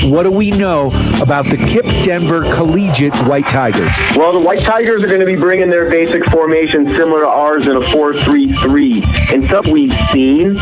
what do we know about the KIPP Denver Collegiate White Tigers? Well, the White Tigers are going to be bringing their basic formation similar to ours in a 4-3-3. And stuff we've seen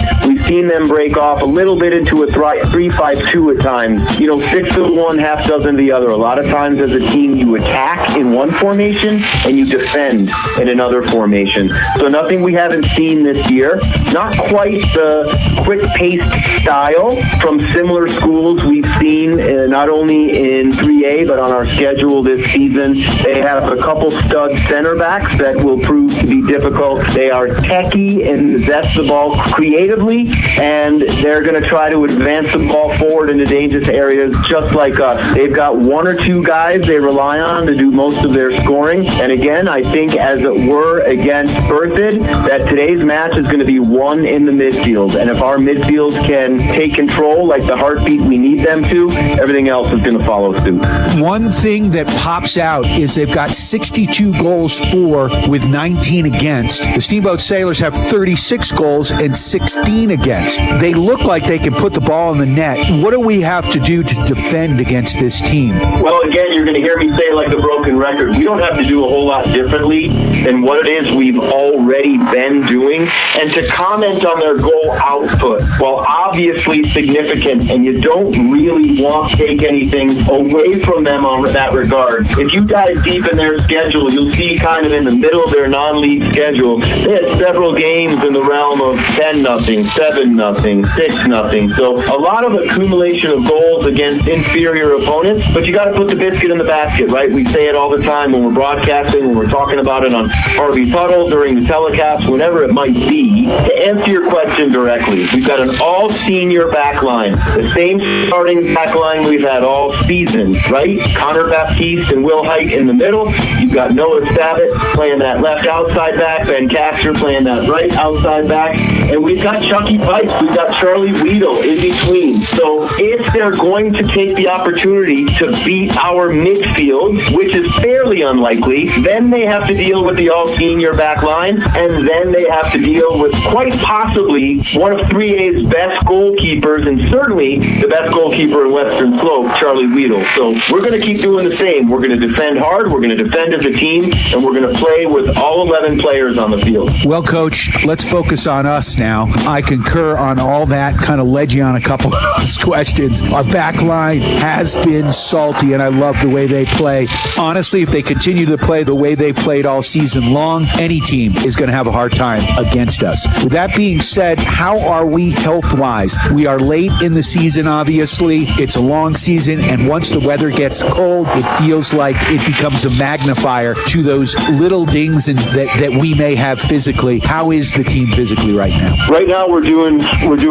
them break off a little bit into a 3-5-2 at times. You know, 6 of one, half dozen of the other. A lot of times as a team, you attack in one formation and you defend in another formation. So nothing we haven't seen this year. Not quite the quick-paced style from similar schools we've seen not only in 3A but on our schedule this season. They have a couple stud center backs that will prove to be difficult. They are techy and possess the ball creatively, and they're going to try to advance the ball forward into dangerous areas just like us. They've got 1 or 2 guys they rely on to do most of their scoring. And again, I think as it were against Berthoud, that today's match is going to be won in the midfield. And if our midfield can take control like the heartbeat we need them to, everything else is going to follow suit. One thing that pops out is they've got 62 goals for with 19 against. The Steamboat Sailors have 36 goals and 16 against. They look like they can put the ball in the net. What do we have to do to defend against this team? Well, again, you're going to hear me say like a broken record. We don't have to do a whole lot differently than what it is we've already been doing. And to comment on their goal output, while obviously significant, and you don't really want to take anything away from them on that regard, if you dive deep in their schedule, you'll see kind of in the middle of their non-league schedule, they had several games in the realm of 10-0, 7-0, 6-0. So a lot of accumulation of goals against inferior opponents, but you got to put the biscuit in the basket, right? We say it all the time when we're broadcasting, when we're talking about it on Harvey Puddle, during the telecast, whenever it might be. To answer your question directly, we've got an all-senior back line, the same starting back line we've had all season, right? Connor Baptiste and Will Height in the middle. You've got Noah Sabat playing that left outside back, Ben Castor playing that right outside back, and we've got Chucky Pipes, we've got Charlie Weedle in between. So if they're going to take the opportunity to beat our midfield, which is fairly unlikely, then they have to deal with the all-senior back line, and then they have to deal with quite possibly one of 3A's best goalkeepers, and certainly the best goalkeeper in Western Slope, Charlie Weedle. So we're going to keep doing the same. We're going to defend hard, we're going to defend as a team, and we're going to play with all 11 players on the field. Well, Coach, let's focus on us now. I concur on all that, kind of led you on a couple of those questions. Our back line has been salty, and I love the way they play. Honestly, if they continue to play the way they played all season long, any team is going to have a hard time against us. With that being said, how are we health-wise? We are late in the season, obviously. It's a long season, and once the weather gets cold, it feels like it becomes a magnifier to those little dings that we may have physically. How is the team physically right now? Right now, we're doing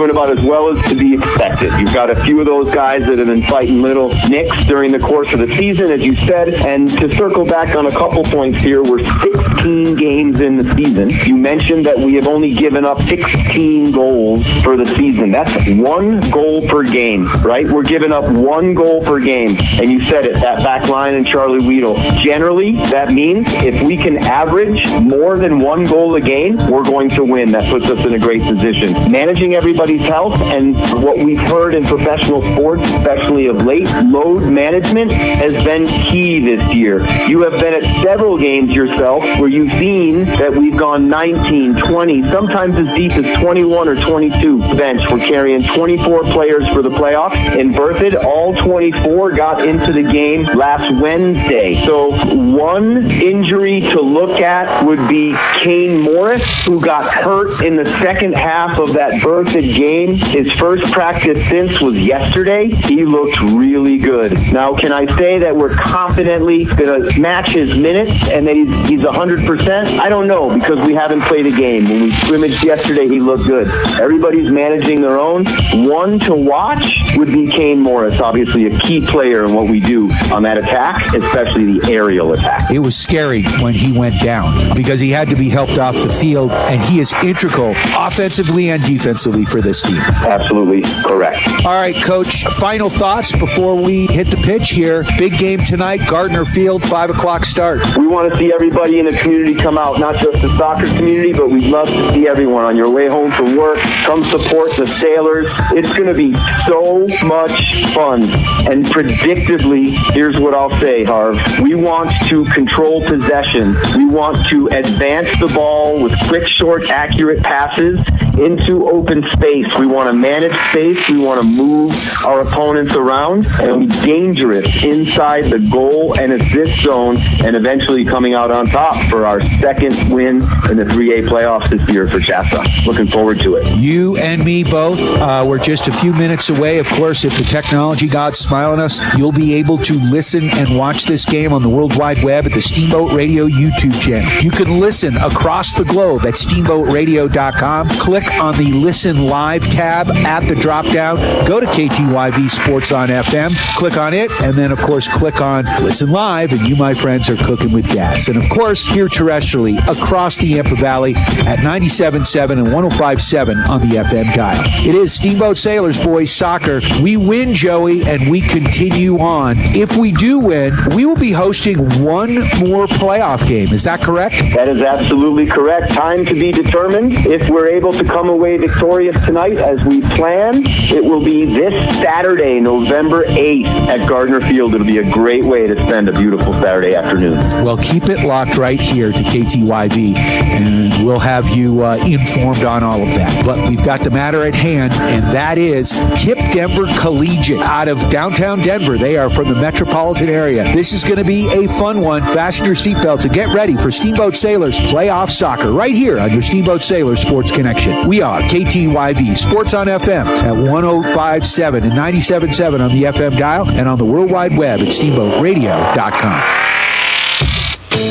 about as well as to be expected. You've got a few of those guys that have been fighting little nicks during the course of the season, as you said. And to circle back on a couple points here, we're 16 games in the season. You mentioned that we have only given up 16 goals for the season. That's 1 goal per game, right? We're giving up 1 goal per game. And you said it, that back line and Charlie Weedle. Generally, that means if we can average more than 1 goal a game, we're going to win. That puts us in a great position. Managing everybody's health, and what we've heard in professional sports, especially of late, load management has been key this year. You have been at several games yourself where you've seen that we've gone 19, 20, sometimes as deep as 21 or 22 bench. We're carrying 24 players for the playoffs. In Berthoud, all 24 got into the game last Wednesday. So one injury to look at would be Kane Morris, who got hurt in the second half of that Berthoud game. His first practice since was yesterday. He looked really good. Now, can I say that we're confidently going to match his minutes and that he's 100%? I don't know, because we haven't played a game. When we scrimmaged yesterday, he looked good. Everybody's managing their own. One to watch would be Kane Morris, obviously a key player in what we do on that attack, especially the aerial attack. It was scary when he went down because he had to be helped off the field, and he is integral offensively and defensively for this team. Absolutely correct. All right, Coach, final thoughts before we hit the pitch here. Big game tonight, Gardner Field, 5 o'clock start. We want to see everybody in the community come out, not just the soccer community, but we'd love to see everyone on your way home from work. Come support the Sailors. It's going to be so much fun. And predictably, here's what I'll say, Harv. We want to control possession. We want to advance the ball with quick, short, accurate passes into open space. We want to manage space. We want to move our opponents around and be dangerous inside the goal and assist zone, and eventually coming out on top for our second win in the 3A playoffs this year for CHSSA. Looking forward to it. You and me both. We're just a few minutes away. Of course, if the technology gods smile on us, you'll be able to listen and watch this game on the World Wide Web at the Steamboat Radio YouTube channel. You can listen across the globe at steamboatradio.com. Click on the Listen Live tab at the drop-down. Go to KTYV Sports on FM. Click on it, and then, of course, click on Listen Live, and you, my friends, are cooking with gas. And, of course, here terrestrially across the Yampa Valley at 97.7 and 105.7 on the FM dial. It is Steamboat Sailors Boys Soccer. We win, Joey, and we continue on. If we do win, we will be hosting one more playoff game. Is that correct? That is absolutely correct. Time to be determined. If we're able to come away victorious tonight as we plan, it will be this Saturday, November 8th at Gardner Field. It'll be a great way to spend a beautiful Saturday afternoon. Well, keep it locked right here to KTYV, and we'll have you informed on all of that. But we've got the matter at hand, and that is KIPP Denver Collegiate out of downtown Denver. They are from the metropolitan area. This is going to be a fun one. Fasten your seatbelts and get ready for Steamboat Sailors playoff soccer right here on your Steamboat Sailors Sports Connection. We are KTYV Sports on FM at 105.7 and 97.7 on the FM dial and on the World Wide Web at steamboatradio.com.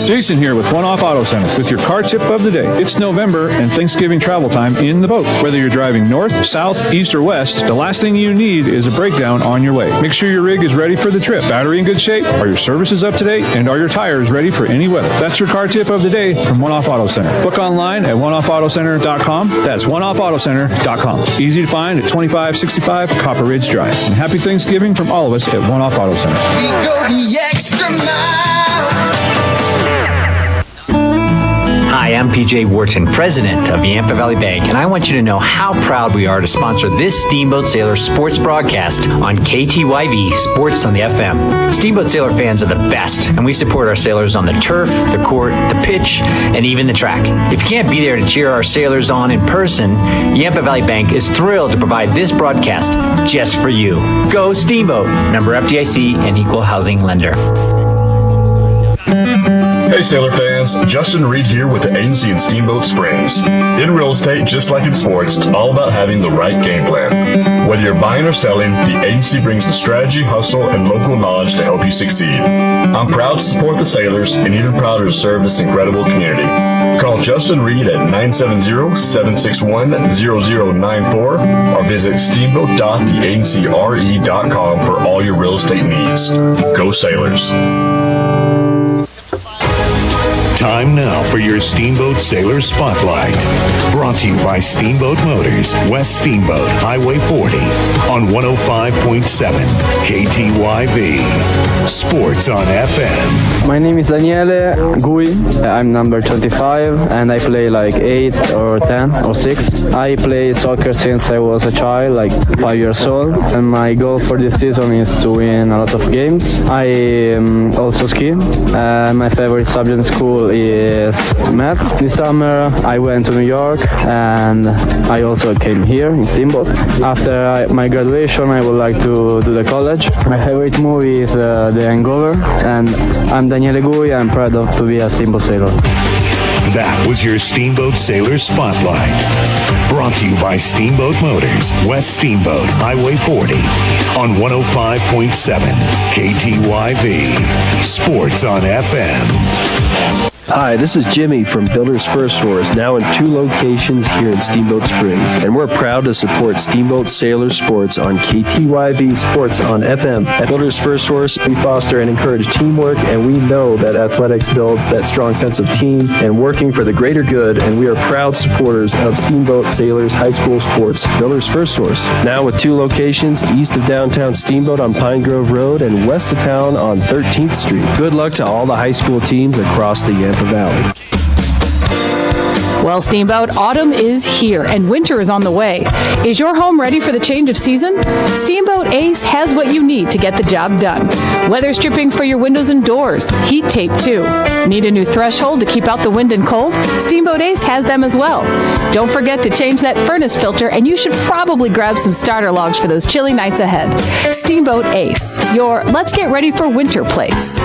Jason here with One Off Auto Center with your car tip of the day. It's November and Thanksgiving travel time in the boat. Whether you're driving north, south, east, or west, the last thing you need is a breakdown on your way. Make sure your rig is ready for the trip. Battery in good shape? Are your services up to date? And are your tires ready for any weather? That's your car tip of the day from One Off Auto Center. Book online at oneoffautocenter.com. That's oneoffautocenter.com. Easy to find at 2565 Copper Ridge Drive. And happy Thanksgiving from all of us at One Off Auto Center. We go the extra mile. Hi, I'm PJ Wharton, president of Yampa Valley Bank, and I want you to know how proud we are to sponsor this Steamboat Sailor sports broadcast on KTYV Sports on the FM. Steamboat Sailor fans are the best, and we support our sailors on the turf, the court, the pitch, and even the track. If you can't be there to cheer our sailors on in person, Yampa Valley Bank is thrilled to provide this broadcast just for you. Go Steamboat, member FDIC and equal housing lender. Hey Sailor fans, Justin Reed here with the agency in Steamboat Springs. In real estate, just like in sports, it's all about having the right game plan. Whether you're buying or selling, the agency brings the strategy, hustle, and local knowledge to help you succeed. I'm proud to support the Sailors and even prouder to serve this incredible community. Call Justin Reed at 970-761-0094 or visit steamboat.theagencyre.com for all your real estate needs. Go Sailors! Time now for your Steamboat Sailor Spotlight. Brought to you by Steamboat Motors, West Steamboat, Highway 40, on 105.7 KTYV. Sports on FM. My name is Daniele Gui. I'm number 25 and I play like 8 or 10 or 6. I play soccer since I was a child, like 5 years old. And my goal for this season is to win a lot of games. I also ski. My favorite subject in school is maths. This summer I went to New York and I also came here in Steamboat. After my graduation I would like to do the college. My favorite movie is The Hangover, and I'm Daniele Gui. I'm proud to be a Steamboat Sailor. That was your Steamboat Sailor Spotlight. Brought to you by Steamboat Motors, West Steamboat, Highway 40, on 105.7 KTYV. Sports on FM. Hi, this is Jimmy from Builders First Source, now in 2 locations here in Steamboat Springs. And we're proud to support Steamboat Sailor Sports on KTYV Sports on FM. At Builders First Source, we foster and encourage teamwork, and we know that athletics builds that strong sense of team and working for the greater good, and we are proud supporters of Steamboat Sailors High School Sports. Builders First Source, now with 2 locations east of downtown Steamboat on Pine Grove Road and west of town on 13th Street. Good luck to all the high school teams across the Yampa Valley. Well, Steamboat, autumn is here and winter is on the way. Is your home ready for the change of season? Steamboat Ace has what you need to get the job done. Weather stripping for your windows and doors, heat tape too. Need a new threshold to keep out the wind and cold? Steamboat Ace has them as well. Don't forget to change that furnace filter, and you should probably grab some starter logs for those chilly nights ahead. Steamboat Ace, your let's get ready for winter place.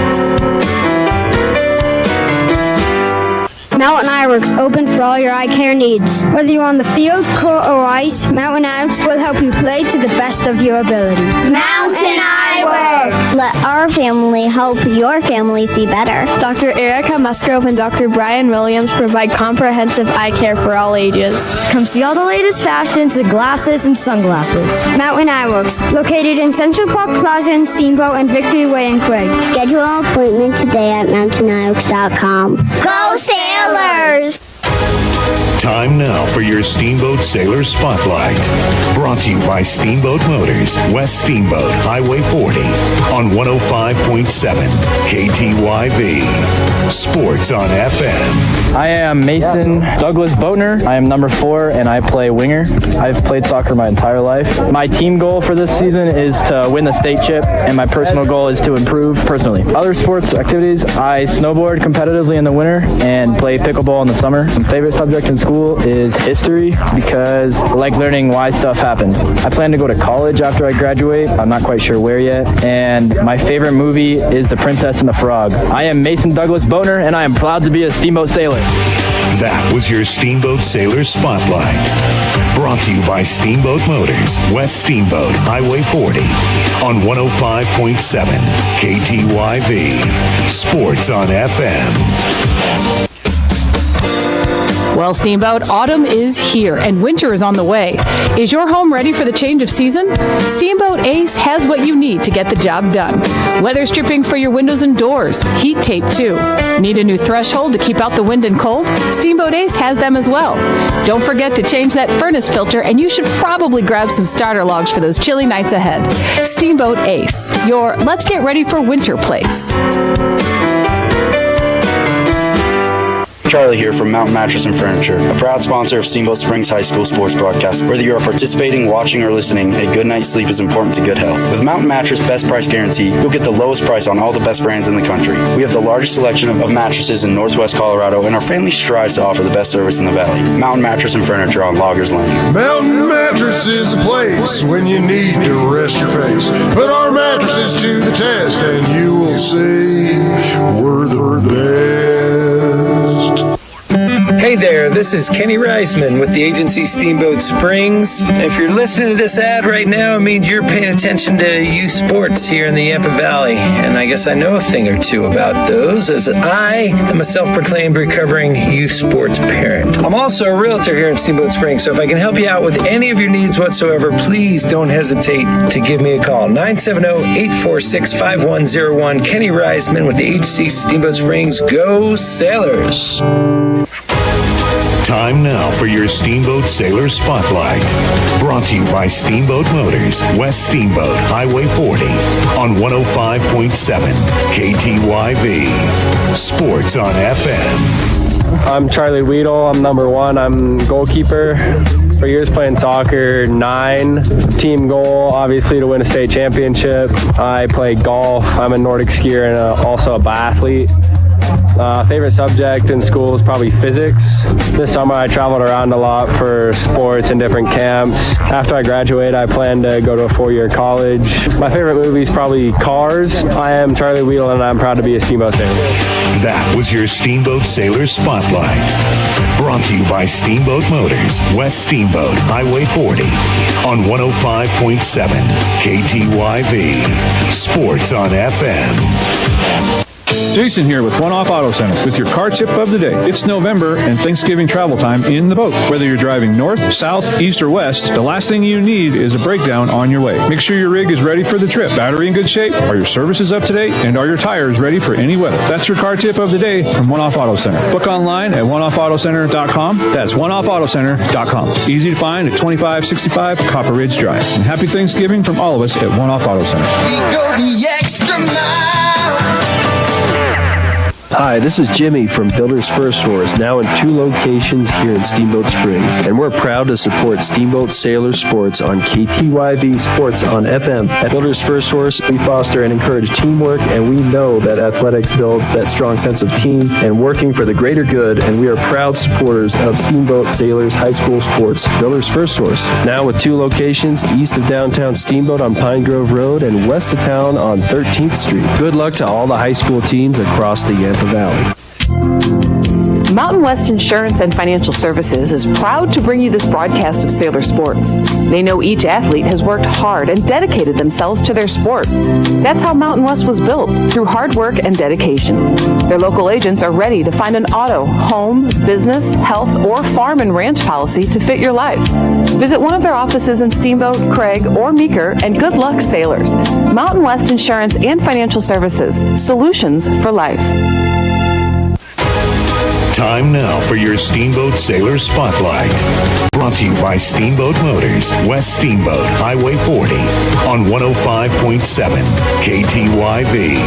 Mountain Ironworks, open for all your eye care needs. Whether you're on the field, court, or ice, Mountain Ironworks will help you play to the best of your ability. Mountain Ironworks! Let our family help your family see better. Dr. Erica Musgrove and Dr. Brian Williams provide comprehensive eye care for all ages. Come see all the latest fashions in glasses and sunglasses. Mountain Ironworks, located in Central Park Plaza in Steamboat and Victory Way in Craig. Schedule an appointment today at mountainironworks.com. Go Sailors! Time now for your Steamboat Sailor Spotlight. Brought to you by Steamboat Motors, West Steamboat, Highway 40, on 105.7 KTYV. Sports on FM. I am Mason Douglas Boatner. I am number 4 and I play winger. I've played soccer my entire life. My team goal for this season is to win the state chip, and my personal goal is to improve personally. Other sports activities, I snowboard competitively in the winter and play pickleball in the summer. My favorite subject in school is history because I like learning why stuff happened. I plan to go to college after I graduate. I'm not quite sure where yet. And my favorite movie is The Princess and the Frog. I am Mason Douglas Boatner, and I am proud to be a Steamboat Sailor. That was your Steamboat Sailor Spotlight. Brought to you by Steamboat Motors, West Steamboat, Highway 40, on 105.7 KTYV. Sports on FM. Well, Steamboat, autumn is here and winter is on the way. Is your home ready for the change of season? Steamboat Ace has what you need to get the job done. Weather stripping for your windows and doors, heat tape too. Need a new threshold to keep out the wind and cold? Steamboat Ace has them as well. Don't forget to change that furnace filter, and you should probably grab some starter logs for those chilly nights ahead. Steamboat Ace, your let's get ready for winter place. Charlie here from Mountain Mattress and Furniture, a proud sponsor of Steamboat Springs High School sports broadcast. Whether you are participating, watching, or listening, a good night's sleep is important to good health. With Mountain Mattress Best Price Guarantee, you'll get the lowest price on all the best brands in the country. We have the largest selection of mattresses in Northwest Colorado, and our family strives to offer the best service in the valley. Mountain Mattress and Furniture on Loggers Lane. Mountain Mattress is the place when you need to rest your face. Put our mattresses to the test, and you will see we're the best. Hey there, this is Kenny Reisman with the agency Steamboat Springs. And if you're listening to this ad right now, it means you're paying attention to youth sports here in the Yampa Valley. And I guess I know a thing or two about those, as I am a self-proclaimed recovering youth sports parent. I'm also a realtor here in Steamboat Springs, so if I can help you out with any of your needs whatsoever, please don't hesitate to give me a call. 970-846-5101. Kenny Reisman with the HC Steamboat Springs. Go Sailors! Time now for your Steamboat Sailor Spotlight. Brought to you by Steamboat Motors, West Steamboat, Highway 40, on 105.7 KTYV. Sports on FM. I'm Charlie Weedle. I'm number 1. I'm goalkeeper. For years playing soccer, 9. Team goal, obviously, to win a state championship. I play golf. I'm a Nordic skier and also a biathlete. Favorite subject in school is probably physics. This summer I traveled around a lot for sports and different camps. After I graduate, I plan to go to a 4-year college. My favorite movie is probably Cars. I am Charlie Weedle, and I'm proud to be a Steamboat Sailor. That was your Steamboat Sailor Spotlight. Brought to you by Steamboat Motors, West Steamboat, Highway 40, on 105.7 KTYV. Sports on FM. Jason here with One Off Auto Center with your car tip of the day. It's November and Thanksgiving travel time in the boat. Whether you're driving north, south, east, or west, the last thing you need is a breakdown on your way. Make sure your rig is ready for the trip. Battery in good shape? Are your services up to date? And are your tires ready for any weather? That's your car tip of the day from One Off Auto Center. Book online at oneoffautocenter.com. That's oneoffautocenter.com. Easy to find at 2565 Copper Ridge Drive. And happy Thanksgiving from all of us at One Off Auto Center. We go the extra mile. Hi, this is Jimmy from Builders First Source, now in 2 locations here in Steamboat Springs. And we're proud to support Steamboat Sailor Sports on KTYV Sports on FM. At Builders First Source, we foster and encourage teamwork, and we know that athletics builds that strong sense of team and working for the greater good, and we are proud supporters of Steamboat Sailors High School Sports. Builders First Source, now with 2 locations east of downtown Steamboat on Pine Grove Road and west of town on 13th Street. Good luck to all the high school teams across the Yampa Valley. Mountain West Insurance and Financial Services is proud to bring you this broadcast of Sailor Sports. They know each athlete has worked hard and dedicated themselves to their sport. That's how Mountain West was built, through hard work and dedication. Their local agents are ready to find an auto, home, business, health, or farm and ranch policy to fit your life. Visit one of their offices in Steamboat, Craig, or Meeker, and good luck, sailors. Mountain West Insurance and Financial Services, solutions for life. Time now for your Steamboat Sailor Spotlight. Brought to you by Steamboat Motors, West Steamboat, Highway 40, on 105.7 KTYV.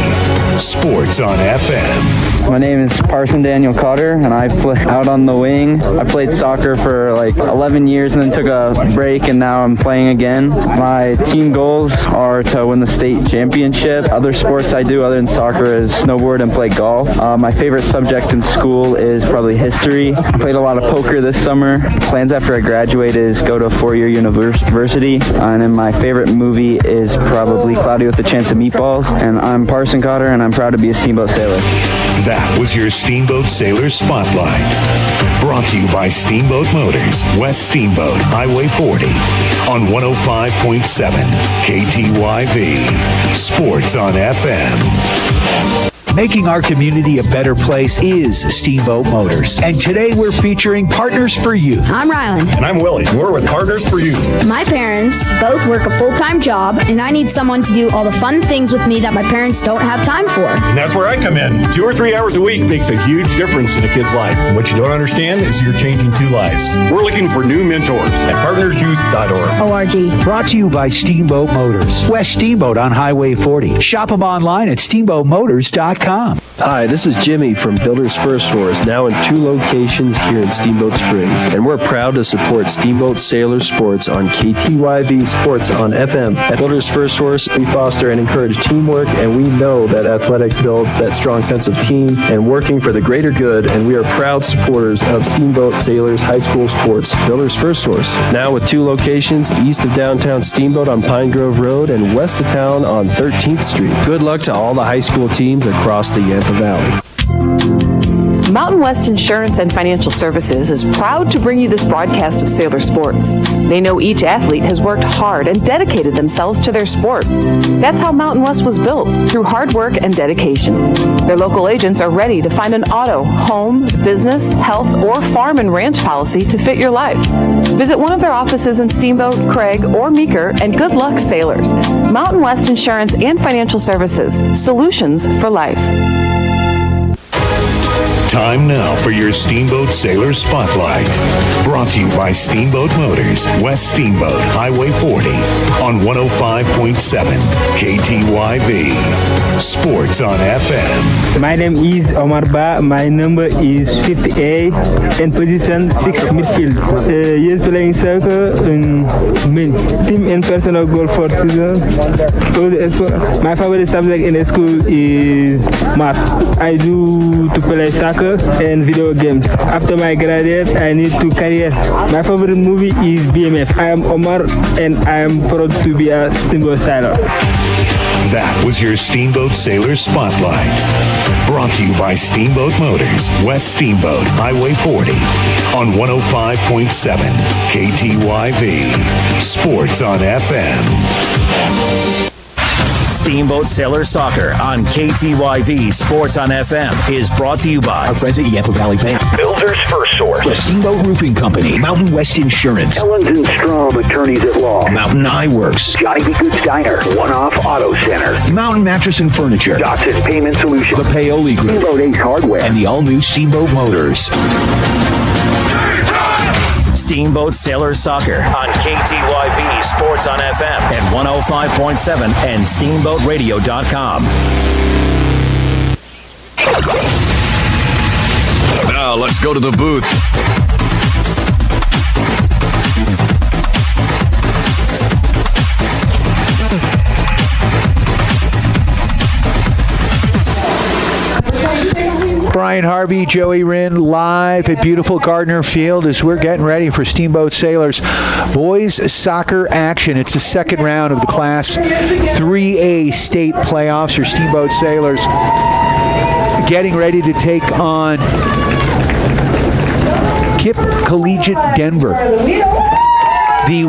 Sports on FM. My name is Parson Daniel Cotter, and I play out on the wing. I played soccer for like 11 years and then took a break, and now I'm playing again. My team goals are to win the state championship. Other sports I do other than soccer is snowboard and play golf. My favorite subject in school is probably history. Played a lot of poker this summer. Plans after I graduate is go to a 4-year university. And then my favorite movie is probably Cloudy with a Chance of Meatballs. And I'm Parson Cotter, and I'm proud to be a Steamboat sailor. That was your Steamboat Sailor Spotlight. Brought to you by Steamboat Motors, West Steamboat, Highway 40, on 105.7 KTYV. Sports on FM. Making our community a better place is Steamboat Motors. And today we're featuring Partners for Youth. I'm Rylan. And I'm Willie. We're with Partners for Youth. My parents both work a full-time job, and I need someone to do all the fun things with me that my parents don't have time for. And that's where I come in. 2 or 3 hours a week makes a huge difference in a kid's life. And what you don't understand is you're changing 2 lives. We're looking for new mentors at partnersyouth.org. ORG. Brought to you by Steamboat Motors. West Steamboat on Highway 40. Shop them online at steamboatmotors.com. Hi, this is Jimmy from Builders First Source, now in 2 locations here in Steamboat Springs. And we're proud to support Steamboat Sailor Sports on KTYV Sports on FM. At Builders First Source, we foster and encourage teamwork, and we know that athletics builds that strong sense of team and working for the greater good, and we are proud supporters of Steamboat Sailors High School Sports. Builders First Source, now with 2 locations east of downtown Steamboat on Pine Grove Road and west of town on 13th Street. Good luck to all the high school teams across the Yampa Valley. Mountain West Insurance and Financial Services is proud to bring you this broadcast of Sailor Sports. They know each athlete has worked hard and dedicated themselves to their sport. That's how Mountain West was built, through hard work and dedication. Their local agents are ready to find an auto, home, business, health, or farm and ranch policy to fit your life. Visit one of their offices in Steamboat, Craig, or Meeker, and good luck, sailors. Mountain West Insurance and Financial Services, solutions for life. Time now for your Steamboat Sailor Spotlight. Brought to you by Steamboat Motors, West Steamboat, Highway 40, on 105.7 KTYV. Sports on FM. My name is Omar Ba. My number is 58 in position 6 midfield. Yes, playing soccer in main team and personal goal for season. My favorite subject in the school is math. I do to play soccer and video games. After my graduate, I need to career. My favorite movie is BMF. I am Omar, and I am proud to be a Steamboat sailor. That was your Steamboat Sailor Spotlight. Brought to you by Steamboat Motors, West Steamboat, Highway 40, on 105.7 KTYV. Sports on FM. Steamboat Sailor Soccer on KTYV Sports on FM is brought to you by our friends at Yampa Valley Bank, Builders First Source, the Steamboat Roofing Company, Mountain West Insurance, Ellens and Strom Attorneys at Law, Mountain Eye Works, Johnny B. Good's Diner, One Off Auto Center, Mountain Mattress and Furniture, Dotson's Payment Solutions, the Paoli Group, Steamboat Ace Hardware, and the all-new Steamboat Motors. Steamboat Sailor Soccer on KTYV Sports on FM at 105.7 and SteamboatRadio.com. Now let's go to the booth. Brian Harvey, Joey Rinn, live at beautiful Gardner Field as we're getting ready for Steamboat Sailors boys soccer action. It's the second round of the Class 3A state playoffs. Your Steamboat Sailors getting ready to take on KIPP Collegiate Denver. The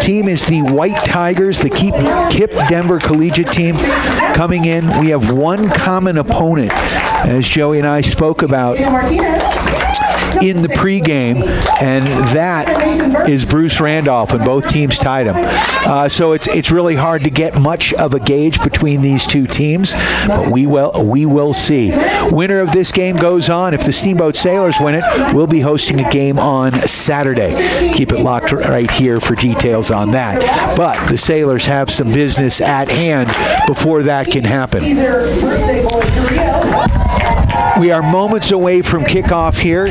team is the White Tigers, the KIPP Denver Collegiate team coming in. We have one common opponent, as Joey and I spoke about in the pregame, and that is Bruce Randolph, and both teams tied him. So it's really hard to get much of a gauge between these two teams, but we will see. Winner of this game goes on. If the Steamboat Sailors win it, we'll be hosting a game on Saturday. Keep it locked right here for details on that. But the Sailors have some business at hand before that can happen. We are moments away from kickoff here.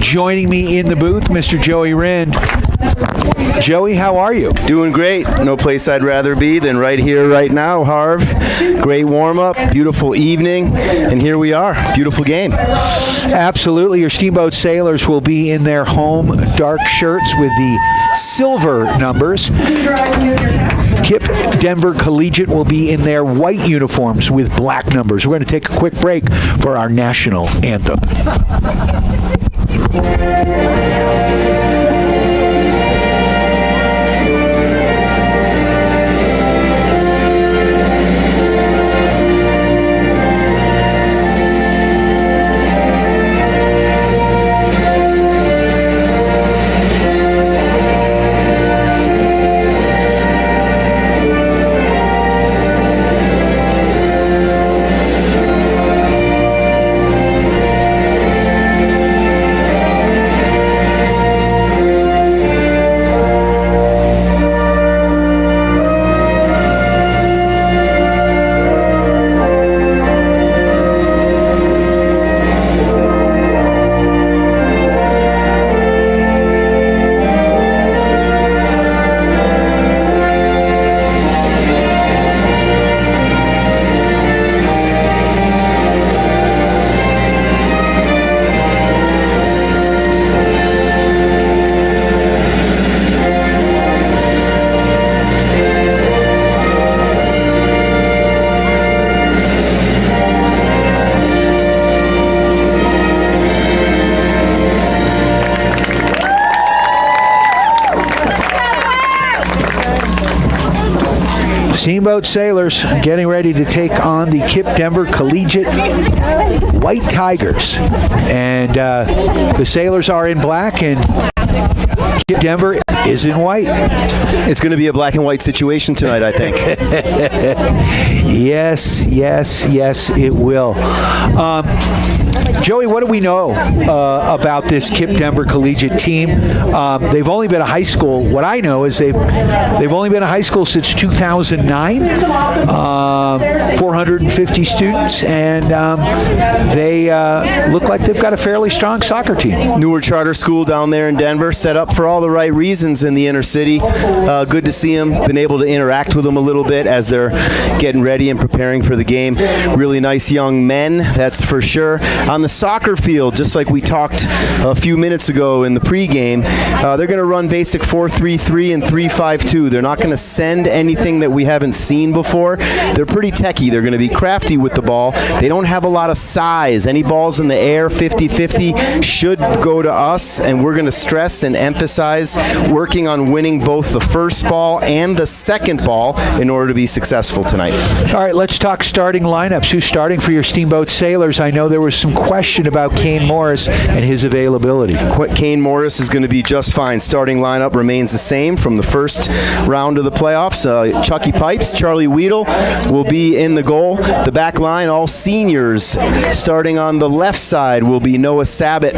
Joining me in the booth, Mr. Joey Rinn. Joey, how are you? Doing great. No place I'd rather be than right here, right now, Harv. Great warm-up, beautiful evening, and here we are. Beautiful game. Absolutely. Your Steamboat Sailors will be in their home dark shirts with the silver numbers. KIPP Denver Collegiate will be in their white uniforms with black numbers. We're going to take a quick break for our national anthem. Steamboat Sailors getting ready to take on the KIPP Denver Collegiate White Tigers. And the Sailors are in black and KIPP Denver is in white. It's going to be a black and white situation tonight, I think. Yes, it will. Joey, what do we know about this KIPP Denver Collegiate team? They've only been a high school. What I know is they've only been a high school since 2009. 450 students, and they look like they've got a fairly strong soccer team. Newer charter school down there in Denver, set up for all the right reasons in the inner city. Good to see them. Been able to interact with them a little bit as they're getting ready and preparing for the game. Really nice young men, that's for sure. On the soccer field, just like we talked a few minutes ago in the pregame, they're going to run basic 4-3-3 and 3-5-2. They're not going to send anything that we haven't seen before. They're pretty techy. They're going to be crafty with the ball. They don't have a lot of size. Any balls in the air, 50-50, should go to us, and we're going to stress and emphasize working on winning both the first ball and the second ball in order to be successful tonight. All right, let's talk starting lineups. Who's starting for your Steamboat Sailors? I know there was some question about Kane Morris and his availability. Kane Morris is going to be just fine. Starting lineup remains the same from the first round of the playoffs. Chucky Pipes, Charlie Weedle will be in the goal. The back line, all seniors. Starting on the left side will be Noah Sabat,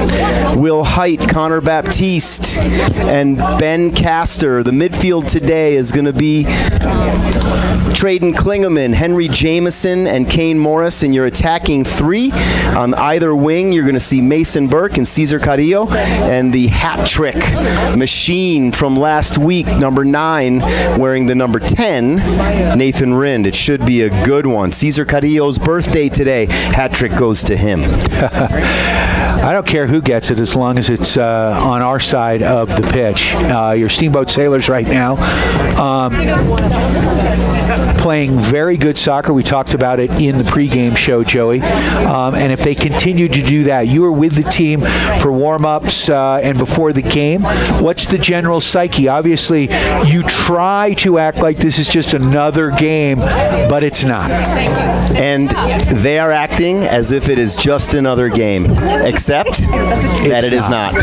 Will Height, Connor Baptiste, East, and Ben Castor. The midfield today is going to be Traden Klingeman, Henry Jameson, and Kane Morris, and your attacking three. On either wing, you're going to see Mason Burke and Cesar Carrillo, and the hat trick machine from last week, number 9, wearing the number 10, Nathan Rind. It should be a good one. Cesar Carrillo's birthday today. Hat trick goes to him. I don't care who gets it as long as it's on our side of the pitch. Your Steamboat Sailors right now playing very good soccer. We talked about it in the pregame show, Joey. And if they continue to do that, you were with the team for warm-ups and before the game. What's the general psyche? Obviously, you try to act like this is just another game, but it's not. And they are acting as if it is just another game, except that it is not.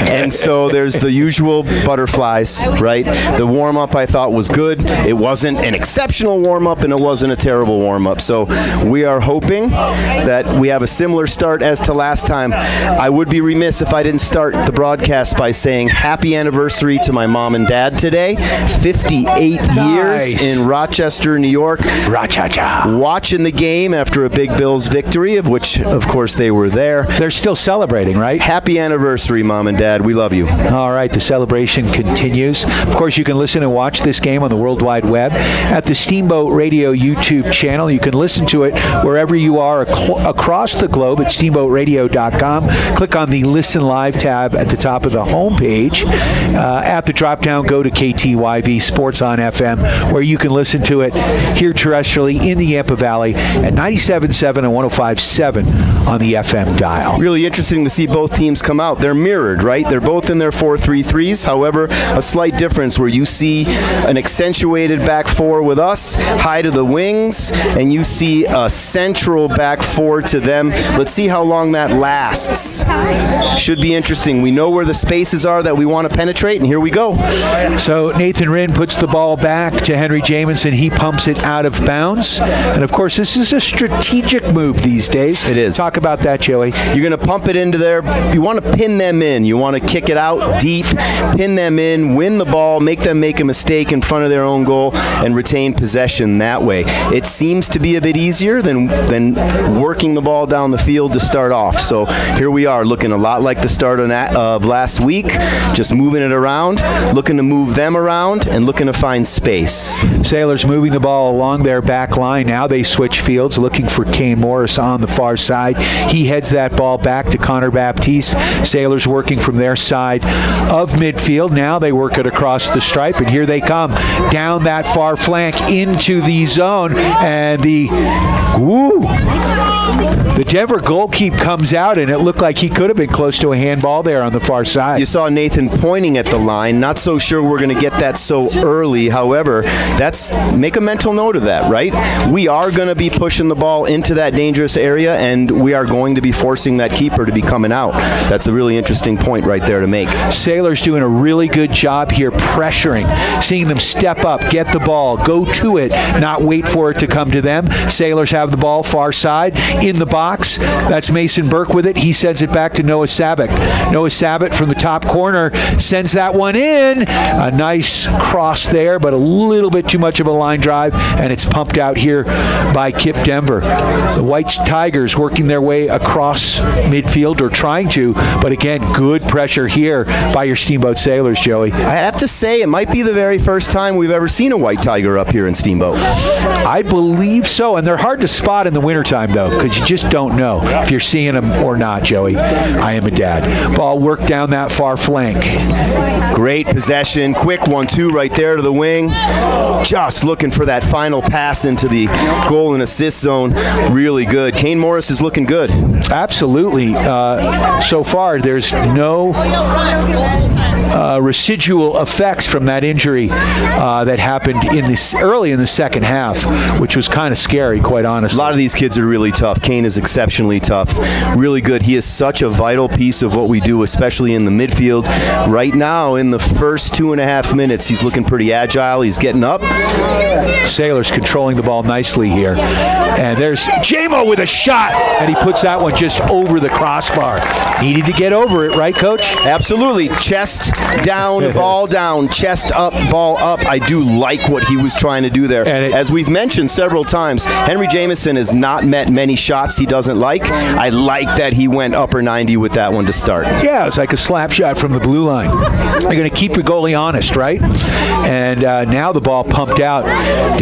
And so there's the usual butterflies, right? The warm-up I thought was good. It wasn't an exceptional warm-up, and it wasn't a terrible warm-up. So we are hoping that we have a similar start as to last time. I would be remiss if I didn't start the broadcast by saying happy anniversary to my mom and dad today. 58 years in Rochester, New York. Rochester. Watching the game after a Big Bills victory, of which, of course, they were there. They're still celebrating, right? Happy anniversary, Mom and Dad. We love you. All right, the celebration continues. Of course, you can listen and watch this game on the World Wide Web at the Steamboat Radio YouTube channel. You can listen to it wherever you are across the globe at steamboatradio.com. Click on the Listen Live tab at the top of the homepage. At the drop-down, go to KTYV Sports on FM, where you can listen to it here terrestrially in the Yampa Valley at 97.7 and 105.7 on the FM dial. Really interesting to see both teams come out. They're mirrored, right? They're both in their 4-3-3s. However, a slight difference where you see an accentuated back four with us, high to the wings, and you see a central back four to them. Let's see how long that lasts. Should be interesting. We know where the spaces are that we want to penetrate, and here we go. So Nathan Rind puts the ball back to Henry Jameson. He pumps it out of bounds. And of course, this is a strategic move these days. It is. Talk about that, Joey. You're going to pump it into there. You want to pin them in. You want to kick it out deep, pin them in, win the ball, make them make a mistake in front of their own goal, and retain possession that way. It seems to be a bit easier than working the ball down the field to start off. So here we are, looking a lot like the start of last week, just moving it around, looking to move them around, and looking to find space. Sailors moving the ball along their back line. Now they switch fields, looking for Kane Morris on the far side. He heads that ball back to Connor Baptiste. Sailors working from their side of midfield. Now they work it across the stripe, and here they come down that far flank into the zone, and the Denver goalkeeper comes out, and it looked like he could have been close to a handball there on the far side. You saw Nathan pointing at the line. Not so sure we're going to get that so early. However, make a mental note of that, right? We are going to be pushing the ball into that dangerous area, and we are going to be forcing that keeper to be coming out. That's a really interesting point right there to make. Sailors doing a really good job here pressuring, seeing them step up, get the ball, go to it, not wait for it to come to them. Sailors have the ball far side in the box. That's Mason Burke with it. He sends it back to Noah Sabat. Noah Sabat from the top corner sends that one in. A nice cross there, but a little bit too much of a line drive, and it's pumped out here by KIPP Denver. The White Tigers working their way across midfield, or trying to, but again, good pressure here by your Steamboat Sailors, Joey. I have to say, it might be the very first time we've ever seen a White Tiger up here in Steamboat. I believe so, and they're hard to spot in the wintertime, though, because you just don't know if you're seeing them or not, Joey. I am a dad. Ball worked down that far flank. Great possession. Quick 1-2 right there to the wing. Just looking for that final pass into the goal and assist zone. Really good. Kane Morris is looking good. Absolutely. So far, there's no residual effects from that injury that happened early in the second half, which was kind of scary, quite honestly. A lot of these kids are really tough. Kane is exceptionally tough. Really good. He is such a vital piece of what we do, especially in the midfield. Right now, in the first 2.5 minutes, he's looking pretty agile. He's getting up. Sailors controlling the ball nicely here. And there's J-Mo with a shot, and he puts that one just over the crossbar. Needed to get over it, right, Coach? Absolutely. Chest down, ball down, chest up, ball up. I do like what he was trying to do there. As we've mentioned several times, Henry Jameson has not met many shots he doesn't like. I like that he went upper 90 with that one to start. Yeah, it's like a slap shot from the blue line. They're going to keep your goalie honest, right? And now the ball pumped out.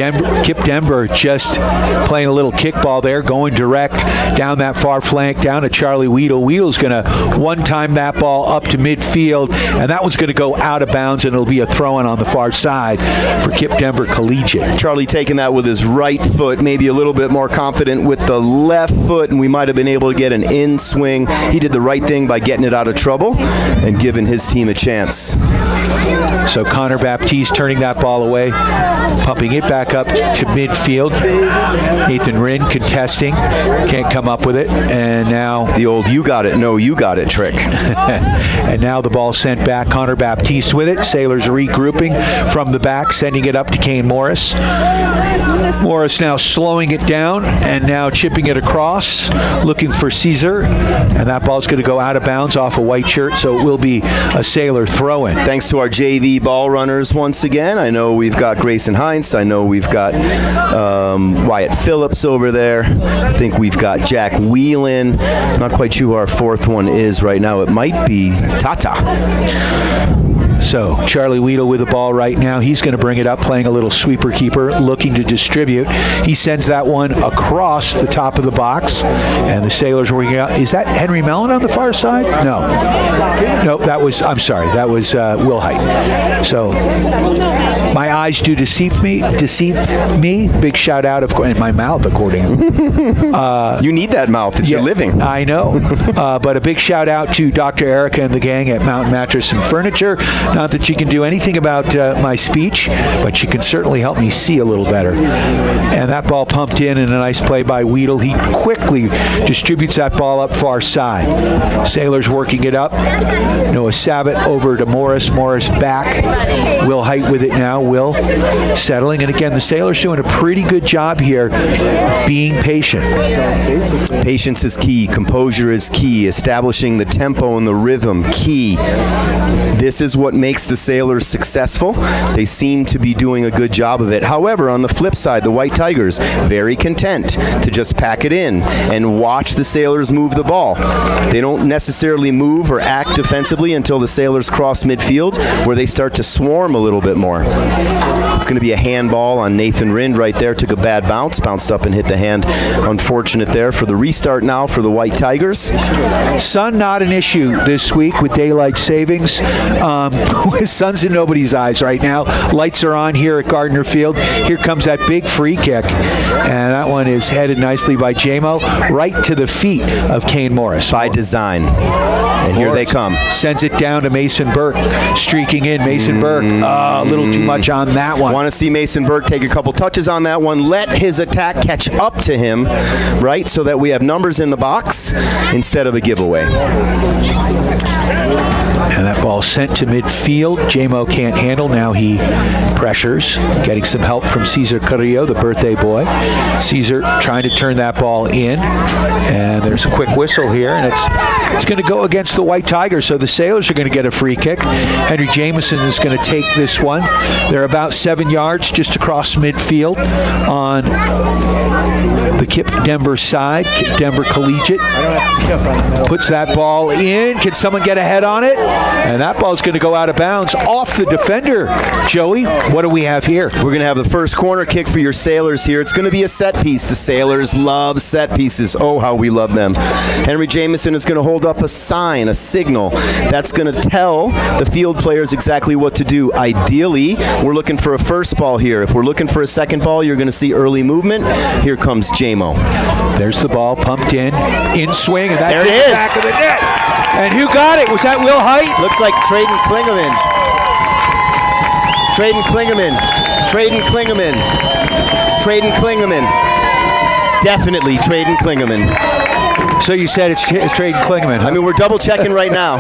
KIPP Denver just playing a little kickball there, going direct down that far flank, down to Charlie Weedle. Weedle's going to one-time that ball up to midfield, and that one's going to go out of bounds, and it'll be a throw-in on the far side for KIPP Denver Collegiate. Charlie taking that with his right foot, maybe a little bit more confident with the left foot, and we might have been able to get an in-swing. He did the right thing by getting it out of trouble and giving his team a chance. So Connor Baptiste turning that ball away, pumping it back up to midfield. Nathan Rinn contesting, can't come up with it, and now the old "you got it, no, you got it" trick. And now the ball sent back. Connor Baptiste with it. Sailors regrouping from the back, sending it up to Kane Morris. Morris now slowing it down and now chipping it across, looking for Caesar, and that ball's going to go out of bounds off a white shirt, so it will be a Sailor throw-in. Thanks to our JV ball runners once again. I know we've got Grayson Heinz. I know we've got Wyatt Phillips over there. I think we've got Jack Whelan. Not quite sure who our fourth one is right now. It might be Tata. So Charlie Weedle with the ball right now. He's going to bring it up, playing a little sweeper keeper, looking to distribute. He sends that one across the top of the box, and the Sailors working out. Is that Henry Mellon on the far side? No, that was Will Height. So my eyes do deceive me. Big shout out in my mouth, according. You need that mouth. It's your living. I know. But a big shout out to Dr. Erica and the gang at Mountain Mattress and Furniture. Not that she can do anything about my speech, but she can certainly help me see a little better. And that ball pumped in, and a nice play by Weedle. He quickly distributes that ball up far side. Sailors working it up. Noah Sabat over to Morris. Morris back. Will Height with it now. Will settling. And again, the Sailors doing a pretty good job here being patient. Patience is key. Composure is key. Establishing the tempo and the rhythm, key. This is what makes the Sailors successful. They seem to be doing a good job of it. However, on the flip side, the White Tigers, very content to just pack it in and watch the Sailors move the ball. They don't necessarily move or act defensively until the Sailors cross midfield, where they start to swarm a little bit more. It's going to be a handball on Nathan Rind right there. Took a bad bounce, bounced up and hit the hand. Unfortunate there for the restart now for the White Tigers. Sun not an issue this week with daylight savings. Sun's in nobody's eyes right now. Lights are on here at Gardner Field. Here comes that big free kick, and that one is headed nicely by J-Mo right to the feet of Kane Morris. By design. And here they come. Sends it down to Mason Burke. Streaking in, Mason Burke. A little too much on that one. Want to see Mason Burke take a couple touches on that one. Let his attack catch up to him, right? So that we have numbers in the box instead of a giveaway. And that ball sent to midfield. J-Mo can't handle. Now he pressures, getting some help from Cesar Carrillo, the birthday boy. Cesar trying to turn that ball in. And there's a quick whistle here, and it's going to go against the White Tigers, so the Sailors are going to get a free kick. Henry Jameson is going to take this one. They're about 7 yards just across midfield on the KIPP Denver side. KIPP Denver Collegiate puts that ball in. Can someone get a head on it? And that ball's going to go out of bounds off the defender. Joey, what do we have here? We're going to have the first corner kick for your Sailors here. It's going to be a set piece. The Sailors love set pieces. Oh, how we love them. Henry Jameson is going to hold up a sign, a signal. That's going to tell the field players exactly what to do. Ideally, we're looking for a first ball here. If we're looking for a second ball, you're going to see early movement. Here comes J-Mo. There's the ball pumped in swing, and that's there in the back of the net. And who got it? Was that Will Height? Looks like Traden Klingeman. Traden Klingeman. Traden Klingeman. Traden Klingeman. Definitely Traden Klingeman. So you said it's Traden Klingeman, huh? I mean, we're double checking right now.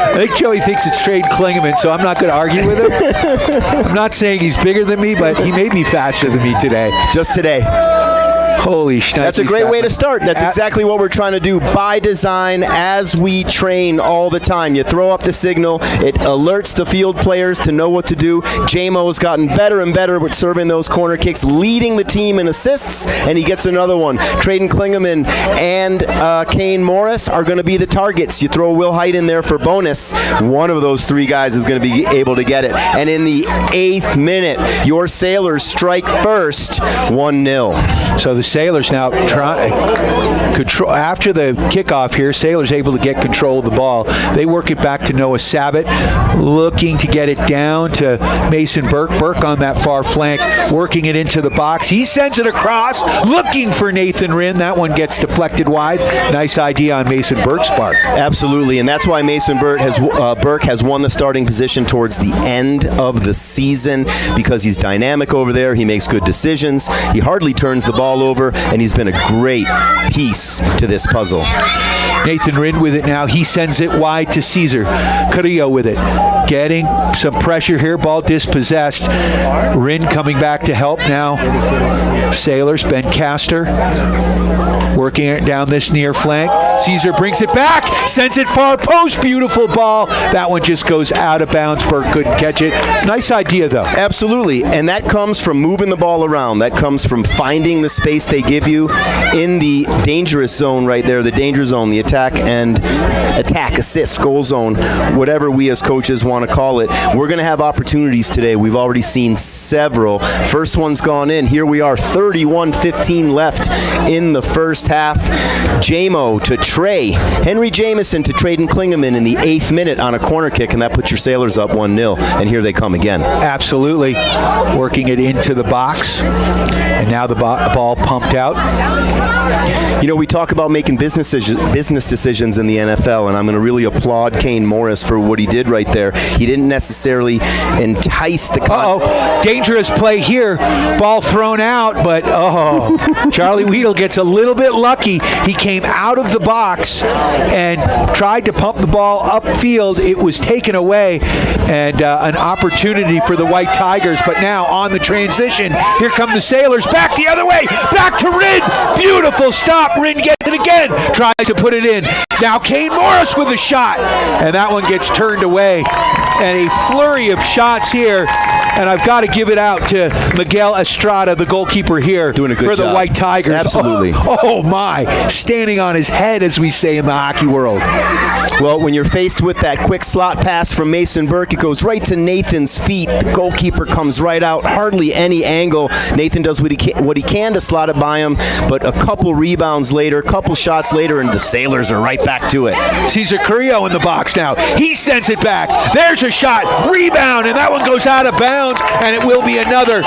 I think Joey thinks it's Trade Klingeman, so I'm not going to argue with him. I'm not saying he's bigger than me, but he may be faster than me today. Just today. Holy shit. That's a great way to start. That's exactly what we're trying to do by design as we train all the time. You throw up the signal. It alerts the field players to know what to do. J-Mo's gotten better and better with serving those corner kicks, leading the team in assists, and he gets another one. Traden Klingeman and Kane Morris are going to be the targets. You throw Will Height in there for bonus. One of those three guys is going to be able to get it. And in the 8th minute, your Sailors strike first, 1-0. So the Sailors now control after the kickoff here. Sailors able to get control of the ball. They work it back to Noah Sabat, looking to get it down to Mason Burke. Burke on that far flank, working it into the box. He sends it across, looking for Nathan Rinn. That one gets deflected wide. Nice idea on Mason Burke's part. Absolutely, and that's why Mason Burke has won the starting position towards the end of the season, because he's dynamic over there. He makes good decisions. He hardly turns the ball over, and he's been a great piece to this puzzle. Nathan Rinn with it now. He sends it wide to Cesar Carrillo with it. Getting some pressure here. Ball dispossessed. Rinn coming back to help now. Sailors, Ben Castor working it down this near flank. Cesar brings it back, sends it far post. Beautiful ball. That one just goes out of bounds. Burke couldn't catch it. Nice idea, though. Absolutely, and that comes from moving the ball around. That comes from finding the space they give you in the dangerous zone right there, the danger zone, the attack, assist, goal zone, whatever we as coaches want to call it. We're going to have opportunities today. We've already seen several. First one's gone in. Here we are, 31-15 left in the first half. J-Mo to Trey. Henry Jameson to Traden Klingeman in the 8th minute on a corner kick, and that puts your Sailors up 1-0. And here they come again. Absolutely. Working it into the box. And now the ball pumped out. You know, we talk about making business decisions in the NFL, and I'm going to really applaud Kane Morris for what he did right there. He didn't necessarily entice the... Dangerous play here. Ball thrown out, but Charlie Weedle gets a little bit lucky. He came out of the box and tried to pump the ball upfield. It was taken away, and an opportunity for the White Tigers. But now on the transition, here come the Sailors. Back the other way. Back to Rinn. Beautiful stop. Rinn gets it again. Tries to put it in. Now Kane Morris with a shot. And that one gets turned away. And a flurry of shots here. And I've got to give it out to Miguel Estrada, the goalkeeper here, doing a good for the job. White Tigers. Absolutely. Oh my. Standing on his head, as we say in the hockey world. Well, when you're faced with that quick slot pass from Mason Burke, it goes right to Nathan's feet. The goalkeeper comes right out, hardly any angle. Nathan does what he can to slot it by him, but a couple rebounds later, a couple shots later, and the Sailors are right back to it. Cesar Carrillo in the box now. He sends it back. There's a shot. Rebound, and that one goes out of bounds, and it will be another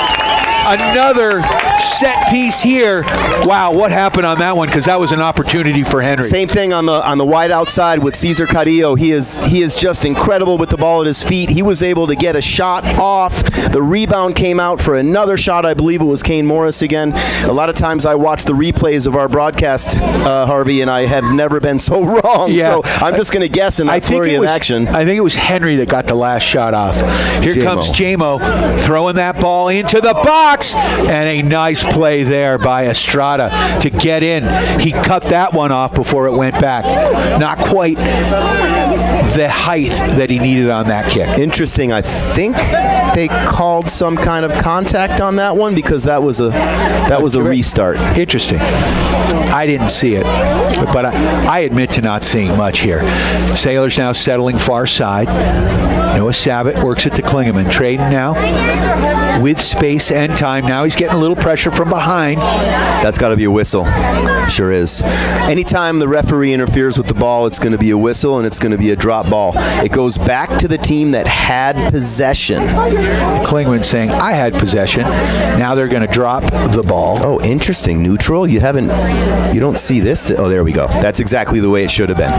set piece here. Wow, what happened on that one? Because that was an opportunity for Henry. Same thing on the wide outside with Cesar Carrillo. He is just incredible with the ball at his feet. He was able to get a shot off. The rebound came out for another shot. I believe it was Kane Morris again. A lot of times I watch the replays of our broadcast, Harvey, and I have never been so wrong. Yeah. So I'm just going to guess in that flurry of action. I think it was Henry that got the last shot off. Here comes J-Mo throwing that ball into the box, and a nice play there by Estrada to get in. He cut that one off before it went back. Not quite the height that he needed on that kick. Interesting. I think they called some kind of contact on that one because that was a restart. Interesting. I didn't see it, but I admit to not seeing much here. Sailors now settling far side. Noah Sabat works it to Klingeman. Traden now with space and time. Now he's getting a little pressure from behind. That's got to be a whistle. Sure is. Anytime the referee interferes with the ball, it's going to be a whistle and it's going to be a drop ball. It goes back to the team that had possession. Klingeman saying, I had possession. Now they're going to drop the ball. Oh, interesting. Neutral? You don't see this? Oh, there we go. That's exactly the way it should have been.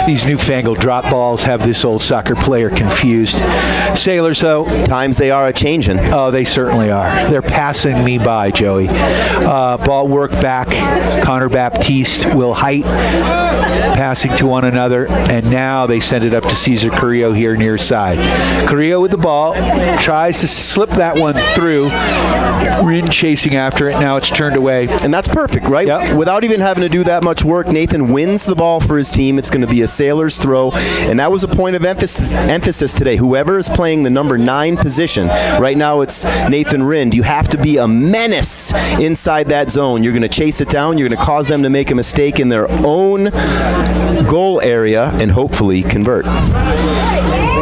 These newfangled drop balls have this old soccer player confused. Sailors, though, times they are a-changing. Oh, they certainly are. They're passing me by, Joey. Ball work back. Connor Baptiste, Will Height, passing to one another, and now they send it up to Cesar Carrillo here near side. Carrillo with the ball, tries to slip that one through. Rin chasing after it. Now it's turned away. And that's perfect, right? Yep. Without even having to do that much work, Nathan wins the ball for his team. It's going to be a Sailors throw, and that was a point of emphasis today. Whoever is playing the number 9 position, right now it's Nathan Rind. You have to be a menace inside that zone. You're going to chase it down. You're going to cause them to make a mistake in their own goal area and hopefully convert.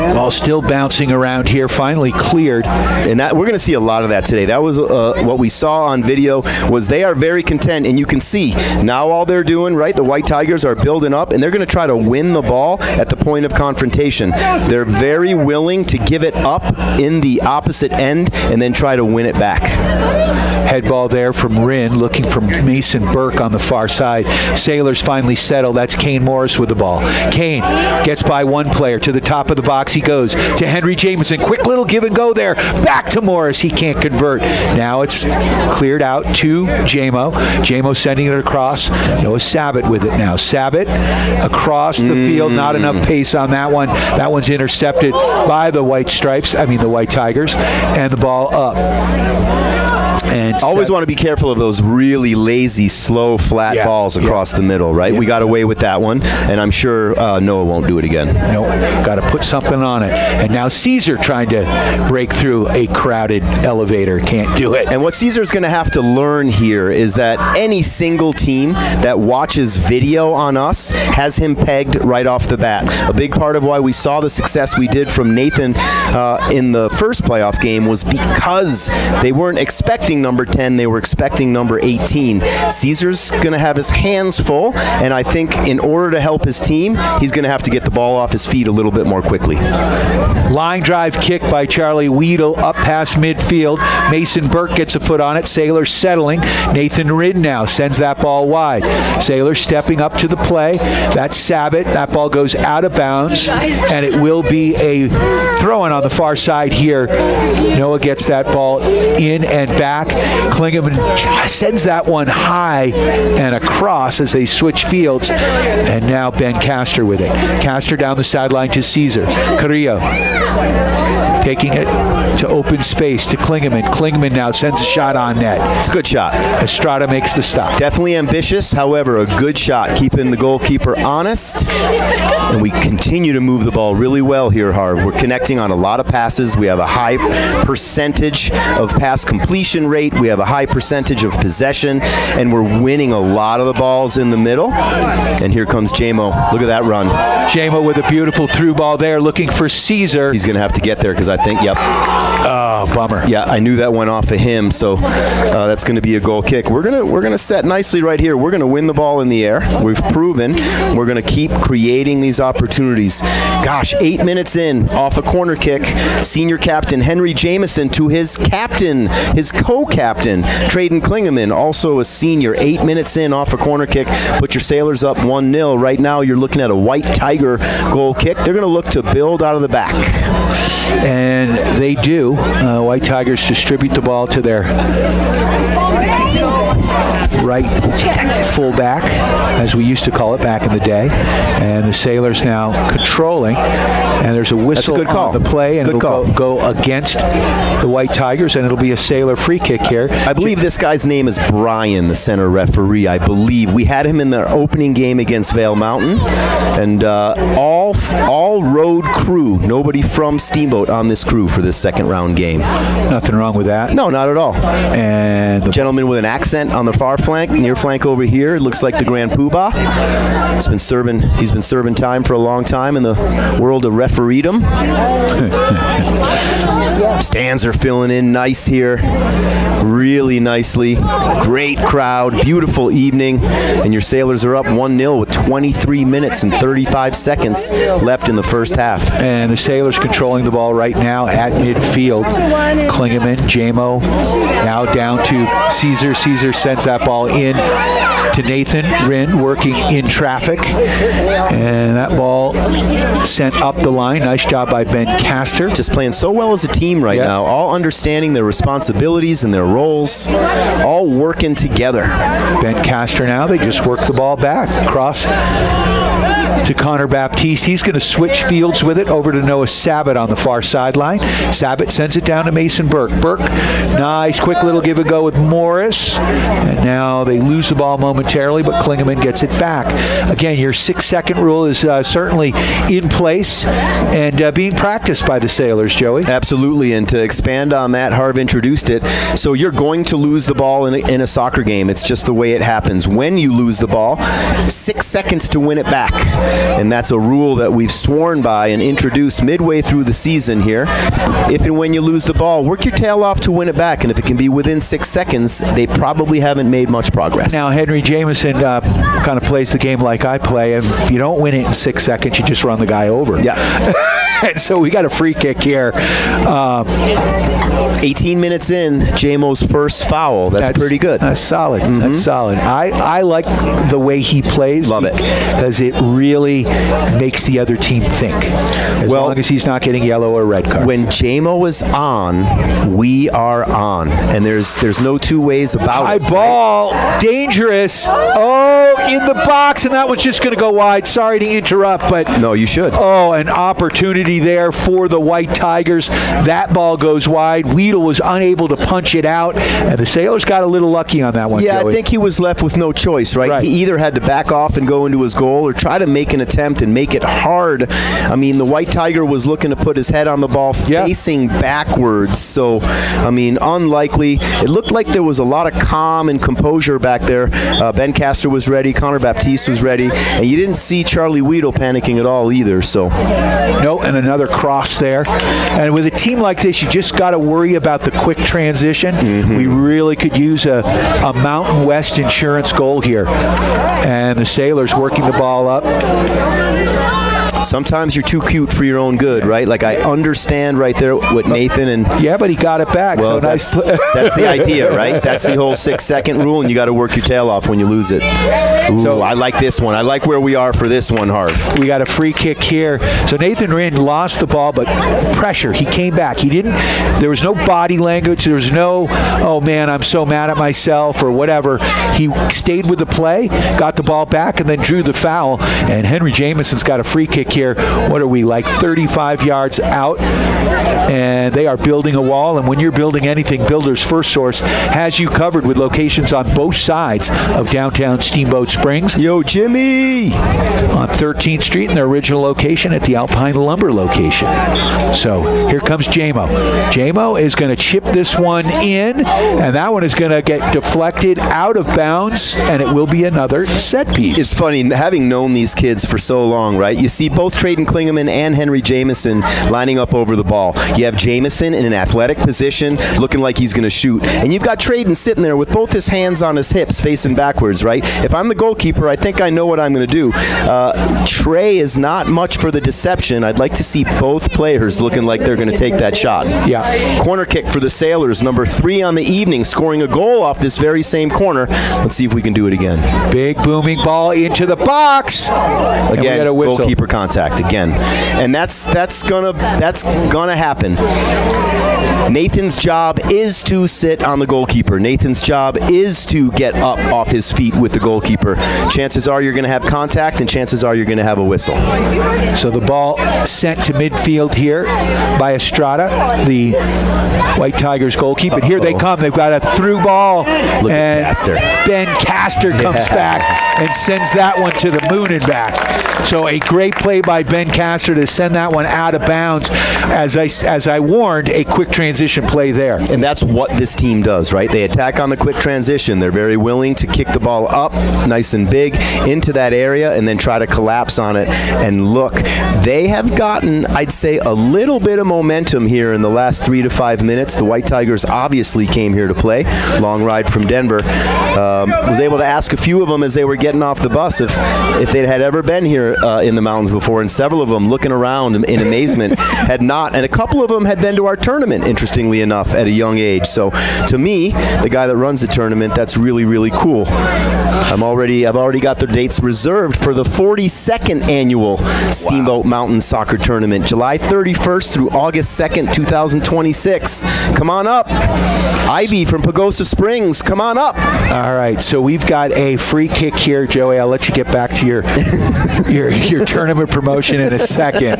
Ball still bouncing around here, finally cleared. And that we're going to see a lot of that today. That was what we saw on video, was they are very content, and you can see now all they're doing, right, the White Tigers are building up, and they're going to try to win the ball at the point of confrontation. They're very willing to give it up in the opposite end and then try to win it back. Head ball there from Rin, looking for Mason Burke on the far side. Sailors finally settle. That's Kane Morris with the ball. Kane gets by one player to the top of the box. He goes to Henry Jamison. Quick little give and go there. Back to Morris. He can't convert. Now it's cleared out to Jamo. Jamo sending it across. Noah Sabat with it now. Sabat across the field. Not enough pace on that one. That one's intercepted by the White Tigers. And the ball up. And always want to be careful of those really lazy, slow, flat balls across the middle, right? We got away with that one, and I'm sure Noah won't do it again. Nope, got to put something on it. And now Caesar trying to break through a crowded elevator. Can't do it. And what Caesar's going to have to learn here is that any single team that watches video on us has him pegged right off the bat. A big part of why we saw the success we did from Nathan in the first playoff game was because they weren't expecting number 10, they were expecting number 18. Caesar's going to have his hands full, and I think in order to help his team, he's going to have to get the ball off his feet a little bit more quickly. Line drive kick by Charlie Weedle up past midfield. Mason Burke gets a foot on it. Sailors settling. Nathan Rind now sends that ball wide. Sailors stepping up to the play. That's Sabat. That ball goes out of bounds, and it will be a throw-in on the far side here. Noah gets that ball in and back. Klingeman sends that one high and across as they switch fields. And now Ben Castor with it. Castor down the sideline to Caesar. Carrillo taking it to open space to Klingeman. Klingeman now sends a shot on net. It's a good shot. Estrada makes the stop. Definitely ambitious, however, a good shot, keeping the goalkeeper honest. And we continue to move the ball really well here, Harv. We're connecting on a lot of passes. We have a high percentage of pass completion rate. We have a high percentage of possession, and we're winning a lot of the balls in the middle. And here comes Jamo. Look at that run. Jamo with a beautiful through ball there, looking for Caesar. He's going to have to get there because I think, Oh, bummer. Yeah, I knew that went off of him, so that's going to be a goal kick. We're gonna set nicely right here. We're going to win the ball in the air. We've proven we're going to keep creating these opportunities. Gosh, 8 minutes in, off a corner kick, senior captain Henry Jamison to his captain, his co-captain, Traden Klingeman, also a senior. 8 minutes in, off a corner kick, put your Sailors up 1-0. Right now, you're looking at a White Tiger goal kick. They're going to look to build out of the back. And they do. White Tigers distribute the ball to their right fullback, as we used to call it back in the day. And the Sailors now controlling. And there's a whistle on the play, and it'll go against the White Tigers, and it'll be a Sailor free kick here. I believe this guy's name is Brian, the center referee. I believe we had him in the opening game against Vail Mountain, and all road crew, nobody from Steamboat on this crew for this second round game. Nothing wrong with that. No, not at all. And the gentleman with an accent on the far flank, near flank over here, it looks like the Grand Poobah. He's been serving time for a long time in the world of refereedom. Bands are filling in nice here, really nicely. Great crowd, beautiful evening, and your Sailors are up 1-0 with 23 minutes and 35 seconds left in the first half. And the Sailors controlling the ball right now at midfield. Klingeman, Jamo, now down to Caesar. Caesar sends that ball in to Nathan Rinn, working in traffic. And that ball sent up the line. Nice job by Ben Castor. Just playing so well as a team right now, all understanding their responsibilities and their roles, all working together. Ben Castor now, they just work the ball back. Cross to Connor Baptiste. He's going to switch fields with it over to Noah Sabat on the far sideline. Sabat sends it down to Mason Burke. Burke, nice, quick little give and go with Morris. And now they lose the ball momentarily, but Klingeman gets it back. Again, your 6-second rule is certainly in place and being practiced by the Sailors, Joey. Absolutely, and to expand on that, Harv introduced it. So you're going to lose the ball in a soccer game. It's just the way it happens. When you lose the ball, 6 seconds to win it back. And that's a rule that we've sworn by and introduced midway through the season here. If and when you lose the ball, work your tail off to win it back. And if it can be within 6 seconds, they probably haven't made much progress. Now, Henry Jameson kind of plays the game like I play. And if you don't win it in 6 seconds, you just run the guy over. Yeah. And so we got a free kick here. 18 minutes in, Jamo's first foul. That's pretty good. That's solid. Mm-hmm. That's solid. I like the way he plays. Love it. Because it really makes the other team think. As long as he's not getting yellow or red cards. When Jamo is on, we are on. And there's no two ways about it. High ball. Dangerous. Oh, in the box. And that one's just going to go wide. Sorry to interrupt, but... No, you should. Oh, an opportunity there for the White Tigers. That ball goes wide. Weedle was unable to punch it out, and the Sailors got a little lucky on that one. Yeah, Joey. I think he was left with no choice, right? He either had to back off and go into his goal or try to make an attempt and make it hard. I mean, the White Tiger was looking to put his head on the ball facing backwards. So, I mean, unlikely. It looked like there was a lot of calm and composure back there. Ben Castor was ready. Connor Baptiste was ready. And you didn't see Charlie Weedle panicking at all either. So, no, and another cross there. And with a team like this, you just got to worry about the quick transition. Mm-hmm. We really could use a Mountain West Insurance goal here. And the Sailors working the ball up. Sometimes you're too cute for your own good, right? Like, I understand right there what Nathan and... Yeah, but he got it back. Well, so that's the idea, right? That's the whole 6-second rule, and you got to work your tail off when you lose it. Ooh, so I like this one. I like where we are for this one, Harv. We got a free kick here. So Nathan Rinn lost the ball, but pressure. He came back. He didn't... There was no body language. There was no, oh, man, I'm so mad at myself or whatever. He stayed with the play, got the ball back, and then drew the foul. And Henry Jameson's got a free kick here. What are we, like 35 yards out? And they are building a wall. And when you're building anything, Builders First Source has you covered with locations on both sides of downtown Steamboat Springs. Yo, Jimmy! On 13th Street in their original location at the Alpine Lumber location. So here comes Jamo. Jamo is going to chip this one in, and that one is going to get deflected out of bounds, and it will be another set piece. It's funny, having known these kids for so long, right? You see both Trayden Klingeman and Henry Jameson lining up over the ball. You have Jameson in an athletic position, looking like he's going to shoot. And you've got Trayden sitting there with both his hands on his hips, facing backwards, right? If I'm the goalkeeper, I think I know what I'm going to do. Trey is not much for the deception. I'd like to see both players looking like they're going to take that shot. Yeah. Corner kick for the Sailors, number 3 on the evening, scoring a goal off this very same corner. Let's see if we can do it again. Big booming ball into the box. Again, goalkeeper contact again. And that's gonna happen. Nathan's job is to sit on the goalkeeper. Nathan's job is to get up off his feet with the goalkeeper. Chances are you're going to have contact, and chances are you're going to have a whistle. So the ball sent to midfield here by Estrada, the White Tigers goalkeeper. But here they come. They've got a through ball. Look at Castor. Ben Castor comes back and sends that one to the moon and back. So a great play by Ben Castor to send that one out of bounds. As I warned, warned a quick transition play there. And that's what this team does, right? They attack on the quick transition. They're very willing to kick the ball up nice and big into that area and then try to collapse on it. And look, they have gotten, I'd say, a little bit of momentum here in the last 3 to 5 minutes. The White Tigers obviously came here to play. Long ride from Denver. Was able to ask a few of them as they were getting off the bus if they had ever been here in the mountains before, and several of them, looking around in amazement, had not. And a couple of them had been to our tournament, interestingly enough, at a young age. So to me, the guy that runs the tournament, that's really, really cool. I've already got their dates reserved for the 42nd annual Steamboat Mountain Soccer Tournament, July 31st through August 2nd, 2026. Come on up. Ivy from Pagosa Springs, come on up. All right, so we've got a free kick here, Joey. I'll let you get back to your tournament promotion in a second.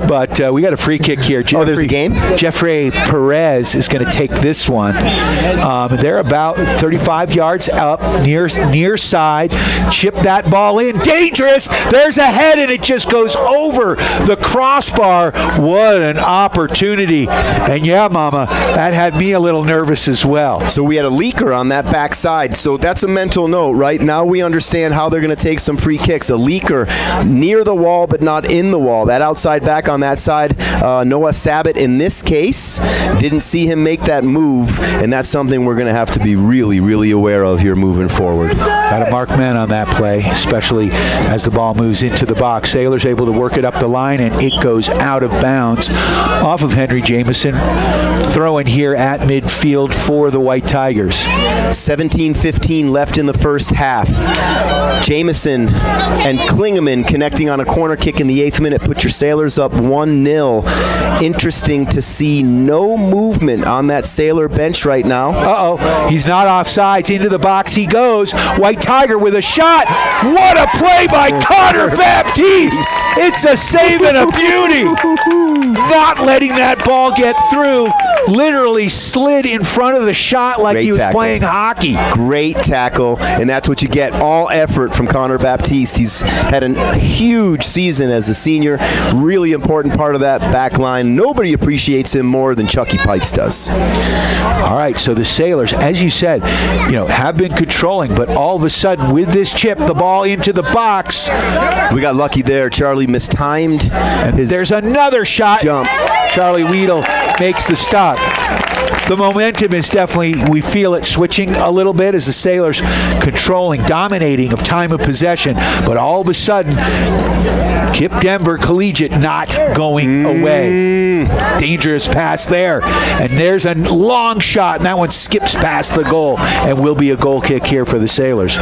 But we got a free kick here. There's a game? Jeffrey Perez is going to take this one. They're about 35 yards up, near side. Chip that ball in. Dangerous. There's a head, and it just goes over the crossbar. What an opportunity. And yeah, Mama, that had me a little nervous as well. So we had a leaker on that backside. So that's a mental note, right? Now we understand how they're going to take some free kicks. A leaker near the wall, but not in the wall. That outside back on that side, Noah Sabat in this case, didn't see him make that move, and that's something we're going to have to be really, really aware of here moving forward. Got to mark men on that play, especially as the ball moves into the box. Sailors able to work it up the line, and it goes out of bounds off of Henry Jameson. Throwing here at midfield for the White Tigers. 17:15 left in the first half. Jameson and Klingeman connecting on a corner kick in the 8th minute. Put your Sailors up 1-0. Interesting to see no movement on that Sailor bench right now. He's not offsides. Into the box he goes. White Tiger with a shot. What a play by Connor Baptiste. It's a save and a beauty. Not letting that ball get through. Literally slid in front of the shot like he was playing hockey. Great tackle, and that's what you get. All effort from Connor Baptiste. He's had a huge season as a senior. Really important part of that back line. Nobody appreciates him more than Chucky Pipes does. All right, so the Sailors, as you said, have been controlling, but all of a sudden with this chip, the ball into the box. We got lucky there. Charlie mistimed. There's another shot. Jump. Charlie Weedle makes the stop. The momentum is definitely, we feel it switching a little bit as the Sailors controlling, dominating of time of possession. But all of a sudden, KIPP Denver Collegiate not going away. Dangerous pass there. And there's a long shot, and that one skips past the goal and will be a goal kick here for the Sailors.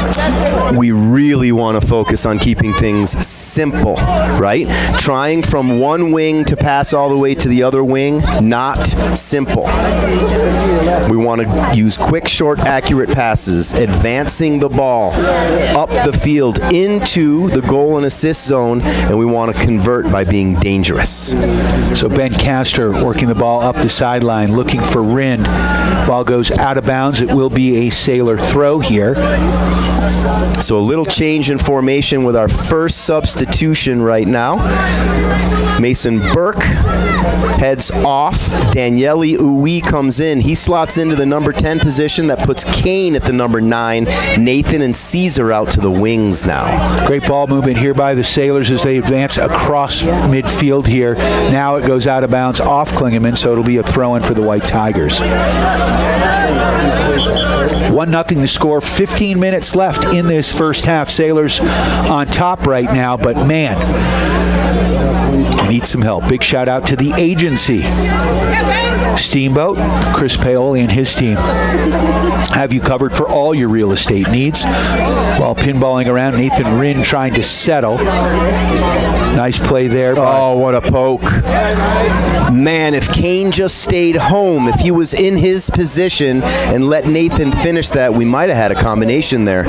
We really want to focus on keeping things simple, right? Trying from one wing to pass all the way to the other wing, not simple. We want to use quick, short, accurate passes, advancing the ball up the field into the goal and assist zone, and we want to convert by being dangerous. So Ben Castor working the ball up the sideline, looking for Rind. Ball goes out of bounds. It will be a Sailor throw here. So a little change in formation with our first substitution right now. Mason Burke heads off. Daniele Uwe comes in. He slots into the number 10 position. That puts Kane at the number 9. Nathan and Caesar out to the wings now. Great ball movement here by the Sailors as they advance across midfield here. Now it goes out of bounds off Klingeman, so it'll be a throw-in for the White Tigers. 1-0 the score. 15 minutes left in this first half. Sailors on top right now, but man, need some help. Big shout out to the agency. Steamboat, Chris Paoli and his team have you covered for all your real estate needs. While pinballing around, Nathan Rind trying to settle. Nice play there. Oh, what a poke. Man, if Kane just stayed home, if he was in his position and let Nathan finish that, we might have had a combination there.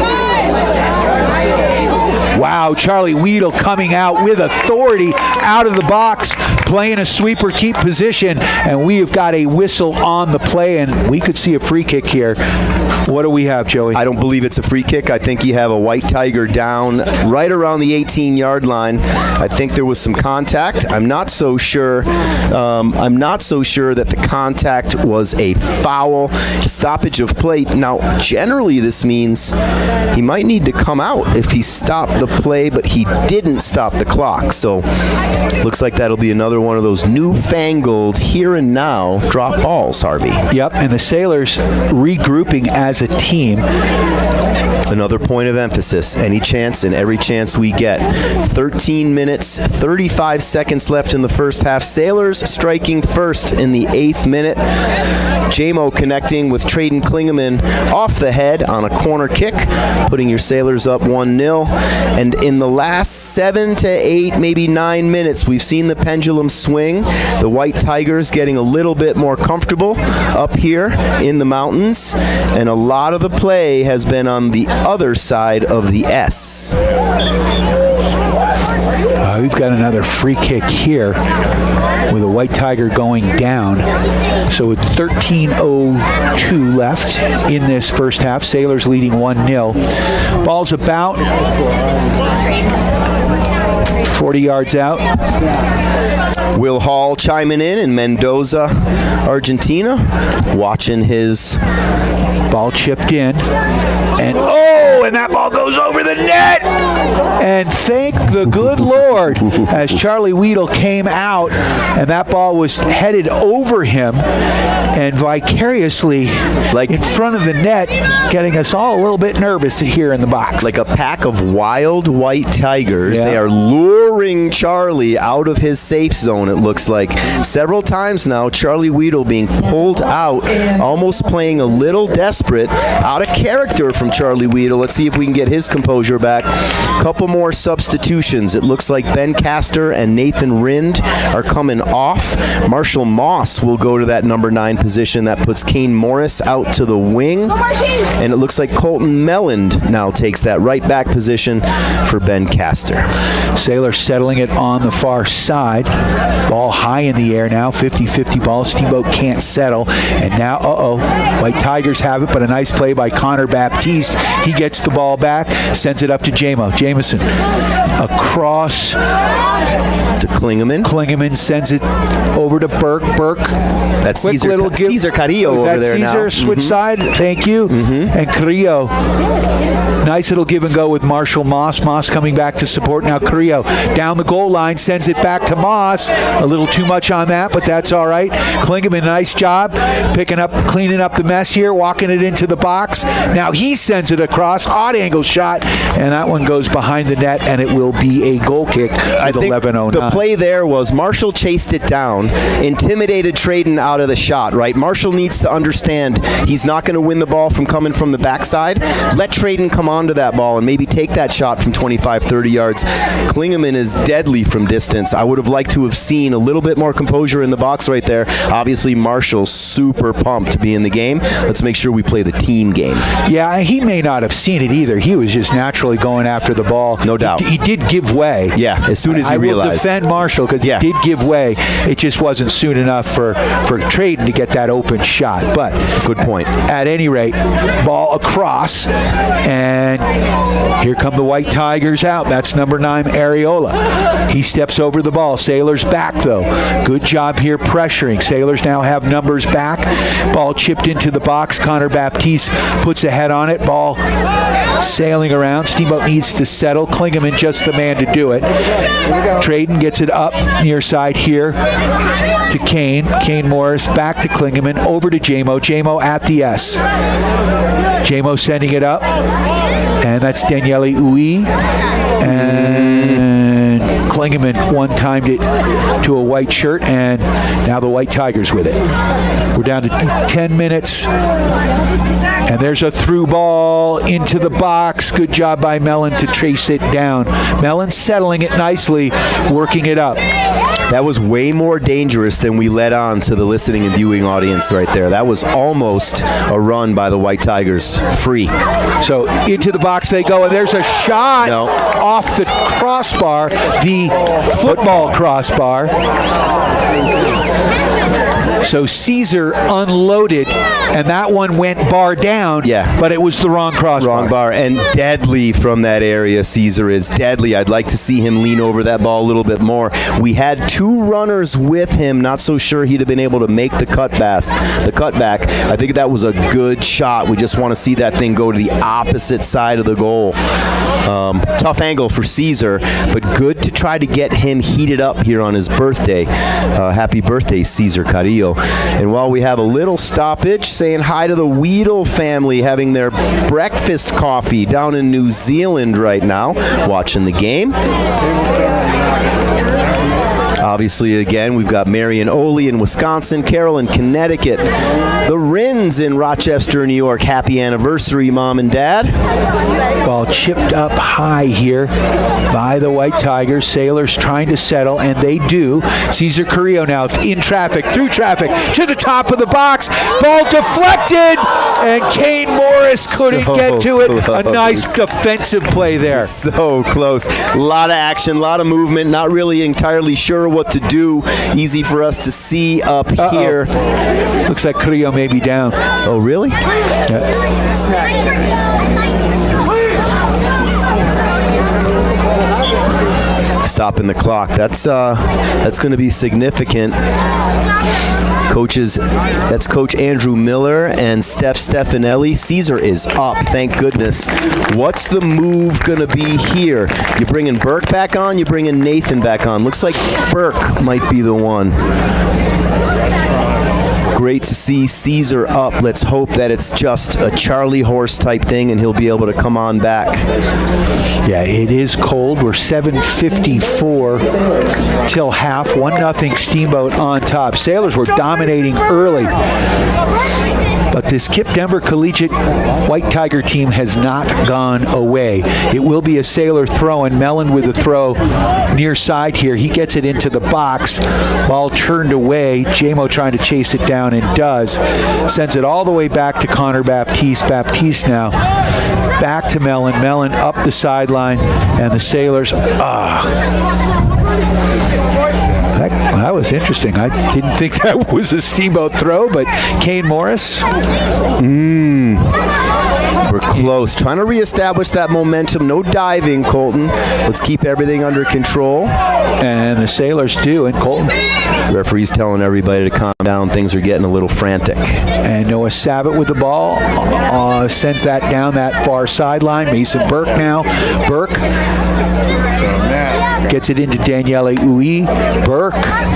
Wow, Charlie Weedle coming out with authority out of the box, playing a sweeper keep position, and we have got a whistle on the play, and we could see a free kick here. What do we have, Joey? I don't believe it's a free kick. I think you have a White Tiger down right around the 18-yard line. I think there was some contact. I'm not so sure. That the contact was a foul. Stoppage of play. Now, generally, this means he might need to come out if he stopped the play, but he didn't stop the clock. So, looks like that'll be another one of those newfangled here and now drop balls, Harvey. Yep, and the Sailors regrouping as a team. Another point of emphasis, any chance and every chance we get. 13 minutes, 35 seconds left in the first half. Sailors striking first in the 8th minute. JMO connecting with Traden Klingeman off the head on a corner kick, putting your Sailors up 1-0. And in the last 7 to 8, maybe 9 minutes, we've seen the pendulum swing. The White Tigers getting a little bit more comfortable up here in the mountains. And a lot of the play has been on the other side of the S. We've got another free kick here with a White Tiger going down. So with 13:02 left in this first half, Sailors leading 1-0. Ball's about 40 yards out. Will Hall chiming in Mendoza, Argentina, watching his ball chipped in. And that ball goes over the net. And thank the good Lord, as Charlie Weedle came out, and that ball was headed over him and vicariously in front of the net, getting us all a little bit nervous here in the box. Like a pack of wild White Tigers. Yeah. They are luring Charlie out of his safe zone, it looks like. Several times now, Charlie Weedle being pulled out, almost playing a little desperate, out of character from Charlie Weedle. Let's see if we can get his composure back. Couple more substitutions. It looks like Ben Castor and Nathan Rind are coming off. Marshall Moss will go to that number 9 position. That puts Kane Morris out to the wing. And it looks like Colton Melland now takes that right back position for Ben Castor. Sailor settling it on the far side. Ball high in the air now. 50-50 ball. Steamboat can't settle. And now, White Tigers have it, but a nice play by Connor Baptiste. He gets the ball back, sends it up to Jameson. Across to Klingeman. Klingeman sends it over to Burke. That's Cesar Carrillo over there now. Cesar, switch side. Thank you. And Carrillo. Nice little give and go with Marshall Moss. Moss coming back to support. Now Carrillo down the goal line, sends it back to Moss. A little too much on that, but that's all right. Klingeman, nice job cleaning up the mess here, walking it into the box. Now he sends it across, odd angle shot, and that one goes behind the net, and it will be a goal kick at 11:09. The play there was Marshall chased it down, intimidated Traden out of the shot, right? Marshall needs to understand he's not going to win the ball from coming from the backside. Let Traden come onto that ball and maybe take that shot from 25, 30 yards. Klingeman is deadly from distance. I would have liked to have seen a little bit more composure in the box right there. Obviously, Marshall's super pumped to be in the game. Let's make sure we play the team game. Yeah, he may not have seen it either. He was just naturally going after the ball. No doubt. He did give way. Yeah, as soon as he realized. I will defend Marshall because he did give way. It just wasn't soon enough for Traden to get that open shot. But good point. At any rate, ball across, and here come the White Tigers out. That's number 9, Areola. He steps over the ball. Sailors back, though. Good job here pressuring. Sailors now have numbers back. Ball chipped into the box. Connor Baptiste puts a head on it. Ball sailing around. Steamboat needs to settle. Klingeman just the man to do it. Traden gets it up near side here to Kane. Kane Morris back to Klingeman. Over to Jamo. Jamo at the S. Jamo sending it up. And that's Daniele Uy. And Klingeman one-timed it to a white shirt, and now the White Tigers with it. We're down to 10 minutes. And there's a through ball into the box. Good job by Mellon to trace it down. Mellon settling it nicely, working it up. That was way more dangerous than we let on to the listening and viewing audience right there. That was almost a run by the White Tigers. Free. So into the box they go, and there's a shot off the crossbar, the football crossbar. So Caesar unloaded, and that one went bar down. Yeah. But it was the wrong crossbar. Wrong bar, and deadly from that area. Caesar is deadly. I'd like to see him lean over that ball a little bit more. We had 2 runners with him. Not so sure he'd have been able to make the cutback. I think that was a good shot. We just want to see that thing go to the opposite side of the goal. Tough angle for Caesar, but good to try to get him heated up here on his birthday. Happy birthday, Caesar Carrillo. And while we have a little stoppage, saying hi to the Weedle family, having their breakfast coffee down in New Zealand right now, watching the game. Obviously, again, we've got Mary and Ole in Wisconsin, Carol in Connecticut, the Rins in Rochester, New York. Happy anniversary, Mom and Dad. Ball chipped up high here by the White Tigers. Sailors trying to settle, and they do. Caesar Carrillo now in traffic, through traffic, to the top of the box. Ball deflected, and Kane Morris couldn't get to it. A nice defensive play there. So close. A lot of action, a lot of movement. Not really entirely sure what to do. Easy for us to see up here. Looks like Carrillo may be down. Oh, really? Stopping the clock. That's going to be significant. Coaches, that's Coach Andrew Miller and Steph Stefanelli. Caesar is up, thank goodness. What's the move going to be here? You bringing Burke back on? You bringing Nathan back on? Looks like Burke might be the one. Great to see Caesar up. Let's hope that it's just a Charlie horse type thing and he'll be able to come on back. Yeah, it is cold. We're 7:54 till half. 1-0 Steamboat on top. Sailors were dominating early. But this KIPP Denver Collegiate White Tiger team has not gone away. It will be a Sailor throw, and Mellon with a throw near side here. He gets it into the box. Ball turned away. JMO trying to chase it down and does. Sends it all the way back to Connor Baptiste. Baptiste now back to Mellon. Mellon up the sideline, and the Sailors, that was interesting. I didn't think that was a Steamboat throw, but Kane Morris. We're close. Trying to reestablish that momentum. No diving, Colton. Let's keep everything under control. And the Sailors do, and Colton. Referee's telling everybody to calm down. Things are getting a little frantic. And Noah Sabat with the ball. Sends that down that far sideline. Mason Burke now. Burke gets it into Daniele Ui. Burke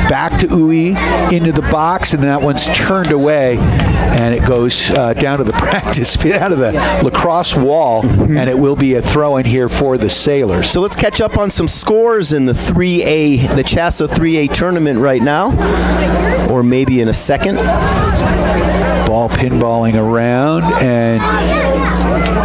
back to Ui into the box, and that one's turned away, and it goes down to the practice field, out of the lacrosse wall, and it will be a throw in here for the Sailors. So let's catch up on some scores in the 3A, the CHSSA 3A tournament right now, or maybe in a second. Ball pinballing around, and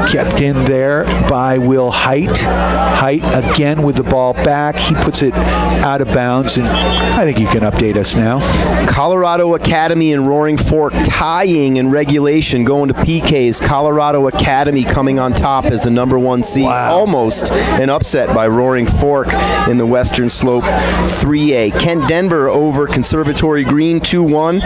kept in there by Will Height. Height again with the ball back. He puts it out of bounds, and I think you can update us now. Colorado Academy and Roaring Fork tying in regulation, going to PKs. Colorado Academy coming on top as the number 1 seed. Wow. Almost an upset by Roaring Fork in the Western Slope 3A. Kent Denver over Conservatory Green 2-1.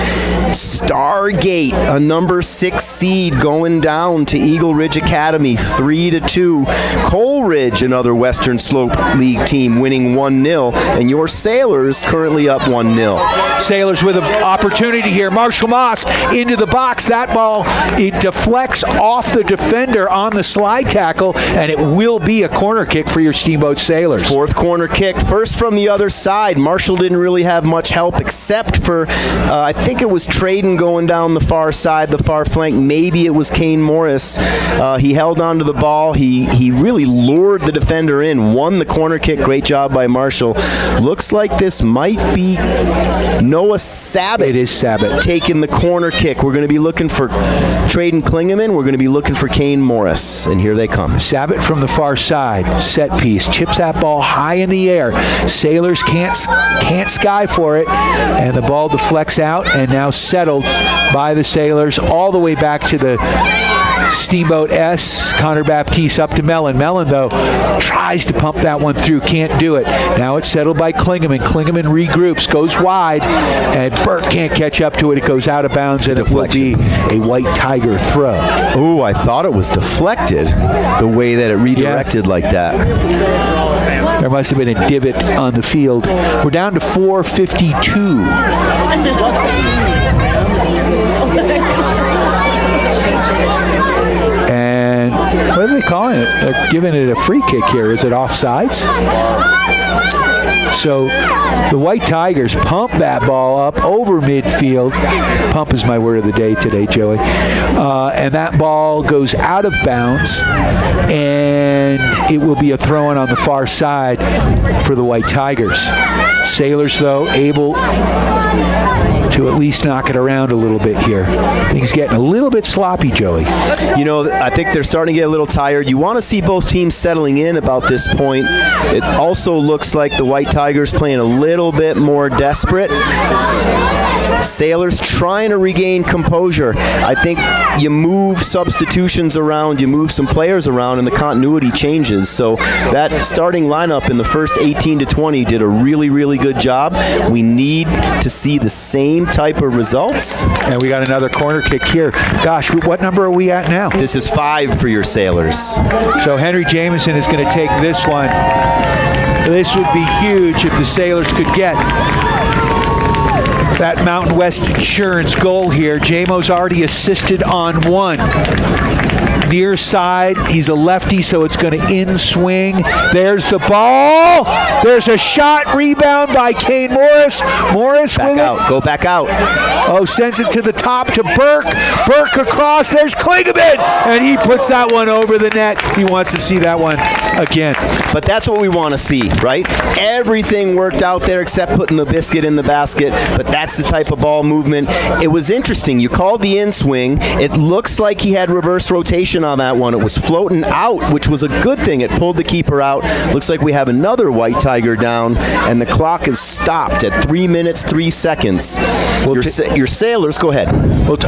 Stargate, a number 6 seed, going down to Eagle Ridge Academy 3-2. Coleridge, another Western Slope League team, winning 1-0, and your Sailors currently up 1-0. Sailors with an opportunity here. Marshall Moss into the box. That ball, it deflects off the defender on the slide tackle, and it will be a corner kick for your Steamboat Sailors. 4th corner kick, first from the other side. Marshall didn't really have much help except for, I think it was Traden going down the far side, the far flank. Maybe it was Kane Morris. He held on to the ball. He really lured the defender in, won the corner kick. Great job by Marshall. Looks like this might be Noah Sabat. It is Sabat taking the corner kick. We're going to be looking for Traden Klingeman. We're going to be looking for Kane Morris, and here they come. Sabat from the far side, set piece, chips that ball high in the air. Sailors can't sky for it, and the ball deflects out, and now settled by the Sailors all the way back to the Steamboat S. Connor Baptiste up to Mellon. Mellon, though, tries to pump that one through. Can't do it. Now it's settled by Klingeman. Klingeman regroups, goes wide, and Burke can't catch up to it. It goes out of bounds, and it will be a White Tiger throw. Oh, I thought it was deflected the way that it redirected like that. There must have been a divot on the field. We're down to 4:52. And what are they calling it? They're giving it a free kick here. Is it offsides? So the White Tigers pump that ball up over midfield. Pump is my word of the day today, Joey. And that ball goes out of bounds, and it will be a throw-in on the far side for the White Tigers. Sailors, though, able to at least knock it around a little bit here. Things getting a little bit sloppy, Joey. You know, I think they're starting to get a little tired. You want to see both teams settling in about this point. It also looks like the White Tigers playing a little bit more desperate. Sailors trying to regain composure. I think you move substitutions around, you move some players around, and the continuity changes. So that starting lineup in the first 18 to 20 did a really, really good job. We need to see the same type of results. And we got another corner kick here. Gosh, what number are we at now? This is 5 for your Sailors. So Henry Jameson is going to take this one. This would be huge if the Sailors could get that Mountain West Insurance goal here. Jamo's already assisted on one. Near side, he's a lefty, so it's going to in-swing. There's the ball. There's a shot, rebound by Kane Morris. Morris back with out. it. Go back out. Oh, sends it to the top to Burke. Burke across. There's Klingeman, and he puts that one over the net. He wants to see that one again. But that's what we want to see, right? Everything worked out there except putting the biscuit in the basket, but that's the type of ball movement. It was interesting. You called the in-swing. It looks like he had reverse rotation on that one. It was floating out, which was a good thing. It pulled the keeper out. Looks like we have another White Tiger down, and the clock is stopped at 3 minutes, 3 seconds. Your Sailors, go ahead. Well,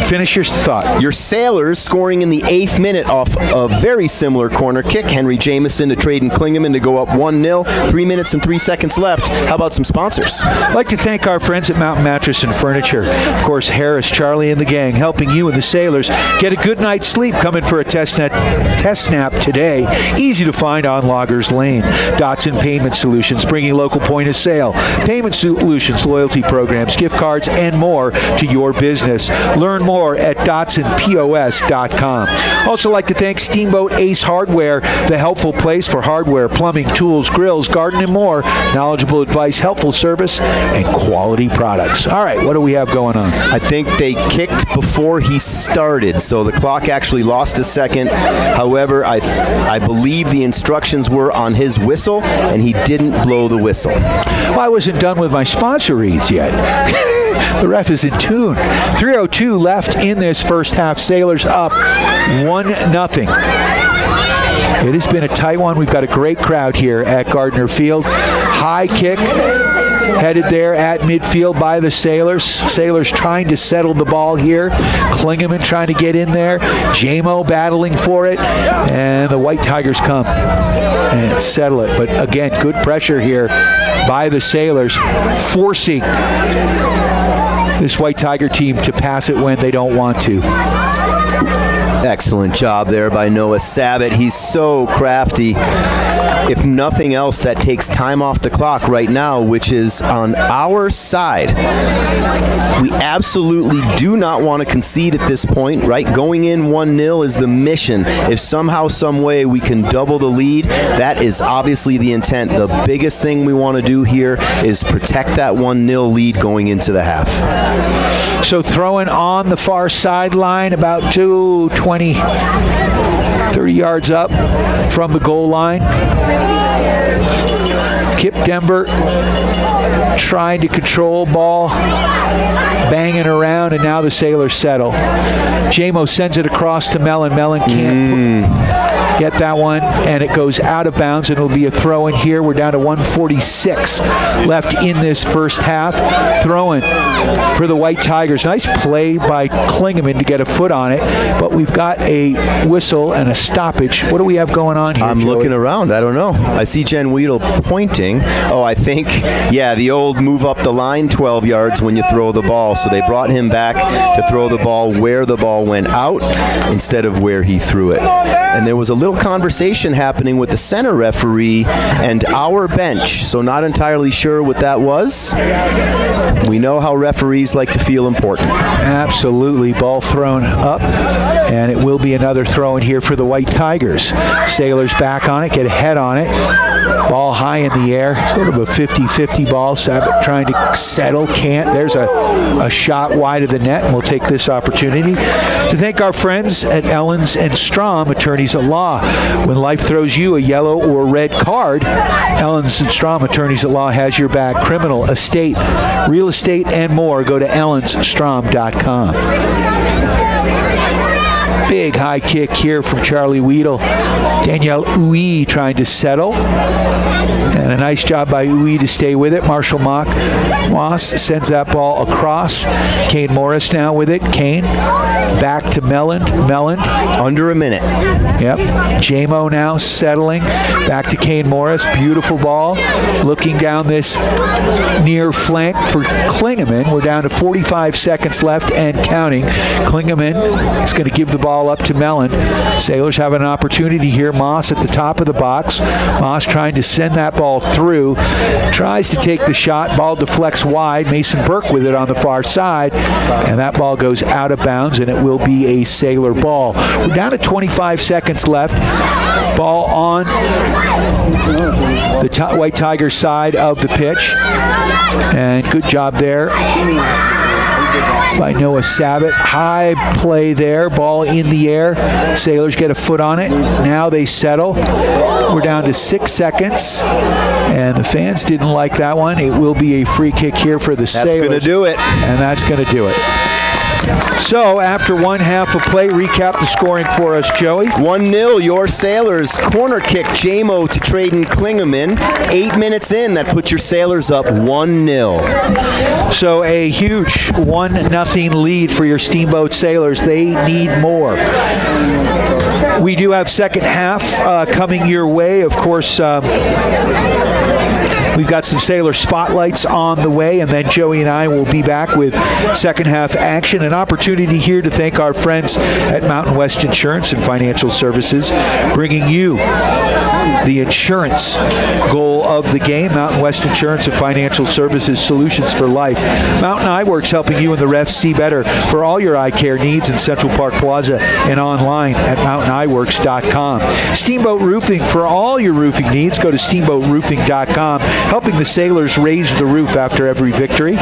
finish your thought. Your Sailors scoring in the 8th minute off a very similar corner kick. Henry Jameson to trade in Klingeman to go up 1-0. 3 minutes and 3 seconds left. How about some sponsors? I'd like to thank our friends at Mountain Mattress and Furniture. Of course, Harris, Charlie, and the gang helping you and the Sailors get a good night's sleep. Coming for a test snap today. Easy to find on Loggers Lane. Dotson Payment Solutions, bringing local point of sale, payment solutions, loyalty programs, gift cards, and more to your business. Learn more at DotsonPOS.com. Also like to thank Steamboat Ace Hardware, the helpful place for hardware, plumbing, tools, grills, garden, and more. Knowledgeable advice, helpful service, and quality products. All right, what do we have going on? I think they kicked before he started, so the clock actually lost a second. However, I believe the instructions were on his whistle, and he didn't blow the whistle. Well, I wasn't done with my sponsor reads yet. The ref is in tune. 3:02 left in this first half. Sailors up 1-0. It has been a tight one. We've got a great crowd here at Gardner Field. High kick headed there at midfield by the Sailors. Sailors trying to settle the ball here. Klingeman trying to get in there. Jamo battling for it. And the White Tigers come and settle it. But again, good pressure here by the Sailors, forcing this White Tiger team to pass it when they don't want to. Excellent job there by Noah Sabat. He's so crafty. If nothing else, that takes time off the clock right now, which is on our side. We absolutely do not want to concede at this point, right? Going in 1-0 is the mission. If somehow, some way we can double the lead, that is obviously the intent. The biggest thing we want to do here is protect that 1-0 lead going into the half. So throwing on the far sideline, about 30 yards up from the goal line. KIPP Denver trying to control ball, banging around, and now the Sailors settle. Jamo sends it across to Mellon. Mellon can't get that one, and it goes out of bounds, and it'll be a throw in here. We're down to 1:46 left in this first half. Throwing for the White Tigers. Nice play by Klingeman to get a foot on it, but we've got a whistle and a stoppage. What do we have going on here, I'm Joey? looking around. I don't know. I see Jen Weedle pointing. Oh, I think, the old move up the line 12 yards when you throw the ball. So they brought him back to throw the ball where the ball went out instead of where he threw it. And there was a little conversation happening with the center referee and our bench. So not entirely sure what that was. We know how referees like to feel important. Absolutely. Ball thrown up, and it will be another throw in here for the White Tigers. Sailors back on it, get a head on it. Ball high in the air, sort of a 50-50 ball. Sabat trying to settle, can't. There's a shot wide of the net, and we'll take this opportunity to thank our friends at Ellens and Strom, attorneys at law. When life throws you a yellow or red card, Ellens and Strom, attorneys at law, has your back. Criminal, estate, real estate, and more. Go to ellensstrom.com. Big high kick here from Charlie Weedle. Danielle Uwe trying to settle. And a nice job by Uwe to stay with it. Marshall Moss sends that ball across. Kane Morris now with it. Kane back to Melland. Under a minute. Yep. JMO now settling. Back to Kane Morris. Beautiful ball. Looking down this near flank for Klingeman. We're down to 45 seconds left and counting. Klingeman is going to give the ball up to Melland. Sailors have an opportunity here. Moss at the top of the box. Moss trying to send that ball through. Tries to take the shot. Ball deflects wide. Mason Burke with it on the far side. And that ball goes out of bounds, and it will be a Sailor ball. We're down to 25 seconds left. Ball on the White Tigers side of the pitch. And good job there by Noah Sabat. High play there. Ball in the air. Sailors get a foot on it. Now they settle. We're down to 6 seconds. And the fans didn't like that one. It will be a free kick here for the Sailors. That's going to do it. And that's going to do it. So, after one half of play, recap the scoring for us, Joey. 1-0, your Sailors. Corner kick, JMO to Traden Klingeman. 8 minutes in, that puts your Sailors up 1-0. So, a huge 1-0 lead for your Steamboat Sailors. They need more. We do have second half coming your way. Of course, we've got some Sailor spotlights on the way, and then Joey and I will be back with second half action. An opportunity here to thank our friends at Mountain West Insurance and Financial Services, bringing you the insurance goal of the game. Mountain West Insurance and Financial Services, solutions for life. Mountain Eyeworks, helping you and the refs see better for all your eye care needs in Central Park Plaza and online at mountaineyeworks.com. Steamboat Roofing, for all your roofing needs, go to steamboatroofing.com, helping the Sailors raise the roof after every victory.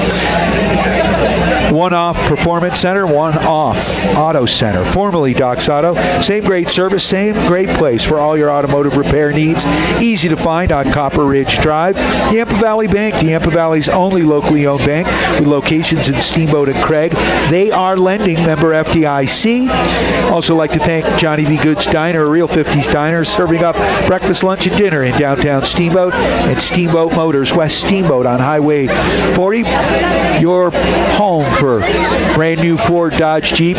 One Off Performance Center, One Off Auto Center, formerly Doc's Auto. Same great service, same great place for all your automotive repair needs. Easy to find on Copper Ridge Drive. Yampa Valley Bank, the Yampa Valley's only locally owned bank with locations in Steamboat and Craig. They are lending, member FDIC. Also like to thank Johnny B. Good's Diner, a real 50s diner, serving up breakfast, lunch, and dinner in downtown Steamboat, and Steamboat Motors, West Steamboat on Highway 40. Your home for brand new Ford, Dodge, Jeep,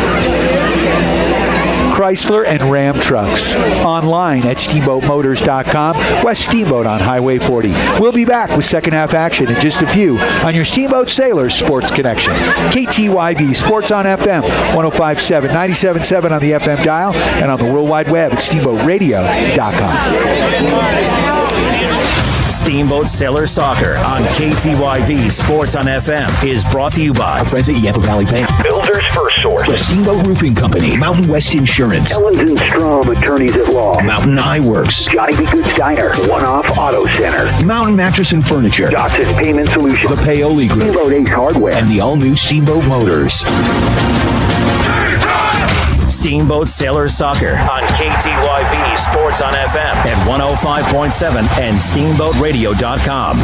Chrysler, and Ram trucks. Online at steamboatmotors.com. West Steamboat on Highway 40. We'll be back with second half action in just a few on your Steamboat Sailors Sports Connection. KTYV Sports on FM 105.7, 97.7 on the FM dial, and on the World Wide Web at steamboatradio.com. Steamboat Sailor Soccer on KTYV Sports on FM is brought to you by our friends at Yampa Valley Bank, Builders First Source, the Steamboat Roofing Company, Mountain West Insurance, Ellens and Strom, attorneys at law, Mountain Eyeworks, Johnny B. Good's Diner, One Off Auto Center, Mountain Mattress and Furniture, Dox's Payment Solutions, the Paoli Group, Steamboat Ace Hardware, and the all-new Steamboat Motors. Steamboat Sailor Soccer on KTYV Sports on FM at 105.7 and steamboatradio.com.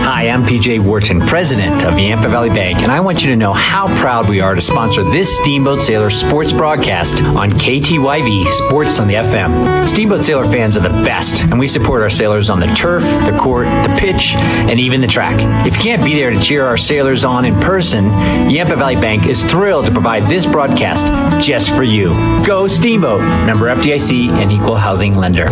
Hi, Hi, I'm PJ Wharton, president of Yampa Valley Bank, and I want you to know how proud we are to sponsor this Steamboat Sailor sports broadcast on KTYV Sports on the FM. Steamboat Sailor fans are the best, and we support our sailors on the turf, the court, the pitch, and even the track. If you can't be there to cheer our sailors on in person, Yampa Valley Bank is thrilled to provide this broadcast just for you. Go Steamboat, member FDIC and equal housing lender.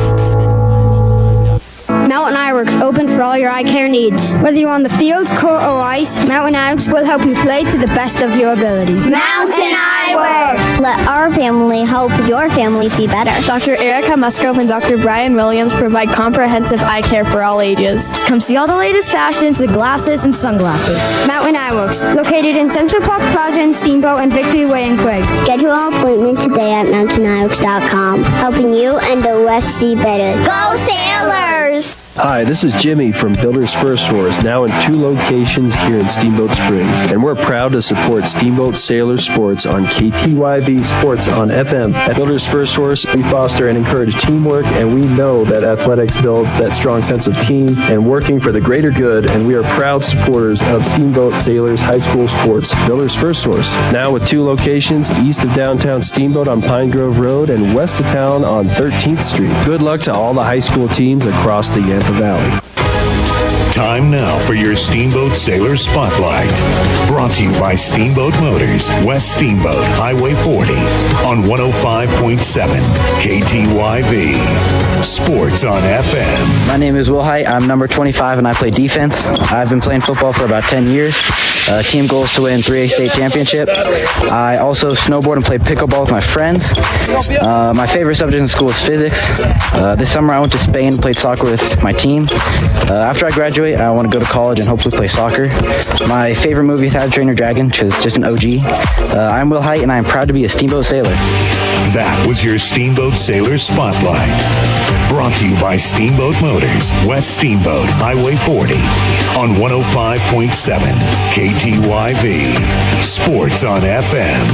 Mountain Ironworks, open for all your eye care needs. Whether you're on the field, court, or ice, Mountain Ironworks will help you play to the best of your ability. Mountain Ironworks. Let our family help your family see better. Dr. Erica Musgrove and Dr. Brian Williams provide comprehensive eye care for all ages. Come see all the latest fashions in glasses and sunglasses. Mountain Ironworks, located in Central Park Plaza in Steamboat and Victory Way in Quake. Schedule an appointment today at mountainironworks.com. Helping you and the West see better. Go Sailors! Hi, this is Jimmy from Builders First Source, now in 2 locations here in Steamboat Springs. And we're proud to support Steamboat Sailor Sports on KTYV Sports on FM. At Builders First Source, we foster and encourage teamwork, and we know that athletics builds that strong sense of team and working for the greater good, and we are proud supporters of Steamboat Sailors High School Sports. Builders First Source, now with 2 locations east of downtown Steamboat on Pine Grove Road and west of town on 13th Street. Good luck to all the high school teams across the Yampa Valley. Time now for your Steamboat Sailor Spotlight. Brought to you by Steamboat Motors, West Steamboat, Highway 40, on 105.7 KTYV. Sports on FM. My name is Will Height. I'm number 25 and I play defense. I've been playing football for about 10 years. Team goal is to win 3A state championship. I also snowboard and play pickleball with my friends. My favorite subject in school is physics. This summer I went to Spain and played soccer with my team. After I graduate, I want to go to college and hopefully play soccer. My favorite movie is How to Train Your Dragon, which is just an OG. I'm Will Height and I'm proud to be a Steamboat Sailor. That was your Steamboat Sailor Spotlight. Brought to you by Steamboat Motors, West Steamboat, Highway 40, on 105.7 KTYV. Sports on FM.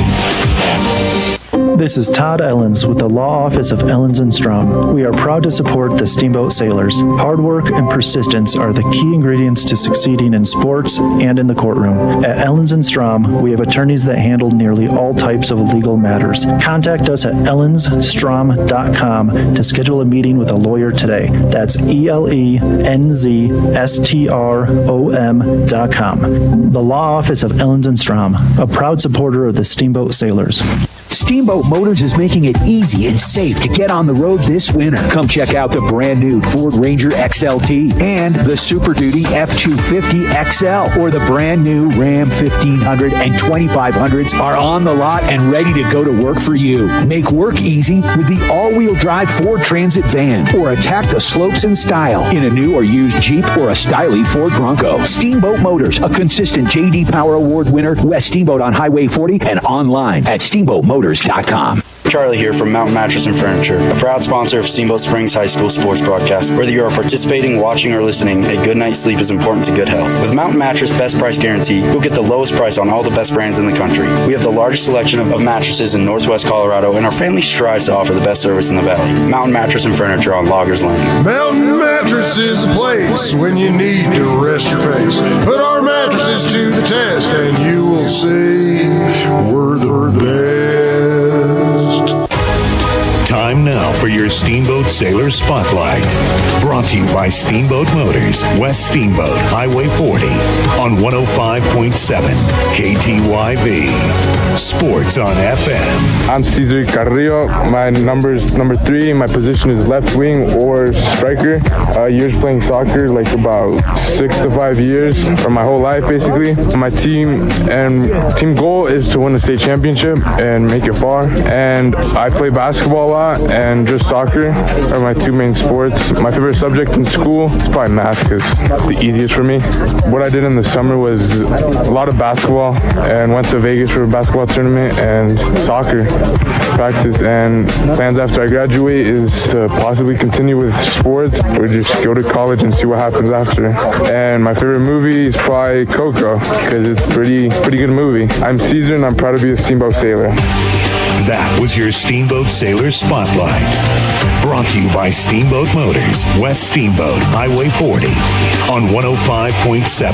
This is Todd Ellens with the Law Office of Ellens & Strom. We are proud to support the Steamboat Sailors. Hard work and persistence are the key ingredients to succeeding in sports and in the courtroom. At Ellens & Strom, we have attorneys that handle nearly all types of legal matters. Contact us at ellensstrom.com to schedule a meeting with a lawyer today. That's ELENZSTROM.com. The Law Office of Ellens & Strom, a proud supporter of the Steamboat Sailors. Steamboat Motors is making it easy and safe to get on the road this winter. Come check out the brand new Ford Ranger XLT and the Super Duty F250 XL, or the brand new Ram 1500 and 2500s are on the lot and ready to go to work for you. Make work easy with the all-wheel drive Ford Transit van, or attack the slopes in style in a new or used Jeep or a stylish Ford Bronco. Steamboat Motors, a consistent J.D. Power Award winner, West Steamboat on Highway 40 and online at steamboatmotors.com. Charlie here from Mountain Mattress and Furniture, a proud sponsor of Steamboat Springs High School sports broadcast. Whether you are participating, watching, or listening, a good night's sleep is important to good health. With Mountain Mattress Best Price Guarantee, you'll get the lowest price on all the best brands in the country. We have the largest selection of mattresses in Northwest Colorado, and our family strives to offer the best service in the valley. Mountain Mattress and Furniture on Loggers Lane. Mountain Mattress is the place when you need to rest your face. Put our mattresses to the test, and you will see we're the best. Time now for your Steamboat Sailor Spotlight. Brought to you by Steamboat Motors, West Steamboat, Highway 40, on 105.7 KTYV. Sports on FM. I'm Cesar Carrillo. My number is number 3. My position is left wing or striker. Years playing soccer, like about 6 to 5 years, or my whole life basically. My team goal is to win a state championship and make it far. And I play basketball a lot and just soccer are my 2 main sports. My favorite subject in school is probably math because it's the easiest for me. What I did in the summer was a lot of basketball and went to Vegas for a basketball tournament and soccer practice. And plans after I graduate is to possibly continue with sports or just go to college and see what happens after. And my favorite movie is probably Coco because it's a pretty good movie. I'm Caesar and I'm proud to be a Steamboat Sailor. That was your Steamboat Sailor Spotlight. Brought to you by Steamboat Motors, West Steamboat, Highway 40, on 105.7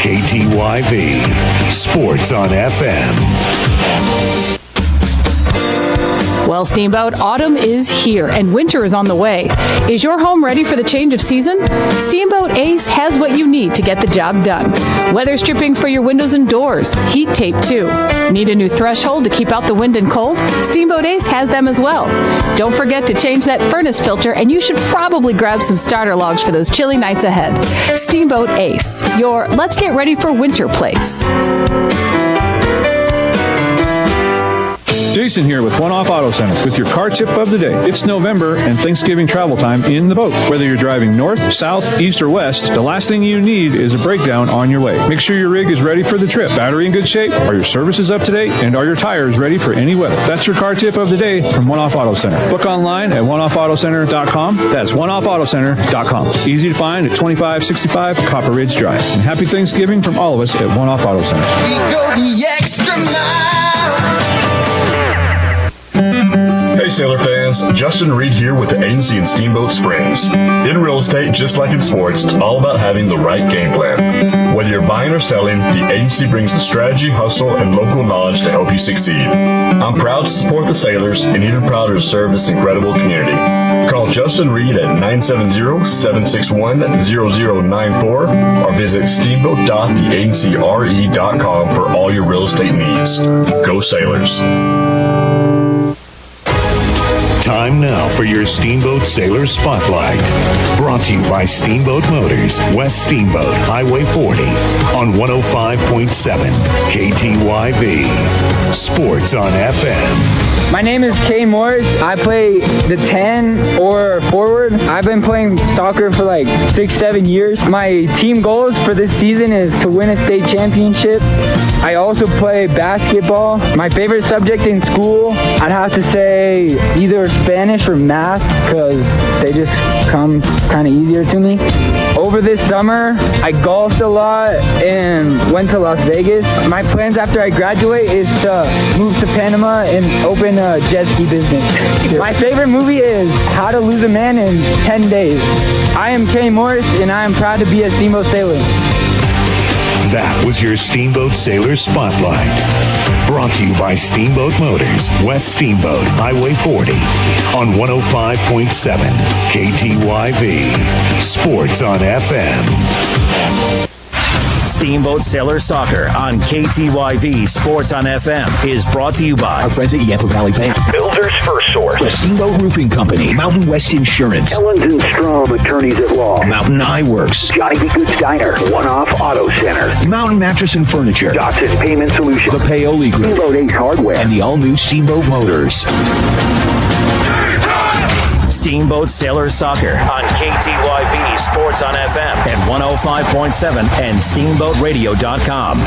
KTYV. Sports on FM. Well, Steamboat, autumn is here and winter is on the way. Is your home ready for the change of season? Steamboat Ace has what you need to get the job done. Weather stripping for your windows and doors, heat tape too. Need a new threshold to keep out the wind and cold? Steamboat Ace has them as well. Don't forget to change that furnace filter, and you should probably grab some starter logs for those chilly nights ahead. Steamboat Ace, your let's get ready for winter place. Jason here with One Off Auto Center with your car tip of the day. It's November and Thanksgiving travel time in the boat. Whether you're driving north, south, east, or west, the last thing you need is a breakdown on your way. Make sure your rig is ready for the trip. Battery in good shape? Are your services up to date? And are your tires ready for any weather? That's your car tip of the day from One Off Auto Center. Book online at oneoffautocenter.com. That's oneoffautocenter.com. Easy to find at 2565 Copper Ridge Drive. And happy Thanksgiving from all of us at One Off Auto Center. We go the extra mile. Hey Sailor fans, Justin Reed here with the agency in Steamboat Springs. In real estate, just like in sports, it's all about having the right game plan. Whether you're buying or selling, the agency brings the strategy, hustle, and local knowledge to help you succeed. I'm proud to support the Sailors and even prouder to serve this incredible community. Call Justin Reed at 970-761-0094 or visit steamboat.theagencyre.com for all your real estate needs. Go Sailors. Time now for your Steamboat Sailor Spotlight. Brought to you by Steamboat Motors, West Steamboat, Highway 40, on 105.7 KTYV. Sports on FM. My name is Kay Morris. I play the 10 or forward. I've been playing soccer for like 6-7 years. My team goals for this season is to win a state championship. I also play basketball. My favorite subject in school, I'd have to say either Spanish or math, because they just come kind of easier to me. Over this summer, I golfed a lot and went to Las Vegas. My plans after I graduate is to move to Panama and open a jet ski business. My favorite movie is How to Lose a Man in 10 Days. I am Kay Morris, and I am proud to be a Steamboat Sailor. That was your Steamboat Sailor Spotlight. Brought to you by Steamboat Motors, West Steamboat, Highway 40, on 105.7 KTYV. Sports on FM. Steamboat Sailor Soccer on KTYV Sports on FM is brought to you by our friends at Yampa Valley Bank, Builder's First Source, the Steamboat Roofing Company, Mountain West Insurance, Ellens and Strom Attorneys at Law, Mountain Eye Works, Johnny B. Good's Diner, One Off Auto Center, Mountain Mattress and Furniture, Dotson Payment Solutions, the Paoli Group, Steamboat Ace Hardware, and the all-new Steamboat Motors. Steamboat Sailor Soccer on KTYV Sports on FM at 105.7 and steamboatradio.com.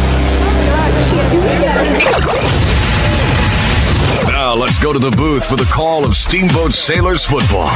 Now let's go to the booth for the call of Steamboat Sailors football.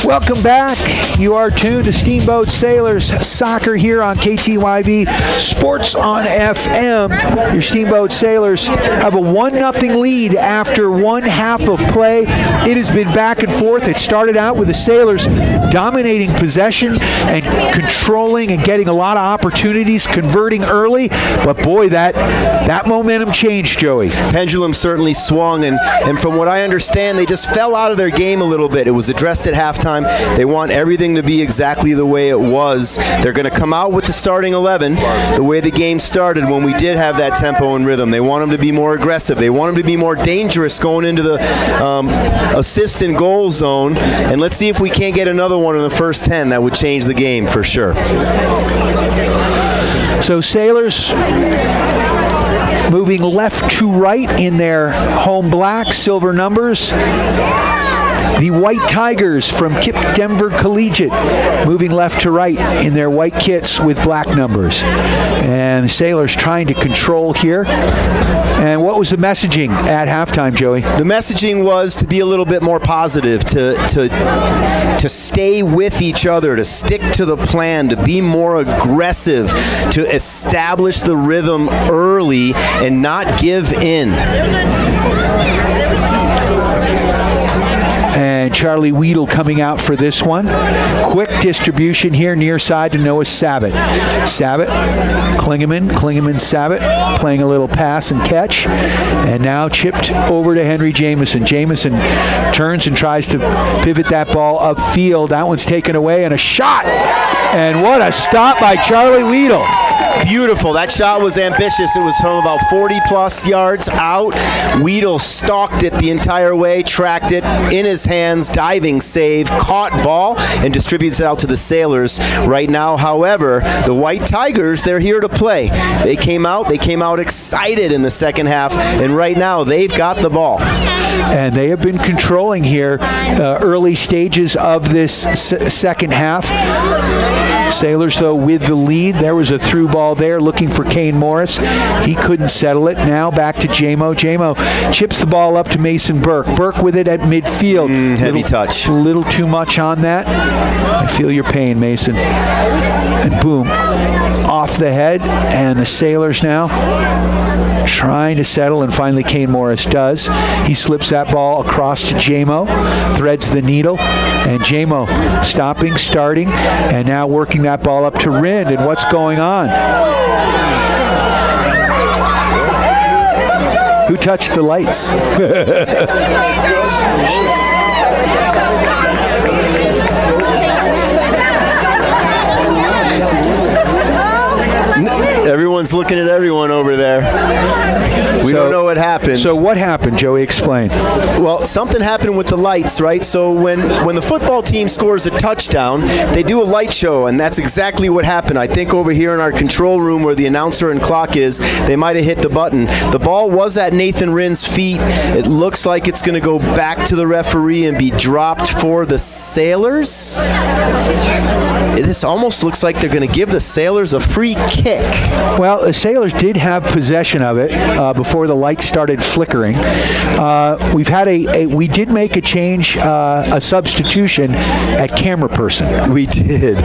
Welcome back. You are tuned to Steamboat Sailors Soccer here on KTYV Sports on FM. Your Steamboat Sailors have a 1-0 lead after one half of play. It has been back and forth. It started out with the Sailors dominating possession and controlling and getting a lot of opportunities, converting early. But boy, that momentum changed, Joey. Pendulum certainly swung, and from what I understand, they just fell out of their game a little bit. It was addressed at halftime. They want everything to be exactly the way it was. They're going to come out with the starting 11 the way the game started when we did have that tempo and rhythm. They want them to be more aggressive. They want them to be more dangerous going into the assist and goal zone. And let's see if we can't get another one in the first 10. That would change the game for sure. So Sailors moving left to right in their home black, silver numbers. The White Tigers from KIPP Denver Collegiate moving left to right in their white kits with black numbers. And the Sailors trying to control here. And what was the messaging at halftime, Joey? The messaging was to be a little bit more positive, to stay with each other, to stick to the plan, to be more aggressive, to establish the rhythm early and not give in. And Charlie Weedle coming out for this one. Quick distribution here near side to Noah Sabat. Sabat, Klingeman, Sabat, playing a little pass and catch. And now chipped over to Henry Jamison. Jamison turns and tries to pivot that ball upfield. That one's taken away and a shot. And what a stop by Charlie Weedle. Beautiful. That shot was ambitious. It was from about 40-plus yards out. Weedle stalked it the entire way, tracked it in his hands, diving save, caught ball, and distributes it out to the Sailors. Right now, however, the White Tigers, they're here to play. They came out excited in the second half, and right now they've got the ball. And they have been controlling here early stages of this second half. Sailors, though, with the lead. There was a through ball there looking for Kane Morris. He couldn't settle it. Now back to Jamo. Jamo chips the ball up to Mason Burke. Burke with it at midfield. Heavy touch. A little too much on that. I feel your pain, Mason. And boom, off the head. And the Sailors now trying to settle, and finally Kane Morris does. He slips that ball across to Jamo, threads the needle, and Jamo stopping, starting, and now working that ball up to Rind. And what's going on? Who touched the lights? Everyone's looking at everyone over there. We don't know what happened. So what happened, Joey? Explain. Well, something happened with the lights, right? So when the football team scores a touchdown, they do a light show, and that's exactly what happened. I think over here in our control room where the announcer and clock is, they might have hit the button. The ball was at Nathan Rind's feet. It looks like it's going to go back to the referee and be dropped for the Sailors. This almost looks like they're going to give the Sailors a free kick. Well, the Sailors did have possession of it before the lights started flickering. We did make a change, a substitution at camera person. We did.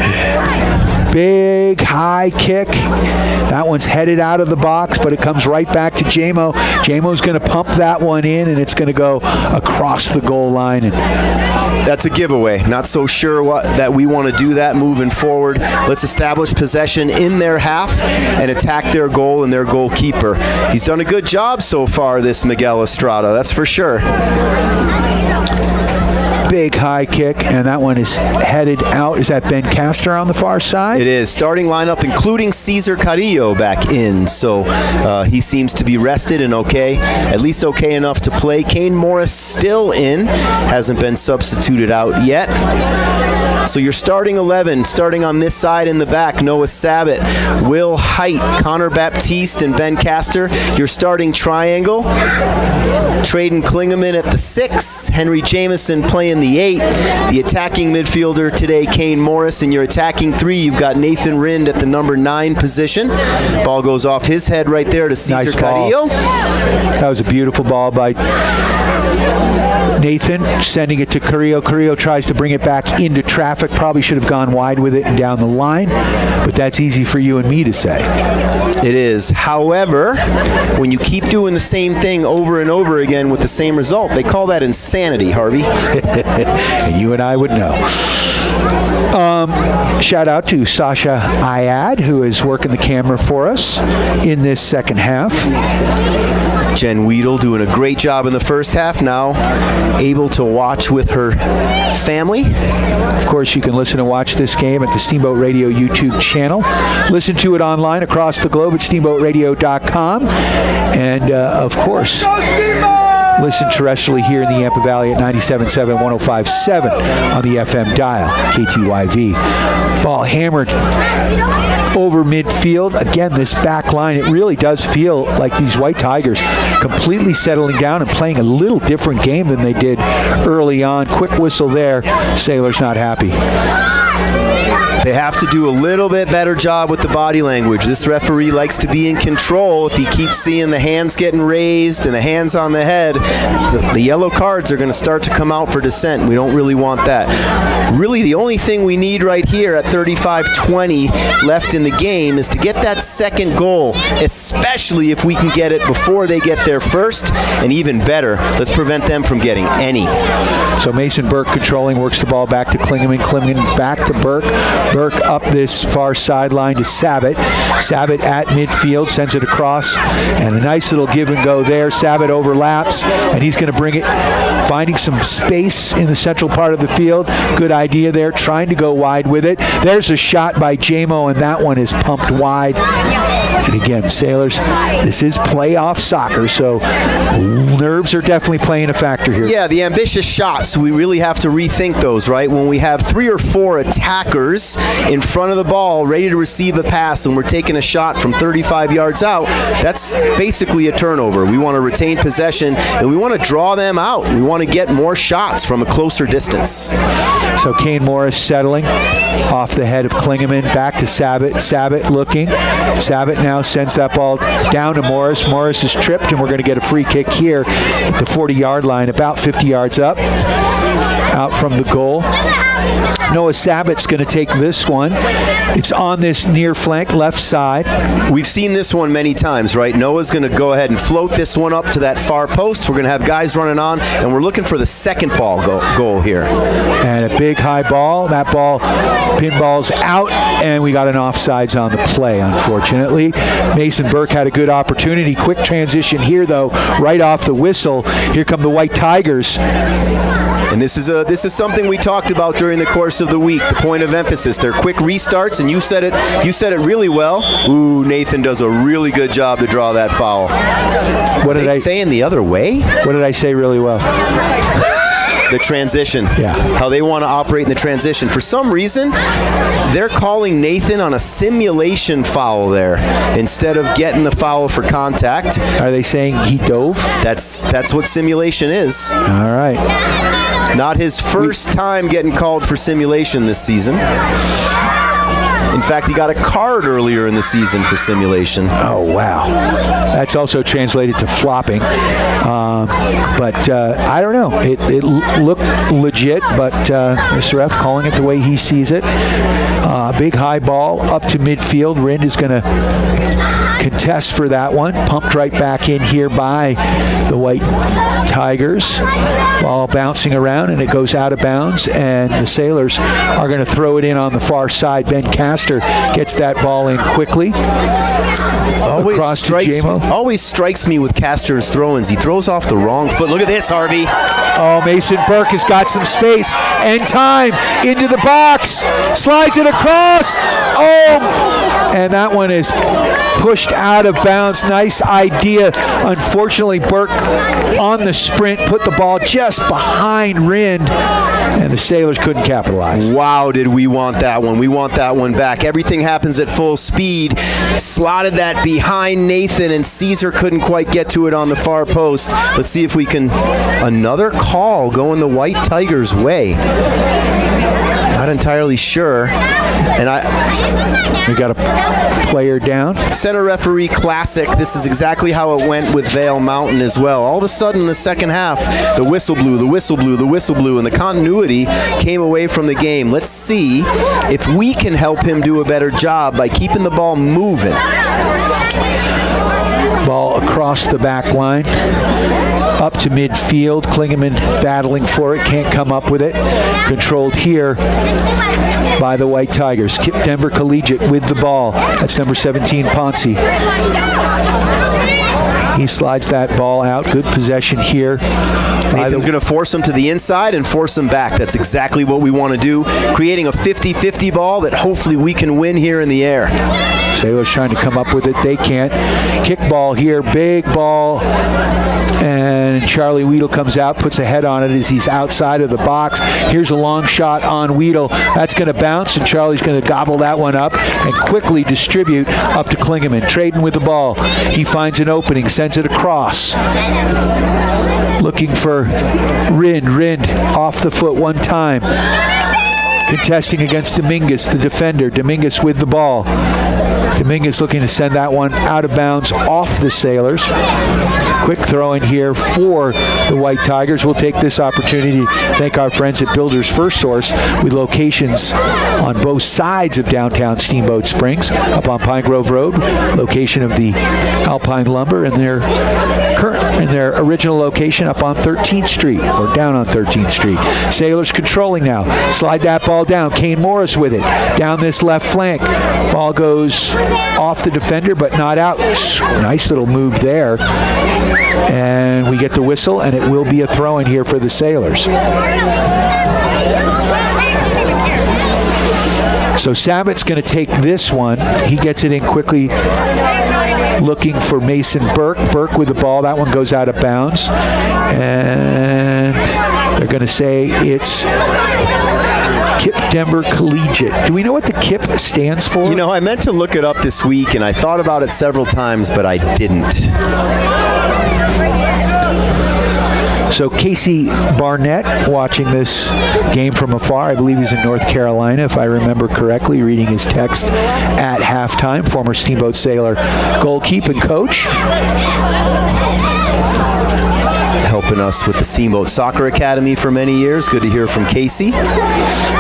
Big high kick. That one's headed out of the box, but it comes right back to Jamo. Jamo's going to pump that one in, and it's going to go across the goal line. And that's a giveaway. Not so sure that we want to do that moving forward. Let's establish possession in their half and attack their goal and their goalkeeper. He's done a good job so far, this Miguel Estrada, that's for sure. Big high kick, and that one is headed out. Is that Ben Castor on the far side? It is. Starting lineup, including Cesar Carrillo back in. So he seems to be rested and okay, at least okay enough to play. Kane Morris still in, hasn't been substituted out yet. So your starting 11, starting on this side in the back, Noah Sabat, Will Height, Connor Baptiste, and Ben Castor. Your starting triangle, Traden Klingeman at the 6, Henry Jamison playing the 8, the attacking midfielder today, Kane Morris. In your attacking 3, you've got Nathan Rind at the number 9 position. Ball goes off his head right there to Cesar Carrillo. That was a beautiful ball by Nathan, sending it to Carrillo. Carrillo tries to bring it back into traffic. Probably should have gone wide with it and down the line, but that's easy for you and me to say. It is. However, when you keep doing the same thing over and over again with the same result, they call that insanity, Harvey. And you and I would know. Shout out to Sasha Ayad, who is working the camera for us in this second half. Jen Weedle doing a great job in the first half, now able to watch with her family. Of course, you can listen and watch this game at the Steamboat Radio YouTube channel. Listen to it online across the globe at steamboatradio.com. And, of course, Listen terrestrially here in the Yampa Valley at 97.7, 105.7 on the FM dial, KTYV. Ball hammered over midfield. Again, this back line, it really does feel like these White Tigers completely settling down and playing a little different game than they did early on. Quick whistle there. Sailors not happy. They have to do a little bit better job with the body language. This referee likes to be in control. If he keeps seeing the hands getting raised and the hands on the head, the yellow cards are going to start to come out for dissent. We don't really want that. Really, the only thing we need right here at 35-20 left in the game is to get that second goal, especially if we can get it before they get there first, and even better, let's prevent them from getting any. So Mason Burke controlling, works the ball back to Klingeman. Klingeman back to Burke. Burke up this far sideline to Sabat. Sabat at midfield, sends it across, and a nice little give and go there. Sabat overlaps, and he's going to bring it, finding some space in the central part of the field. Good idea there, trying to go wide with it. There's a shot by Jamo, and that one is pumped wide. And again, Sailors, this is playoff soccer, so nerves are definitely playing a factor here. Yeah, the ambitious shots, we really have to rethink those, right? When we have 3 or 4 attackers in front of the ball ready to receive a pass and we're taking a shot from 35 yards out, that's basically a turnover. We want to retain possession and we want to draw them out. We want to get more shots from a closer distance. So Kane Morris settling off the head of Klingeman, back to Sabat. Sabat looking. Sabat now sends that ball down to Morris. Morris is tripped, and we're going to get a free kick here at the 40-yard line, about 50 yards up, out from the goal. Noah Sabat's going to take this one. It's on this near flank, left side. We've seen this one many times, right? Noah's going to go ahead and float this one up to that far post. We're going to have guys running on, and we're looking for the second ball goal here. And a big high ball. That ball pinballs out, and we got an offsides on the play, unfortunately. Mason Burke had a good opportunity. Quick transition here, though, right off the whistle. Here come the White Tigers. And this is something we talked about during the course of the week. The point of emphasis, they're quick restarts, and you said it really well. Ooh, Nathan does a really good job to draw that foul. What did I say in the other way? What did I say really well? The transition. Yeah. How they want to operate in the transition. For some reason, they're calling Nathan on a simulation foul there instead of getting the foul for contact. Are they saying he dove? That's what simulation is. All right. Not his first time getting called for simulation this season. In fact, he got a card earlier in the season for simulation. Oh, wow. That's also translated to flopping. But I don't know. It looked legit, but Mr. Ref calling it the way he sees it. Big high ball up to midfield. Rind is going to contest for that one. Pumped right back in here by the White Tigers. Ball bouncing around, and it goes out of bounds, and the Sailors are going to throw it in on the far side. Ben Castor gets that ball in quickly. Across to Jamo. Always strikes me with Castor's throw-ins. He throws off the wrong foot. Look at this, Harvey. Oh, Mason Burke has got some space and time into the box. Slides it across. Oh, and that one is pushed out of bounds. Nice idea. Unfortunately, Burke on the sprint put the ball just behind Rind, and the Sailors couldn't capitalize. Wow, did we want that one. We want that one back. Everything happens at full speed. Slotted that behind Nathan, and Caesar couldn't quite get to it on the far post. Let's see if we can... Another call going the White Tigers' way. Not entirely sure. And we got a player down. Center referee classic. This is exactly how it went with Vail Mountain as well. All of a sudden in the second half, the whistle blew, the whistle blew, the whistle blew, and the continuity came away from the game. Let's see if we can help him do a better job by keeping the ball moving. Ball across the back line, up to midfield. Klingeman battling for it, can't come up with it. Controlled here by the White Tigers. KIPP Denver Collegiate with the ball. That's number 17, Ponce. He slides that ball out. Good possession here. Nathan's going to force him to the inside and force him back. That's exactly what we want to do, creating a 50-50 ball that hopefully we can win here in the air. Sailors trying to come up with it. They can't. Kick ball here. Big ball. And Charlie Weedle comes out, puts a head on it as he's outside of the box. Here's a long shot on Weedle. That's going to bounce, and Charlie's going to gobble that one up and quickly distribute up to Klingeman. Trading with the ball. He finds an opening, sends it across. Looking for Rind. Rind off the foot one time. Contesting against Dominguez, the defender. Dominguez with the ball. Dominguez looking to send that one out of bounds off the Sailors. Quick throw in here for the White Tigers. We'll take this opportunity to thank our friends at Builders First Source with locations on both sides of downtown Steamboat Springs, up on Pine Grove Road, location of the Alpine Lumber, and their original location up on 13th Street or down on 13th Street. Sailors controlling now. Slide that ball down. Kane Morris with it. Down this left flank. Ball goes off the defender but not out. Nice little move there. And we get the whistle, and it will be a throw in here for the Sailors. So Sabat's going to take this one. He gets it in quickly, looking for Mason Burke. Burke with the ball. That one goes out of bounds. And they're going to say it's KIPP Denver Collegiate. Do we know what the KIPP stands for? You know, I meant to look it up this week, and I thought about it several times, but I didn't. So Casey Barnett watching this game from afar. I believe he's in North Carolina, if I remember correctly, reading his text at halftime. Former Steamboat Sailor goalkeeping coach. Helping us with the Steamboat Soccer Academy for many years. Good to hear from Casey.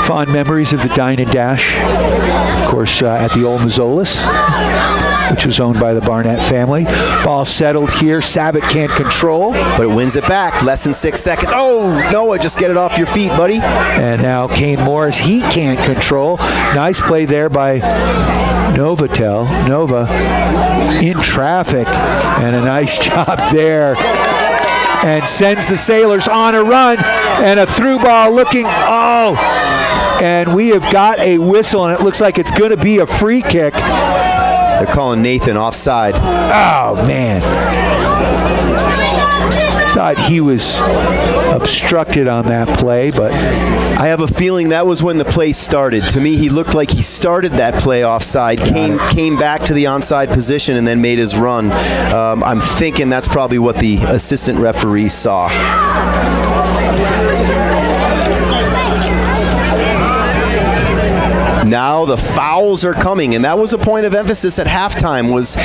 Fond memories of the Dine and Dash, of course, at the old Mazzolas, which was owned by the Barnett family. Ball settled here. Sabat can't control. But it wins it back. Less than 6 seconds. Oh, Noah, just get it off your feet, buddy. And now Kane Morris, he can't control. Nice play there by Novotel. Nova in traffic. And a nice job there. And sends the Sailors on a run. And a through ball looking, and we have got a whistle, and it looks like it's going to be a free kick. They're calling Nathan offside. Oh, man. Thought he was obstructed on that play, but I have a feeling that was when the play started. To me, he looked like he started that play offside, came back to the onside position, and then made his run. I'm thinking that's probably what the assistant referee saw. Now the fouls are coming, and that was a point of emphasis at halftime, was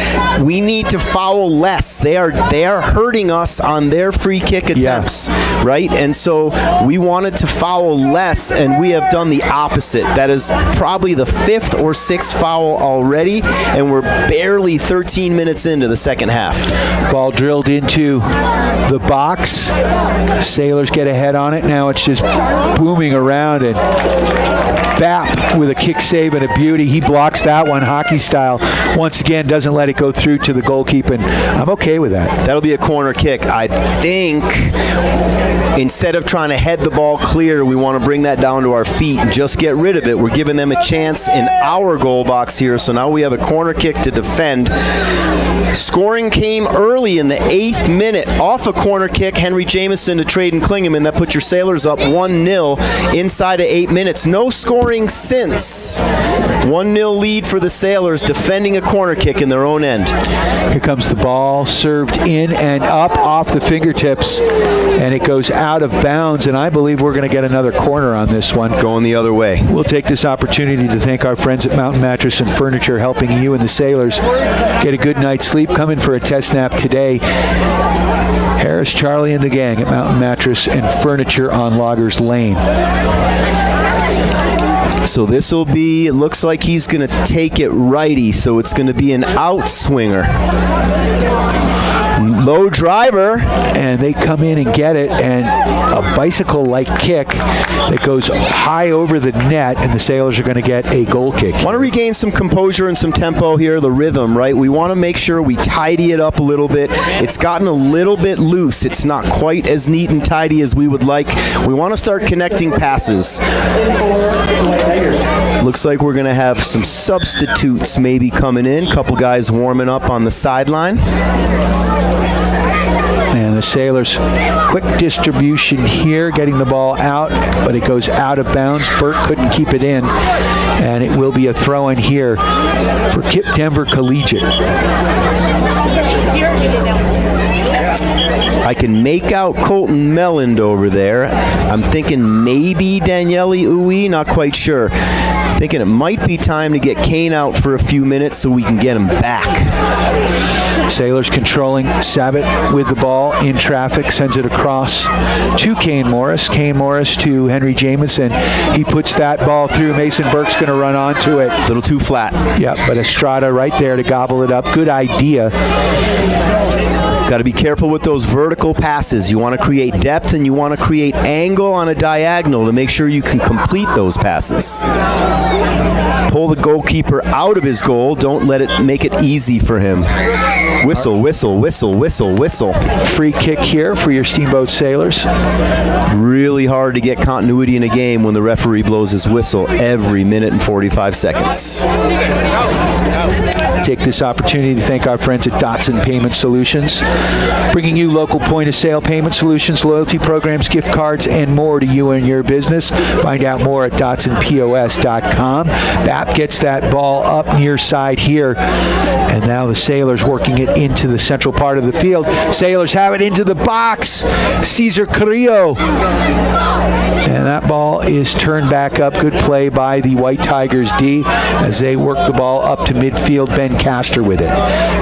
we need to foul less. They are hurting us on their free kick attempts, right? And so we wanted to foul less, and we have done the opposite. That is probably the 5th or 6th foul already, and we're barely 13 minutes into the second half. Ball drilled into the box. Sailors get a head on it. Now it's just booming around, and Bapp with a kick save and a beauty. He blocks that one hockey style. Once again, doesn't let it go through to the goalkeeper. I'm okay with that. That'll be a corner kick. I think instead of trying to head the ball clear, we want to bring that down to our feet and just get rid of it. We're giving them a chance in our goal box here, so now we have a corner kick to defend. Scoring came early in the 8th minute off a corner kick. Henry Jameson to Traden Klingeman. That puts your Sailors up 1-0 inside of 8 minutes. No scoring since. 1-0 lead for the Sailors, defending a corner kick in their own end. Here comes the ball, served in and up off the fingertips, and it goes out of bounds, and I believe we're going to get another corner on this one. Going the other way. We'll take this opportunity to thank our friends at Mountain Mattress and Furniture, helping you and the Sailors get a good night's sleep. Come in for a test nap today. Harris, Charlie, and the gang at Mountain Mattress and Furniture on Loggers Lane. So this will be, it looks like he's going to take it righty, so it's going to be an outswinger. Low driver. And they come in and get it, and a bicycle-like kick that goes high over the net, and the Sailors are going to get a goal kick. Want to regain some composure and some tempo here, the rhythm, right? We want to make sure we tidy it up a little bit. It's gotten a little bit loose. It's not quite as neat and tidy as we would like. We want to start connecting passes. Looks like we're going to have some substitutes maybe coming in. Couple guys warming up on the sideline. And the Sailors, quick distribution here, getting the ball out, but it goes out of bounds. Burke couldn't keep it in, and it will be a throw in here for KIPP Denver Collegiate. I can make out Colton Melland over there. I'm thinking maybe Daniele Uwe, not quite sure. Thinking it might be time to get Kane out for a few minutes so we can get him back. Sailors controlling Sabat with the ball in traffic, sends it across to Kane Morris. Kane Morris to Henry Jamison. He puts that ball through. Mason Burke's going to run onto it. A little too flat. Yeah, but Estrada right there to gobble it up. Good idea. Got to be careful with those vertical passes. You want to create depth and you want to create angle on a diagonal to make sure you can complete those passes. Pull the goalkeeper out of his goal. Don't let it make it easy for him. Whistle, whistle, whistle, whistle, whistle. Free kick here for your Steamboat Sailors. Really hard to get continuity in a game when the referee blows his whistle every minute and 45 seconds. Take this opportunity to thank our friends at Dotson Payment Solutions, bringing you local point-of-sale payment solutions, loyalty programs, gift cards, and more to you and your business. Find out more at DotsonPOS.com. Bap gets that ball up near side here, and now the Sailors working it into the central part of the field. Sailors have it into the box. Cesar Carrillo. And that ball is turned back up. Good play by the White Tigers D as they work the ball up to midfield. Ben Castor with it.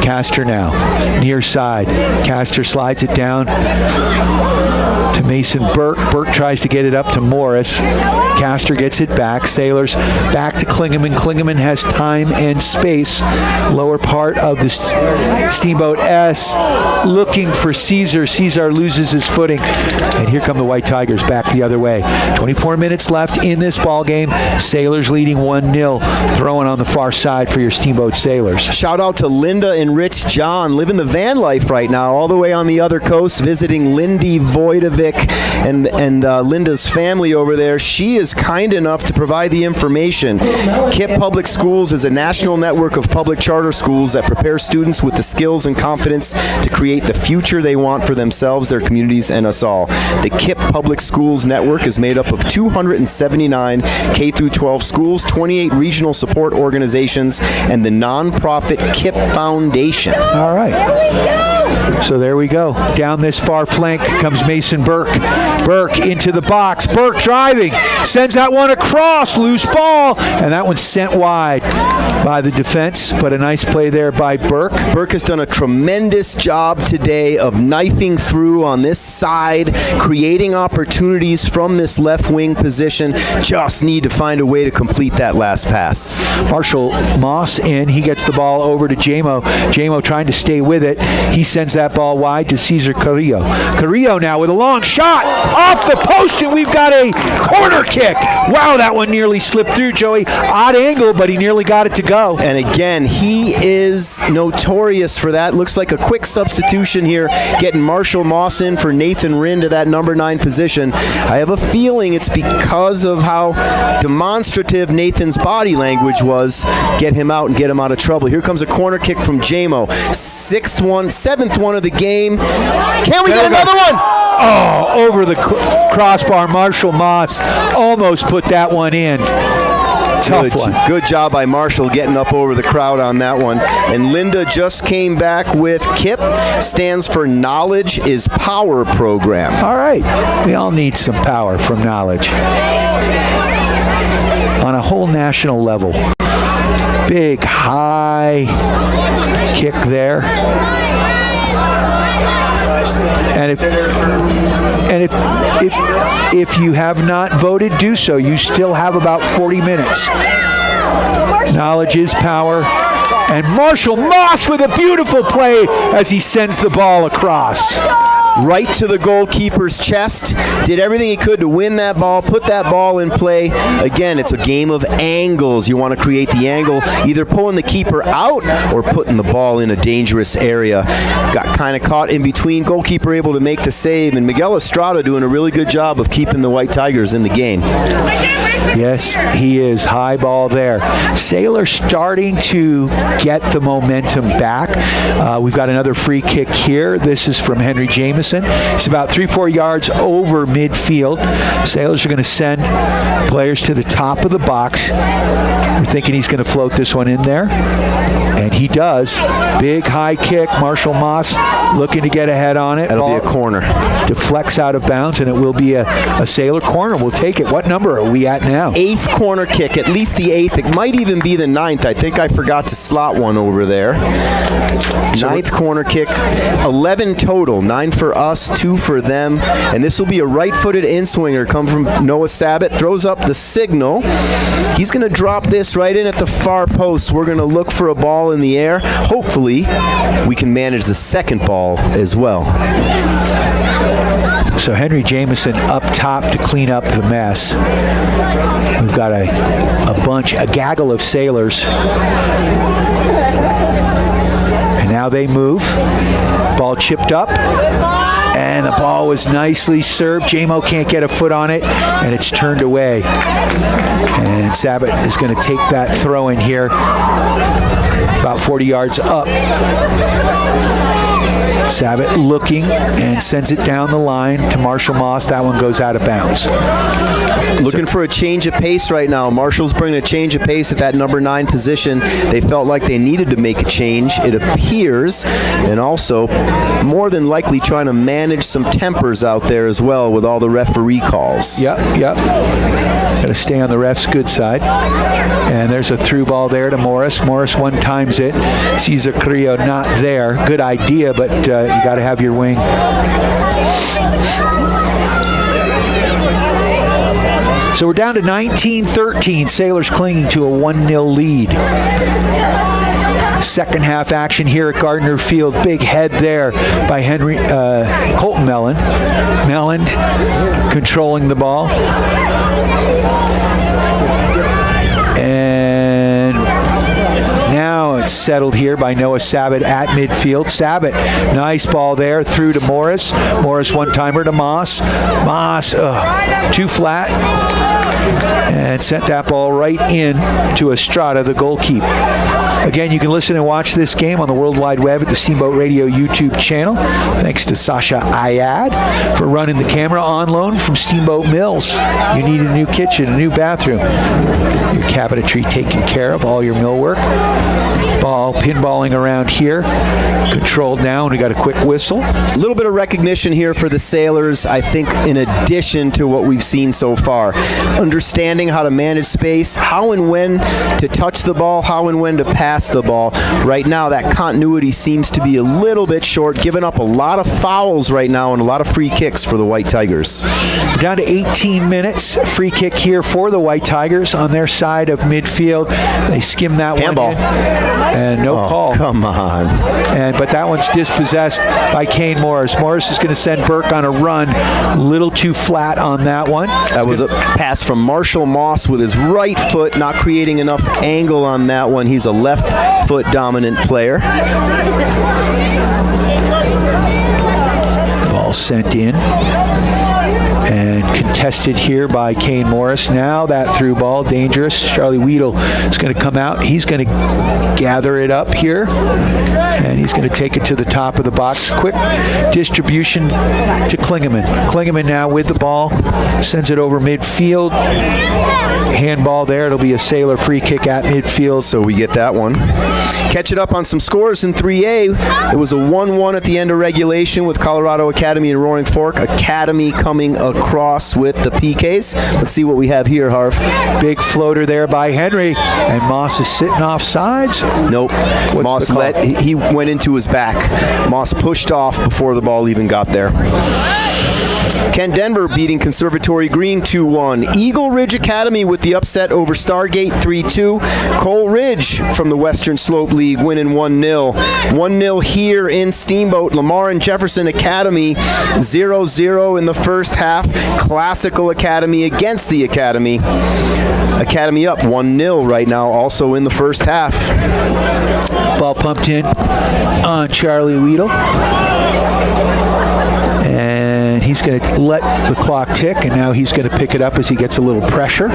Castor now near side. Castor slides it down to Mason Burke. Burke tries to get it up to Morris. Castor gets it back. Sailors back to Klingeman. Klingeman has time and space. Lower part of the Steamboat S looking for Caesar. Caesar loses his footing. And here come the White Tigers back the other way. 24 minutes left in this ball game. Sailors leading 1-0. Throwing on the far side for your Steamboat Sailors. Shout out to Linda and Rich John, living the van life right now, all the way on the other coast, visiting Lindy Vojtovic and Linda's family over there. She is kind enough to provide the information. KIPP Public Schools is a national network of public charter schools that prepare students with the skills and confidence to create the future they want for themselves, their communities, and us all. The KIPP Public Schools Network is made up of 279 K-12 schools, 28 regional support organizations, and the nonprofit KIPP Foundation. All right. So there we go. Down this far flank comes Mason Burke. Burke into the box. Burke driving. Sends that one across. Loose ball. And that one's sent wide by the defense. But a nice play there by Burke. Burke has done a tremendous job today of knifing through on this side, creating opportunities from this left wing position. Just need to find a way to complete that last pass. Marshall Moss in. He gets the ball over to Jamo. Jamo trying to stay with it. He sends that ball wide to Cesar Carrillo. Carrillo now with a long shot off the post, and we've got a corner kick. Wow, that one nearly slipped through, Joey. Odd angle, but he nearly got it to go. And again, he is notorious for that. Looks like a quick substitution here, getting Marshall Moss in for Nathan Rinn to that number 9 position. I have a feeling it's because of how demonstrative Nathan's body language was. Get him out and get him out of trouble. Here comes a corner kick from Jamo. 7th one of the game. Can we get another one? Oh, over the crossbar. Marshall Moss almost put that one in. Tough one. Good job by Marshall getting up over the crowd on that one. And Linda just came back with KIPP. Stands for Knowledge is Power program. All right. We all need some power from knowledge. On a whole national level. Big, high kick there. And if you have not voted, do so. You still have about 40 minutes. Knowledge is power. And Marshall Moss with a beautiful play as he sends the ball across. Right to the goalkeeper's chest. Did everything he could to win that ball, put that ball in play. Again, it's a game of angles. You want to create the angle, either pulling the keeper out or putting the ball in a dangerous area. Got kind of caught in between. Goalkeeper able to make the save, and Miguel Estrada doing a really good job of keeping the White Tigers in the game. Yes, he is. High ball there. Sailor starting to get the momentum back. We've got another free kick here. This is from Henry Jameson. It's about 3-4 yards over midfield. Sailors are going to send players to the top of the box. We're thinking he's going to float this one in there. And he does. Big high kick. Marshall Moss looking to get ahead on it. That'll be a corner. Deflects out of bounds, and it will be a Sailor corner. We'll take it. What number are we at now? 8th corner kick, at least the 8th. It might even be the 9th. I think I forgot to slot one over there. 9th corner kick. 11 total. 9 for us, 2 for them. And this will be a right-footed in-swinger. Come from Noah Sabat. Throws up the signal. He's going to drop this right in at the far post. We're going to look for a ball in the air. Hopefully, we can manage the second ball as well. So Henry Jameson up top to clean up the mess. We've got a gaggle of Sailors. And now they move. Ball chipped up. And the ball was nicely served. J-Mo can't get a foot on it, and it's turned away. And Sabat is going to take that throw in here, about 40 yards up. Sabat looking and sends it down the line to Marshall Moss. That one goes out of bounds. Looking for a change of pace right now. Marshall's bringing a change of pace at that number 9 position. They felt like they needed to make a change, it appears, and also more than likely trying to manage some tempers out there as well with all the referee calls. Yep. Got to stay on the ref's good side. And there's a through ball there to Morris. Morris one times it. Cesar Carrillo not there. Good idea, but you got to have your wing. So we're down to 19-13. Sailors clinging to a 1-0 lead. Second half action here at Gardner Field. Big head there by Colton Melland. Melland controlling the ball. And now it's settled here by Noah Sabat at midfield. Sabat, nice ball there through to Morris. Morris one-timer to Moss. Moss, too flat. And sent that ball right in to Estrada, the goalkeeper. Again, you can listen and watch this game on the World Wide Web at the Steamboat Radio YouTube channel. Thanks to Sasha Ayad for running the camera, on loan from Steamboat Mills. You need a new kitchen, a new bathroom, your cabinetry taken care of, all your millwork. Ball pinballing around here. Controlled now, and we got a quick whistle. A little bit of recognition here for the Sailors, I think, in addition to what we've seen so far. Understanding how to manage space, how and when to touch the ball, how and when to pass the ball. Right now, that continuity seems to be a little bit short, giving up a lot of fouls right now and a lot of free kicks for the White Tigers. We're down to 18 minutes. Free kick here for the White Tigers on their side of midfield. They skim that handball. One in. And no call. Come on. But that one's dispossessed by Kane Morris. Morris is going to send Burke on a run. A little too flat on that one. That was a pass from Marshall Moss with his right foot, not creating enough angle on that one. He's a left foot dominant player. Ball sent in. And contested here by Kane Morris. Now that through ball, dangerous. Charlie Weedle is going to come out. He's going to gather it up here. And he's going to take it to the top of the box. Quick distribution to Klingeman. Klingeman now with the ball. Sends it over midfield. Handball there. It'll be a Sailor free kick at midfield. So we get that one. Catch it up on some scores in 3A. It was a 1-1 at the end of regulation with Colorado Academy and Roaring Fork. Academy coming across with the PKs. Let's see what we have here, Harv. Big floater there by Henry. And Moss is sitting off sides. Nope. Moss he went into his back. Moss pushed off before the ball even got there. Ken Denver beating Conservatory Green 2-1. Eagle Ridge Academy with the upset over Stargate 3-2. Cole Ridge from the Western Slope League winning 1-0. 1-0 here in Steamboat. Lamar and Jefferson Academy 0-0 in the first half. Classical Academy against the Academy. Academy up 1-0 right now, also in the first half. Ball pumped in on Charlie Weedle. And he's going to let the clock tick, and now he's going to pick it up as he gets a little pressure.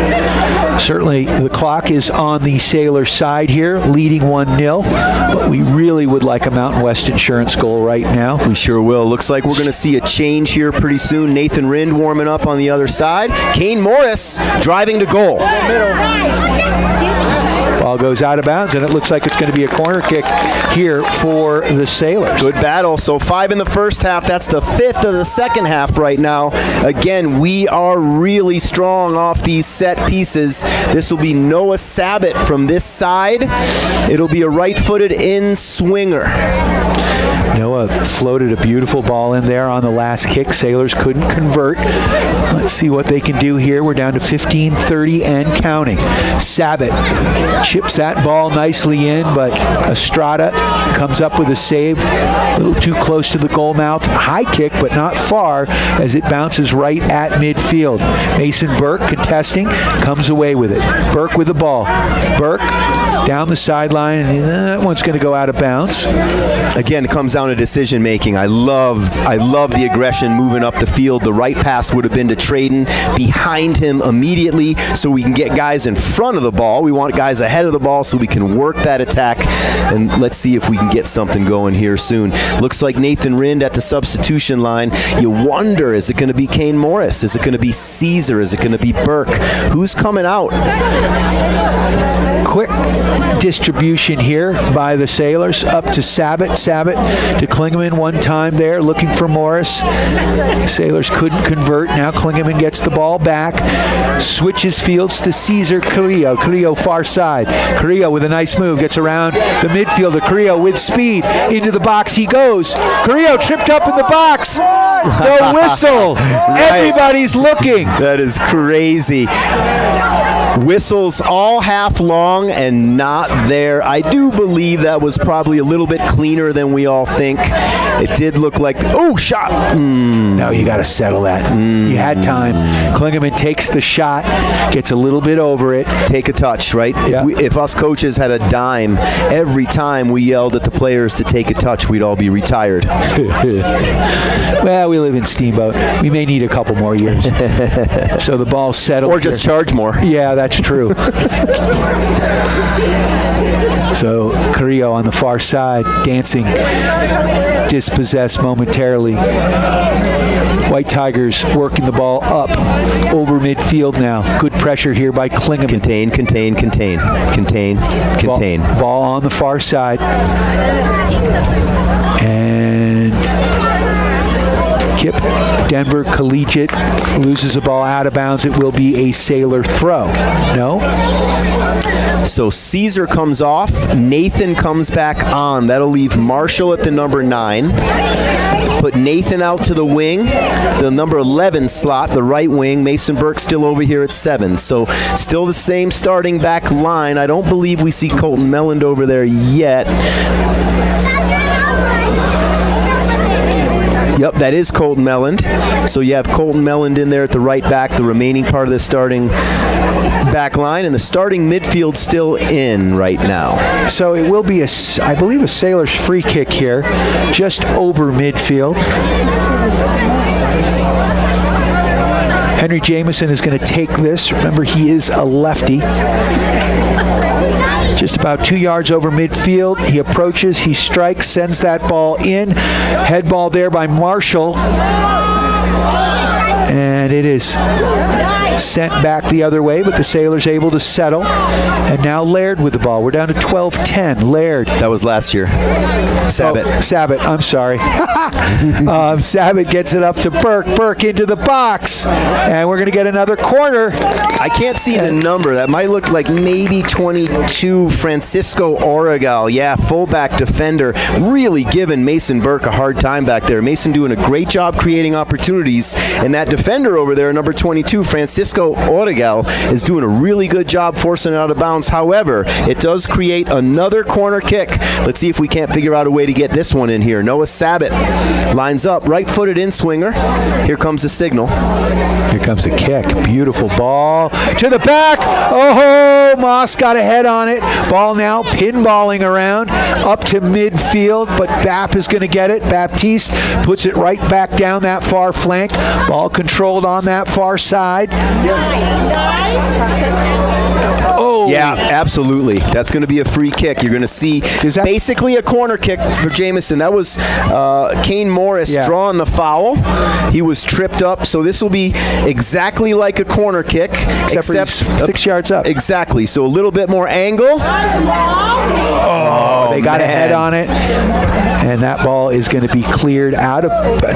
Certainly the clock is on the Sailor side here, leading 1-0, but we really would like a Mountain West Insurance goal right now. We sure will. Looks like we're going to see a change here pretty soon. Nathan Rind warming up on the other side. Kane Morris driving to goal. Ball goes out of bounds, and it looks like it's going to be a corner kick here for the Sailors. Good battle. So 5 in the first half. That's the 5th of the second half right now. Again, we are really strong off these set pieces. This will be Noah Sabat from this side. It'll be a right-footed in-swinger. Noah floated a beautiful ball in there on the last kick. Sailors couldn't convert. Let's see what they can do here. We're down to 15:30 and counting. Sabat chips that ball nicely in, but Estrada comes up with a save. A little too close to the goal mouth. High kick, but not far, as it bounces right at midfield. Mason Burke contesting, comes away with it. Burke with the ball. Burke down the sideline, and that one's going to go out of bounds. Again, it comes down to decision making. I love the aggression moving up the field. The right pass would have been to Traden behind him immediately, so we can get guys in front of the ball. We want guys ahead of the ball so we can work that attack, and let's see if we can get something going here soon. Looks like Nathan Rind at the substitution line. You wonder, is it going to be Kane Morris? Is it going to be Caesar? Is it going to be Burke? Who's coming out? Quick distribution here by the Sailors up to Sabat. Sabat to Klingeman one time there, looking for Morris. Sailors couldn't convert. Now Klingeman gets the ball back, switches fields to Cesar Carrillo. Carrillo far side. Carrillo with a nice move, gets around the midfielder. Carrillo with speed into the box he goes. Carrillo tripped up in the box. The whistle. Everybody's looking. That is crazy. Whistles all half long and not there. I do believe that was probably a little bit cleaner than we all think. It did look like, oh, shot. No, you got to settle that. You had time. Klingeman takes the shot, gets a little bit over it. Take a touch, right? Yeah. If us coaches had a dime every time we yelled at the players to take a touch, we'd all be retired. Well, we live in Steamboat. We may need a couple more years. So the ball's settled. Or just charge more. Yeah, that's true. So Carrillo on the far side, dancing, dispossessed momentarily. White Tigers working the ball up over midfield now. Good pressure here by Klingeman. Contain. Ball on the far side. And KIPP, Denver Collegiate, loses the ball out of bounds. It will be a Sailor throw. No? So Caesar comes off. Nathan comes back on. That'll leave Marshall at the number 9. Put Nathan out to the wing. The number 11 slot, the right wing. Mason Burke still over here at 7. So still the same starting back line. I don't believe we see Colton Melland over there yet. Yep, that is Colton Melland. So you have Colton Melland in there at the right back, the remaining part of the starting back line, and the starting midfield still in right now. So it will be, I believe, a Sailors free kick here, just over midfield. Henry Jameson is going to take this. Remember, he is a lefty. Just about 2 yards over midfield. He approaches, he strikes, sends that ball in. Head ball there by Marshall. And it is sent back the other way, but the Sailors able to settle. And now Laird with the ball. We're down to 12-10. Laird. That was last year. Sabat. Oh, Sabat, I'm sorry. Sabat gets it up to Burke. Burke into the box. And we're going to get another corner. I can't see the number. That might look like maybe 22, Francisco Oregal. Yeah, fullback defender. Really giving Mason Burke a hard time back there. Mason doing a great job creating opportunities. And that defender over there, number 22, Francisco Oregal, is doing a really good job forcing it out of bounds. However, it does create another corner kick. Let's see if we can't figure out a way to get this one in here. Noah Sabat lines up, right-footed in-swinger. Here comes the signal. Here comes the kick. Beautiful ball to the back. Oh, Moss got a head on it. Ball now pinballing around up to midfield, but Bap is going to get it. Baptiste puts it right back down that far flank. Ball controlled on that far side. Oh. Yeah, absolutely. That's going to be a free kick. You're going to see basically a corner kick for Jamison. That was Kane Morris drawing the foul. He was tripped up, so this will be exactly like a corner kick, except 6 yards up. Exactly. So a little bit more angle. Oh, they got a head on it. And that ball is going to be cleared out of,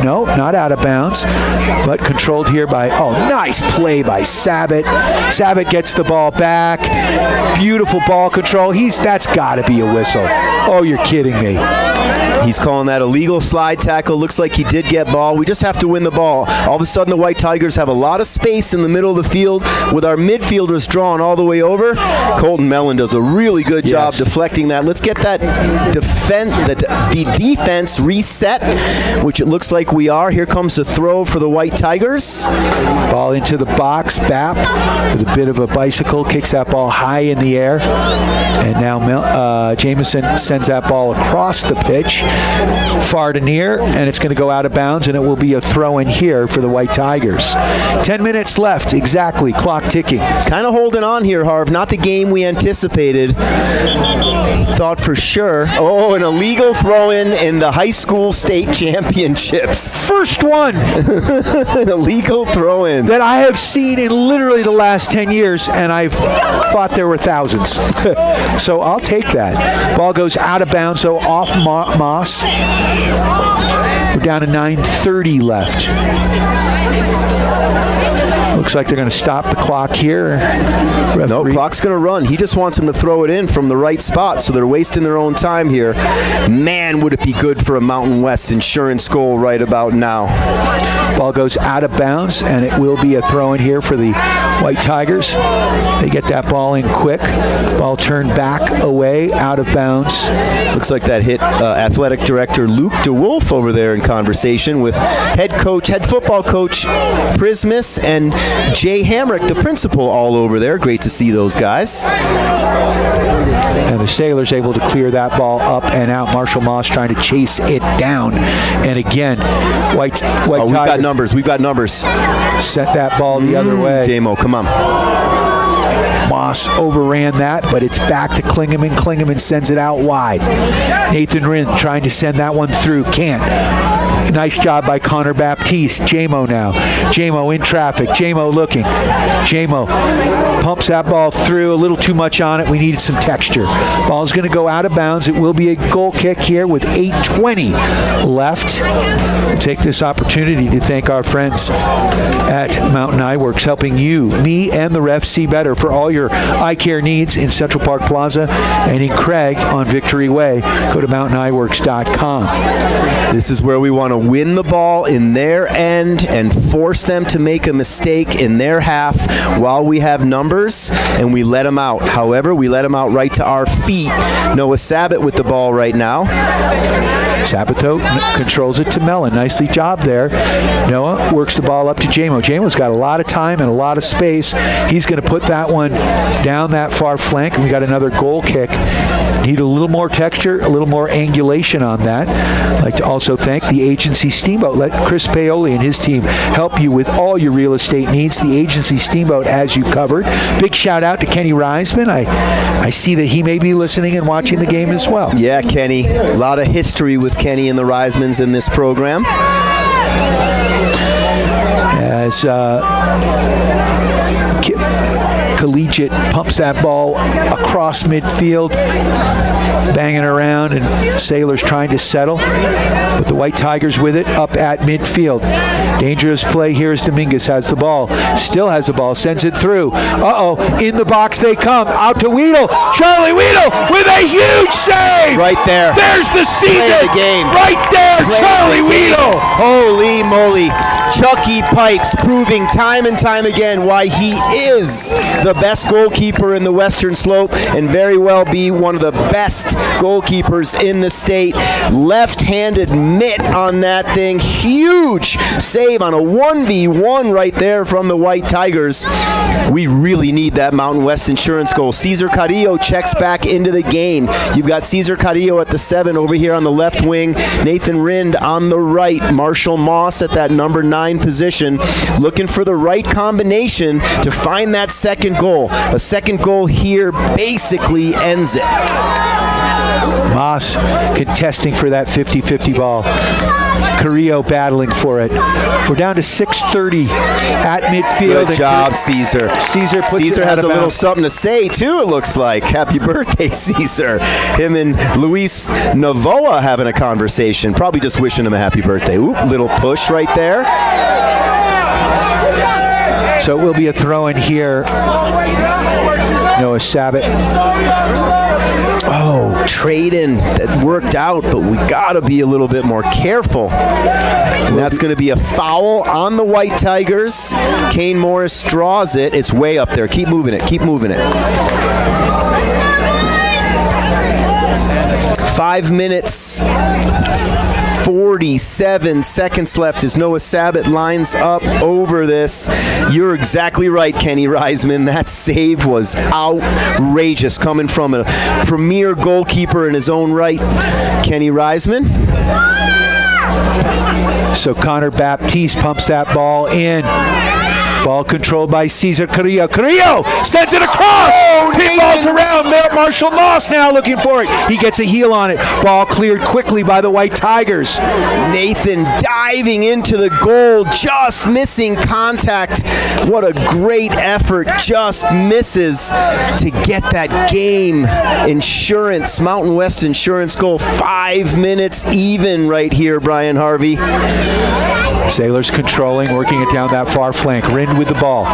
no, not out of bounds, but controlled here by, nice play by Sabat. Sabat gets the ball back. Beautiful ball control. That's got to be a whistle. Oh, you're kidding me. He's calling that a legal slide tackle. Looks like he did get ball. We just have to win the ball. All of a sudden, the White Tigers have a lot of space in the middle of the field with our midfielders drawn all the way over. Colton Mellon does a really good job deflecting that. Let's get that the defense reset, which it looks like we are. Here comes the throw for the White Tigers. Ball into the box. Bap with a bit of a bicycle kicks that ball high in the air. And now Jamison sends that ball across the pitch, far to near, and it's going to go out of bounds, and it will be a throw in here for the White Tigers. 10 minutes left, exactly, clock ticking. Kind of holding on here, Harv. Not the game we anticipated. Thought for sure. Oh, an illegal throw-in in the high school state championships. First one. An illegal throw-in. That I have seen in literally the last 10 years, and I've thought there were thousands. So I'll take that. Ball goes out of bounds, so off Moss. We're down to 9:30 left. Looks like they're going to stop the clock here. No, clock's going to run. He just wants him to throw it in from the right spot, so they're wasting their own time here. Man, would it be good for a Mountain West insurance goal right about now. Ball goes out of bounds, and it will be a throw in here for the White Tigers. They get that ball in quick. Ball turned back away, out of bounds. Looks like that hit athletic director Luke DeWolf over there in conversation with head football coach Prismus and Jay Hamrick, the principal, all over there. Great to see those guys. And the Sailors able to clear that ball up and out. Marshall Moss trying to chase it down. And again, White Tigers. We've got numbers. We've got numbers. Set that ball the other way. J-Mo, come on. Moss overran that, but it's back to Klingeman. Klingeman sends it out wide. Nathan Rinn trying to send that one through. Can't. Nice job by Connor Baptiste. J-Mo now. J-Mo in traffic. J-Mo looking. J-Mo pumps that ball through. A little too much on it. We needed some texture. Ball's going to go out of bounds. It will be a goal kick here with 8:20 left. We'll take this opportunity to thank our friends at Mountain Eye Works, helping you, me, and the refs see better for all your eye care needs in Central Park Plaza and in Craig on Victory Way. Go to mountainayeworks.com. This is where we want to win the ball in their end and force them to make a mistake in their half while we have numbers, and we let them out. However, we let them out right to our feet. Noah Sabat with the ball right now. Sabato controls it to Mellon. Nicely job there. Noah works the ball up to J-Mo. J-Mo's got a lot of time and a lot of space. He's going to put that one down that far flank, and we got another goal kick. Need a little more texture, a little more angulation on that. I'd like to also thank the agency Steamboat. Let Chris Paoli and his team help you with all your real estate needs. The agency Steamboat has you covered. Big shout out to Kenny Reisman. I see that he may be listening and watching the game as well. Yeah, Kenny. A lot of history with Kenny and the Reismans in this program. as Collegiate pumps that ball across midfield, banging around, and Sailors trying to settle, but the White Tigers with it up at midfield. Dangerous play here as Dominguez has the ball, still has the ball, sends it through. In the box they come, out to Weedle. Charlie Weedle with a huge save! Right there. There's the season! The game. Right there, Charlie Weedle! Holy moly. Chucky Pipes proving time and time again why he is the best goalkeeper in the Western Slope and very well be one of the best goalkeepers in the state. Left-handed mitt on that thing. Huge save on a 1v1 right there from the White Tigers. We really need that Mountain West Insurance goal. Cesar Carrillo checks back into the game. You've got Cesar Carrillo at the 7 over here on the left wing. Nathan Rind on the right. Marshall Moss at that number 9 position, looking for the right combination to find that second goal. A second goal here basically ends it. Moss contesting for that 50-50 ball. Carrillo battling for it. We're down to 6:30 at midfield. Good job, Caesar. Caesar has a little something to say, too, it looks like. Happy birthday, Caesar. Him and Luis Novoa having a conversation. Probably just wishing him a happy birthday. Oop, little push right there. So it will be a throw in here. Noah Sabat. Trade-in that worked out, but we got to be a little bit more careful. And that's going to be a foul on the White Tigers. Kane Morris draws it. It's way up there. Keep moving it. Keep moving it. 5 minutes, 47 seconds left as Noah Sabat lines up over this. You're exactly right, Kenny Reisman. That save was outrageous coming from a premier goalkeeper in his own right, Kenny Reisman. So Connor Baptiste pumps that ball in. Ball controlled by Cesar Carrillo. Carrillo sends it across. Pinballs around. Marshall Moss now looking for it. He gets a heel on it. Ball cleared quickly by the White Tigers. Nathan diving into the goal, just missing contact. What a great effort. Just misses to get that game. Insurance, Mountain West Insurance goal. 5 minutes even right here, Brian Harvey. Sailors controlling, working it down that far flank. Rind with the ball,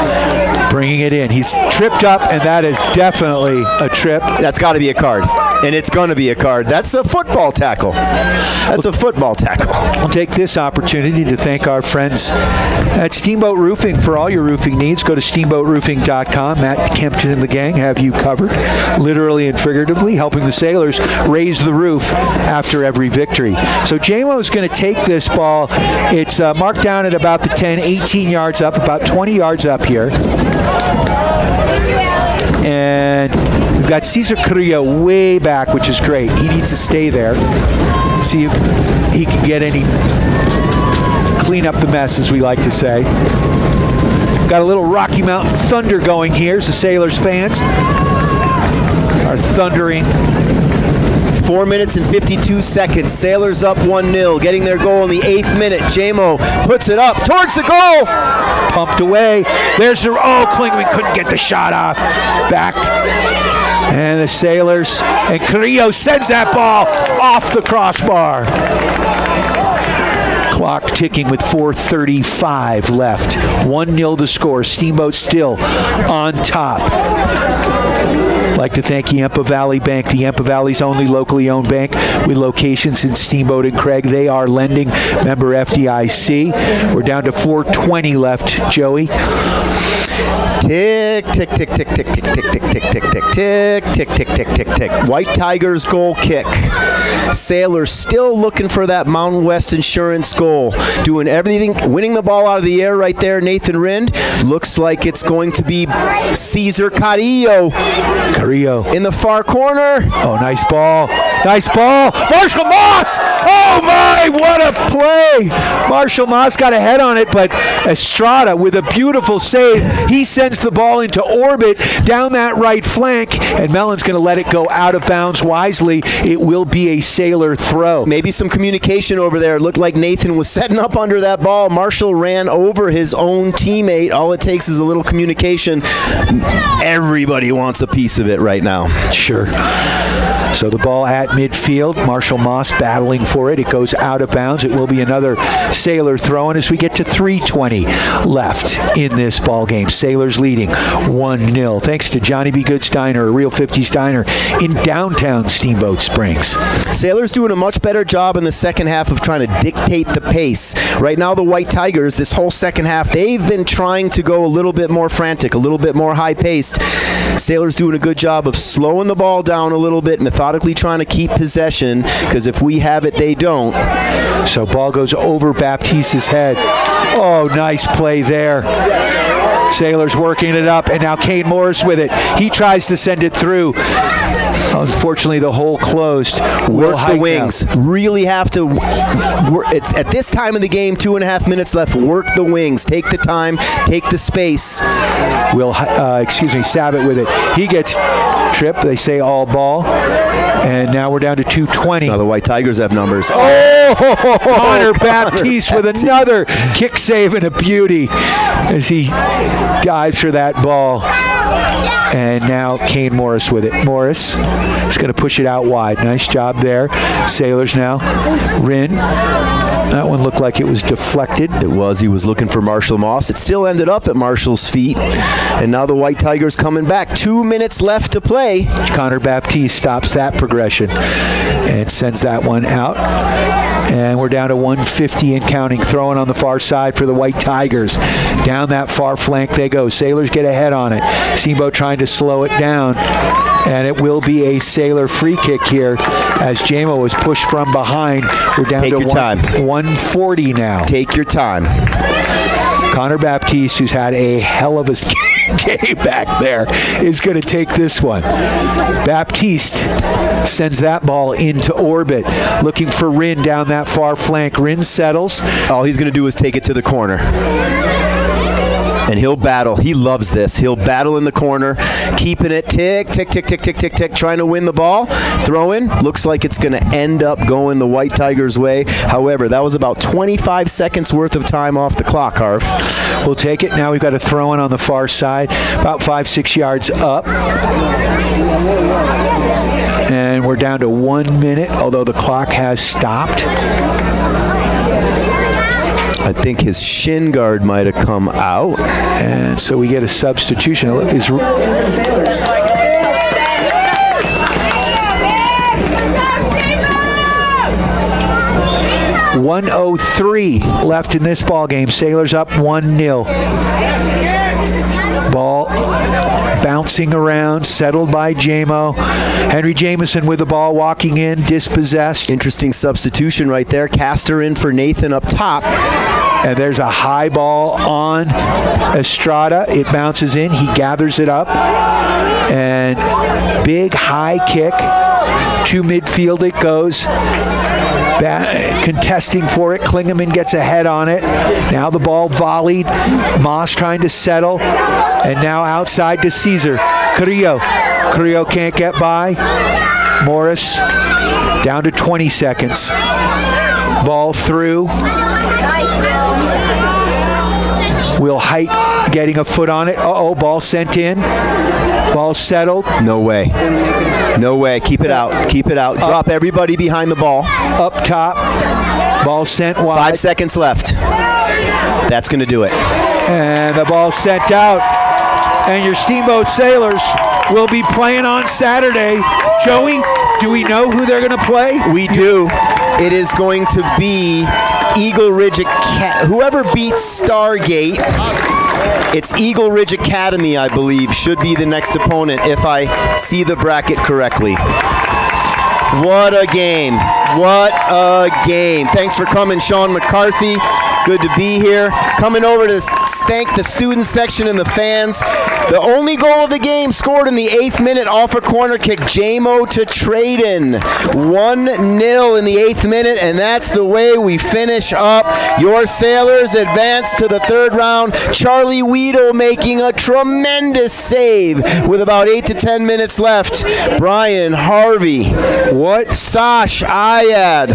bringing it in. He's tripped up, and that is definitely a trip. That's got to be a card, and it's going to be a card. That's a football tackle. That's a football tackle. We'll take this opportunity to thank our friends at Steamboat Roofing for all your roofing needs. Go to steamboatroofing.com. Matt Kempton and the gang have you covered, literally and figuratively, helping the Sailors raise the roof after every victory. So JMO is going to take this ball. It's marked down at about the 10, 18 yards up, about 20 yards up here. And we've got Cesar Carrillo way back, which is great. He needs to stay there. See if he can get any, clean up the mess, as we like to say. Got a little Rocky Mountain Thunder going here, as the Sailors fans are thundering. 4 minutes and 52 seconds. Sailors up 1-0, getting their goal in the 8th minute. JMO puts it up towards the goal. Pumped away. There's the, Klingman couldn't get the shot off. Back. And the Sailors, and Carrillo sends that ball off the crossbar. Clock ticking with 4:35 left. 1-0 the score. Steamboat still on top. I'd like to thank Yampa Valley Bank, the Yampa Valley's only locally owned bank with locations in Steamboat and Craig. They are lending, member FDIC. We're down to 4:20 left, Joey. Tick, tick, tick, tick, tick, tick, tick, tick, tick, tick, tick, tick, tick, tick, tick, tick, tick. White Tigers goal kick. Sailors still looking for that Mountain West Insurance goal. Doing everything, winning the ball out of the air right there, Nathan Rind. Looks like it's going to be Cesar Carrillo. Carrillo. In the far corner. Oh, nice ball. Nice ball. Marshall Moss! Oh, my! what a play! Marshall Moss got a head on it, but Estrada with a beautiful save. He sends the ball into orbit down that right flank, and Mellon's going to let it go out of bounds wisely. It will be a Sailor throw. Maybe some communication over there. It looked like Nathan was setting up under that ball. Marshall ran over his own teammate. All it takes is a little communication. Everybody wants a piece of it right now. Sure. So the ball at midfield. Marshall Moss battling for it. It goes out of bounds. It will be another Sailor throw. And as we get to 3:20 left in this ball game, Sailors leading 1-0. Thanks to Johnny B. Good's Diner, a real 50s diner in downtown Steamboat Springs. Sailors doing a much better job in the second half of trying to dictate the pace. Right now, the White Tigers, this whole second half, they've been trying to go a little bit more frantic, a little bit more high-paced. Sailors doing a good job of slowing the ball down a little bit, methodically trying to keep possession, because if we have it, they don't. So ball goes over Baptiste's head. Oh, nice play there. Sailors working it up, and now Kane Morris with it. He tries to send it through. Unfortunately, the hole closed. Work the wings. Now. Really have to work. At this time of the game, 2.5 minutes left. Work the wings. Take the time. Take the space. Sabat with it. He gets tripped. They say all ball. And now we're down to 2:20. Now the White Tigers have numbers. Oh! Connor Baptiste with another kick save and a beauty as he dives for that ball. And now Kane Morris with it. Morris is going to push it out wide. Nice job there. Sailors now. Rin. That one looked like it was deflected. It was. He was looking for Marshall Moss. It still ended up at Marshall's feet. And now the White Tigers coming back. 2 minutes left to play. Connor Baptiste stops that progression and sends that one out. And we're down to 150 and counting. Throwing on the far side for the White Tigers. Down that far flank they go. Sailors get ahead on it. Steamboat trying to slow it down. And it will be a Sailor free kick here as JMO was pushed from behind. We're down to 140 now. Take your time. Connor Baptiste, who's had a hell of a game back there, is going to take this one. Baptiste sends that ball into orbit, looking for Rin down that far flank. Rin settles. All he's going to do is take it to the corner. And he'll battle. He loves this. He'll battle in the corner, keeping it tick, tick, tick, tick, tick, tick, tick, trying to win the ball. Throw in. Looks like it's going to end up going the White Tigers' way. However, that was about 25 seconds worth of time off the clock, Harv. We'll take it. Now we've got a throw in on the far side, about 5-6 yards up. And we're down to 1 minute, although the clock has stopped. I think his shin guard might have come out. And so we get a substitution. 1:03 left in this ball game. Sailors up 1-0. Ball bouncing around, settled by JMO. Henry Jameson with the ball, walking in, dispossessed. Interesting substitution right there. Castor in for Nathan up top. And there's a high ball on Estrada. It bounces in. He gathers it up. And big high kick to midfield it goes. Contesting for it. Klingeman gets a head on it. Now the ball volleyed. Moss trying to settle. And now outside to Caesar. Carrillo. Carrillo can't get by. Morris down to 20 seconds. Ball through. Will Height getting a foot on it. Uh-oh, ball sent in. Ball settled. No way. No way. Keep it out. Keep it out. Drop everybody behind the ball. Up top. Ball sent wide. 5 seconds left. That's going to do it. And the ball sent out. And your Steamboat Sailors will be playing on Saturday. Joey, do we know who they're going to play? We do. It is going to be Eagle Ridge whoever beats Stargate. It's Eagle Ridge Academy, I believe, should be the next opponent if I see the bracket correctly. What a game. What a game. Thanks for coming, Sean McCarthy. Good to be here. Coming over to thank the student section and the fans. The only goal of the game scored in the 8th minute off a corner kick. JMO to Traden. 1-0 in the 8th minute, and that's the way we finish up. Your Sailors advance to the 3rd round. Charlie Weedle making a tremendous save with about 8 to 10 minutes left. Brian Harvey. What? Sash Ayad.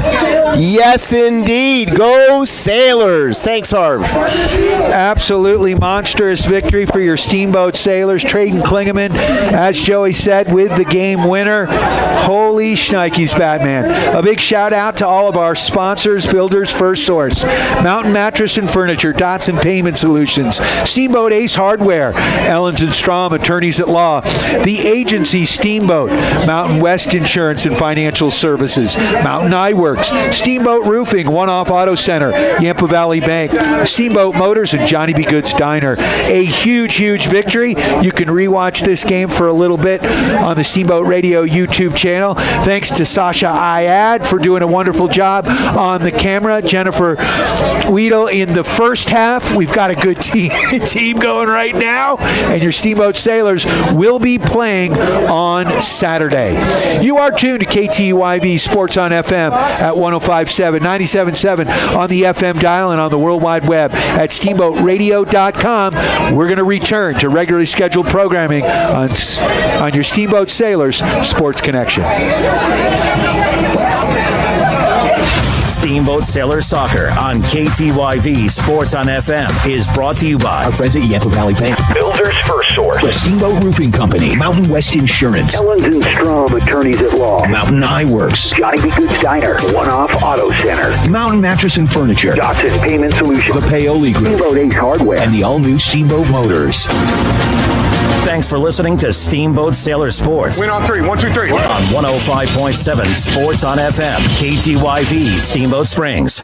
Yes, indeed. Go Sailors. Thanks, Harv. Absolutely monstrous victory for your Steamboat Sailors. Traden Klingeman, as Joey said, with the game winner. Holy shnikes, Batman. A big shout out to all of our sponsors, Builders First Source, Mountain Mattress and Furniture, Dotson Payment Solutions, Steamboat Ace Hardware, Ellens and Strom, Attorneys at Law, The Agency Steamboat, Mountain West Insurance and Financial Services, Mountain Eyeworks, Steamboat Roofing, One Off Auto Center, Yampa Valley Bank, Steamboat Motors, and Johnny B. Good's Diner. A huge, huge victory. You can rewatch this game for a little bit on the Steamboat Radio YouTube channel. Thanks to Sasha Ayad for doing a wonderful job on the camera. Jennifer Weedle in the first half. We've got a good team going right now, and your Steamboat Sailors will be playing on Saturday. You are tuned to KTYV Sports on FM at 105.7, 97.7 on the FM dial and on the World Wide Web at steamboatradio.com. We're going to return to regularly scheduled programming on your Steamboat Sailors Sports Connection. Steamboat Sailor Soccer on KTYV Sports on FM is brought to you by our friends at Yampa Valley Bank, Builders First Source, the Steamboat Roofing Company, Mountain West Insurance, Ellens and Strom, Attorneys at Law, Mountain Eyeworks, Johnny B. Good's Diner, One Off Auto Center, Mountain Mattress and Furniture, Dotson Payment Solutions, the Paoli Group, Steamboat Ace Hardware, and the all-new Steamboat Motors. Thanks for listening to Steamboat Sailor Sports. Win on 3. 1, 2, 3. On 105.7 Sports on FM, KTYV, Steamboat Springs.